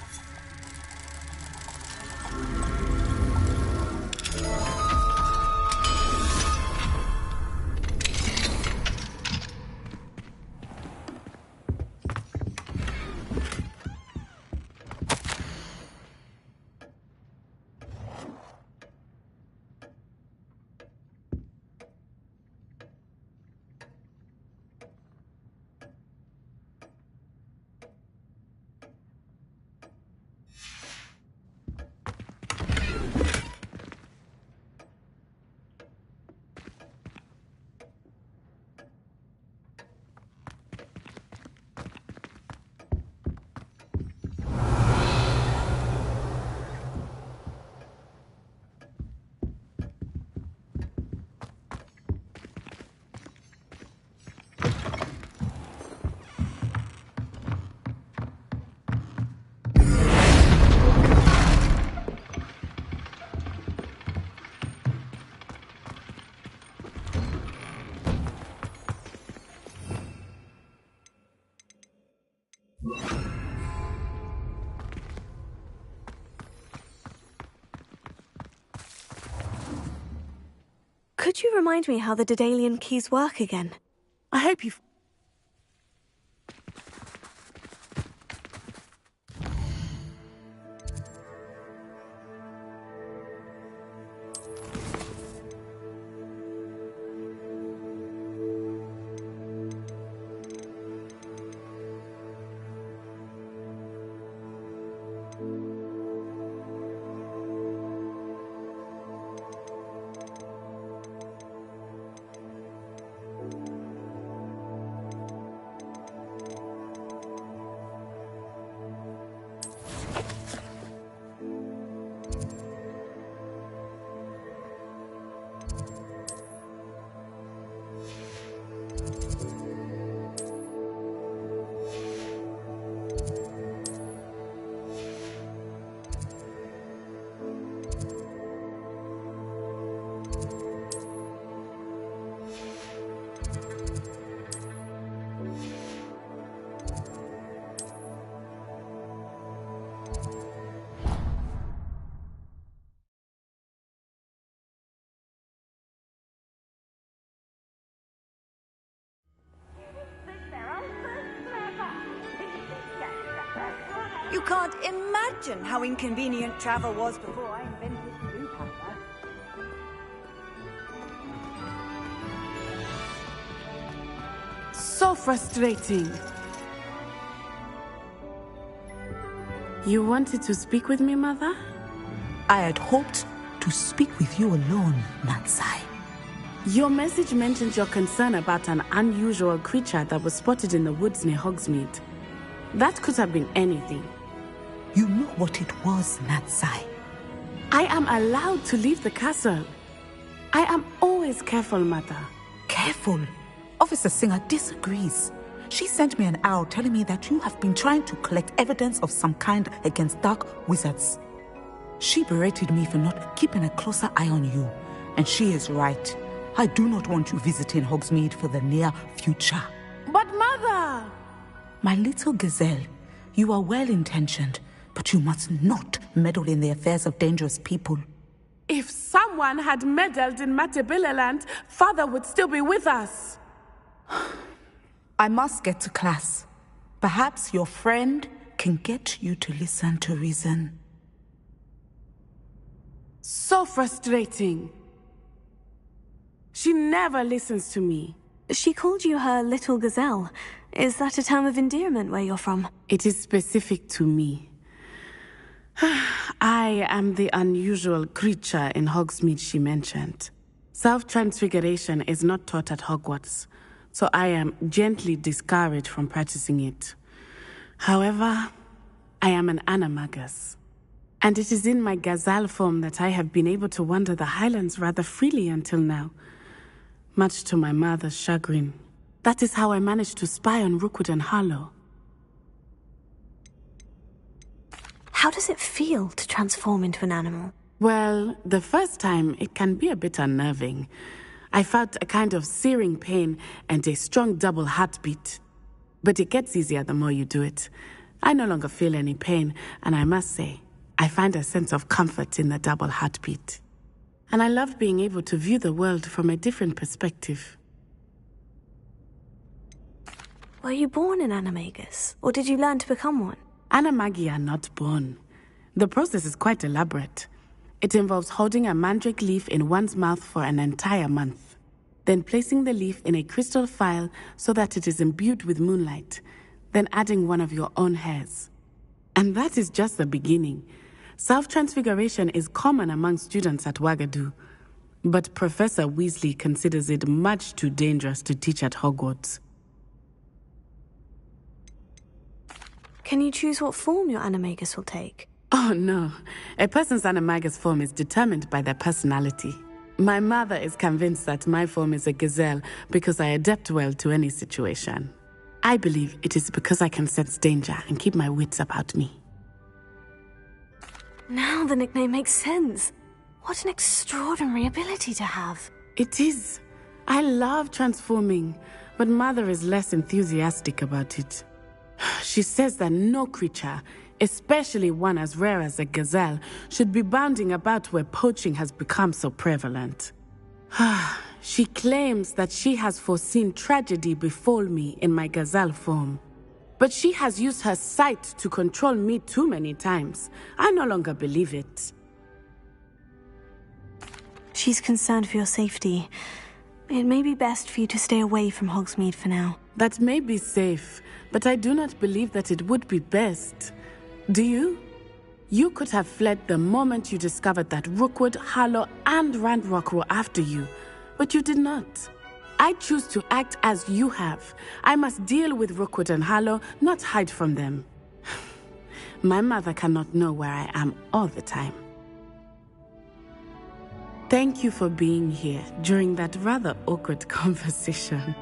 Could you remind me how the Daedalian keys work again? I hope you've... You can't imagine how inconvenient travel was before I invented the loop hammer. So frustrating. You wanted to speak with me, Mother? I had hoped to speak with you alone, Natsai. Your message mentions your concern about an unusual creature that was spotted in the woods near Hogsmeade. That could have been anything. You know what it was, Natsai. I am allowed to leave the castle. I am always careful, Mother. Careful? Officer Singer disagrees. She sent me an owl telling me that you have been trying to collect evidence of some kind against dark wizards. She berated me for not keeping a closer eye on you, and she is right. I do not want you visiting Hogsmeade for the near future. But Mother! My little gazelle, you are well-intentioned, but you must not meddle in the affairs of dangerous people. If someone had meddled in Matabeleland, Father would still be with us. I must get to class. Perhaps your friend can get you to listen to reason. So frustrating. She never listens to me. She called you her little gazelle. Is that a term of endearment where you're from? It is specific to me. I am the unusual creature in Hogsmeade she mentioned. Self-transfiguration is not taught at Hogwarts, so I am gently discouraged from practicing it. However, I am an animagus, and it is in my gazelle form that I have been able to wander the Highlands rather freely until now, much to my mother's chagrin. That is how I managed to spy on Rookwood and Harlow. How does it feel to transform into an animal? Well, the first time, it can be a bit unnerving. I felt a kind of searing pain and a strong double heartbeat. But it gets easier the more you do it. I no longer feel any pain, and I must say, I find a sense of comfort in the double heartbeat. And I love being able to view the world from a different perspective. Were you born an animagus, or did you learn to become one? Animagi are not born. The process is quite elaborate. It involves holding a mandrake leaf in one's mouth for an entire month, then placing the leaf in a crystal phial so that it is imbued with moonlight, then adding one of your own hairs. And that is just the beginning. Self-transfiguration is common among students at Wagadu, but Professor Weasley considers it much too dangerous to teach at Hogwarts. Can you choose what form your animagus will take? Oh no, a person's animagus form is determined by their personality. My mother is convinced that my form is a gazelle because I adapt well to any situation. I believe it is because I can sense danger and keep my wits about me. Now the nickname makes sense. What an extraordinary ability to have. It is. I love transforming, but Mother is less enthusiastic about it. She says that no creature, especially one as rare as a gazelle, should be bounding about where poaching has become so prevalent. She claims that she has foreseen tragedy befall me in my gazelle form. But she has used her sight to control me too many times. I no longer believe it. She's concerned for your safety. It may be best for you to stay away from Hogsmeade for now. That may be safe, but I do not believe that it would be best. Do you? You could have fled the moment you discovered that Rookwood, Harlow, and Ranrock were after you, but you did not. I choose to act as you have. I must deal with Rookwood and Harlow, not hide from them. My mother cannot know where I am all the time. Thank you for being here during that rather awkward conversation.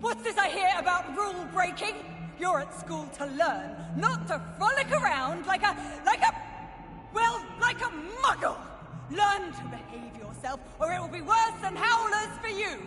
What's this I hear about rule breaking? You're at school to learn, not to frolic around like a... like a muggle! Learn to behave yourself, or it will be worse than howlers for you!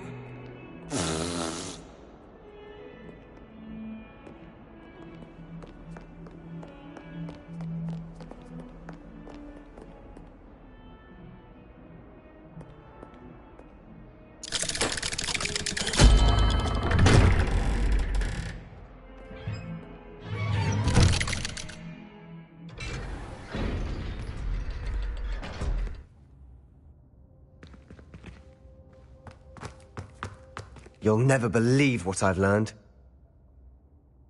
You'll never believe what I've learned.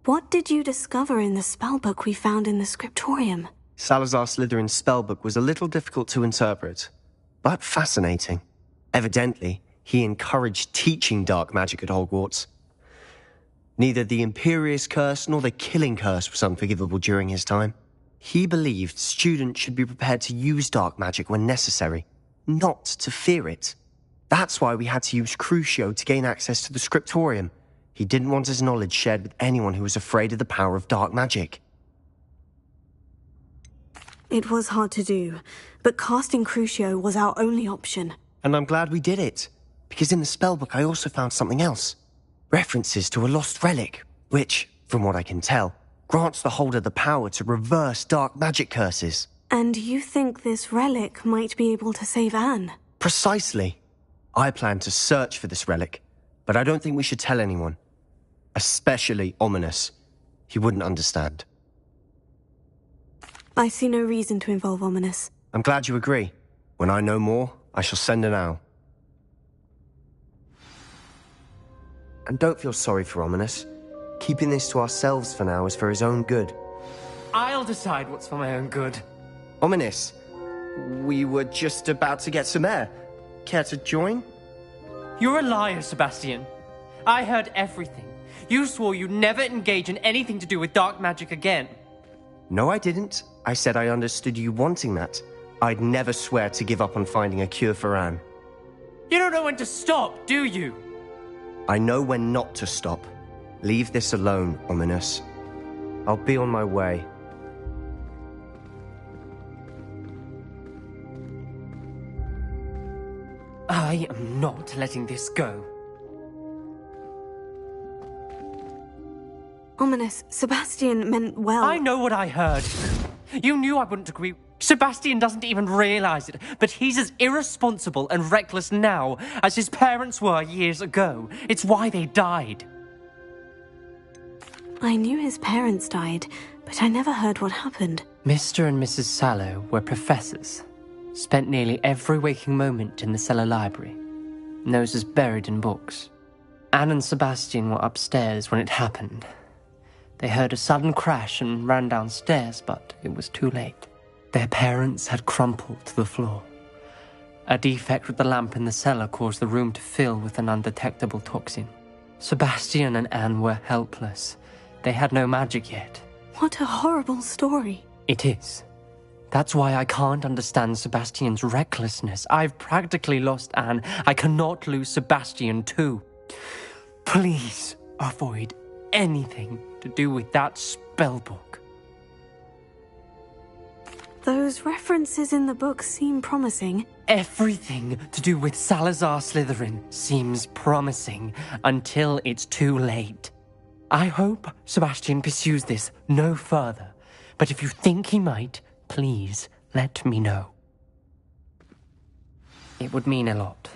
What did you discover in the spellbook we found in the scriptorium? Salazar Slytherin's spellbook was a little difficult to interpret, but fascinating. Evidently, he encouraged teaching dark magic at Hogwarts. Neither the Imperious Curse nor the Killing Curse was unforgivable during his time. He believed students should be prepared to use dark magic when necessary, not to fear it. That's why we had to use Crucio to gain access to the scriptorium. He didn't want his knowledge shared with anyone who was afraid of the power of dark magic. It was hard to do, but casting Crucio was our only option. And I'm glad we did it, because in the spellbook I also found something else. References to a lost relic, which, from what I can tell, grants the holder the power to reverse dark magic curses. And you think this relic might be able to save Anne? Precisely. I plan to search for this relic, but I don't think we should tell anyone. Especially Ominous. He wouldn't understand. I see no reason to involve Ominous. I'm glad you agree. When I know more, I shall send an owl. And don't feel sorry for Ominous. Keeping this to ourselves for now is for his own good. I'll decide what's for my own good. Ominous, we were just about to get some air. Care to join? You're a liar, Sebastian. I heard everything. You swore you'd never engage in anything to do with dark magic again. No, I didn't. I said I understood you wanting that. I'd never swear to give up on finding a cure for Anne. You don't know when to stop, do you? I know when not to stop. Leave this alone, Ominous. I'll be on my way. I am not letting this go. Ominous, Sebastian meant well. I know what I heard. You knew I wouldn't agree. Sebastian doesn't even realize it, but he's as irresponsible and reckless now as his parents were years ago. It's why they died. I knew his parents died, but I never heard what happened. Mr. and Mrs. Sallow were professors. Spent nearly every waking moment in the cellar library. Noses buried in books. Anne and Sebastian were upstairs when it happened. They heard a sudden crash and ran downstairs, but it was too late. Their parents had crumpled to the floor. A defect with the lamp in the cellar caused the room to fill with an undetectable toxin. Sebastian and Anne were helpless. They had no magic yet. What a horrible story. It is. That's why I can't understand Sebastian's recklessness. I've practically lost Anne. I cannot lose Sebastian too. Please avoid anything to do with that spellbook. Those references in the book seem promising. Everything to do with Salazar Slytherin seems promising until it's too late. I hope Sebastian pursues this no further, but if you think he might, please let me know. It would mean a lot.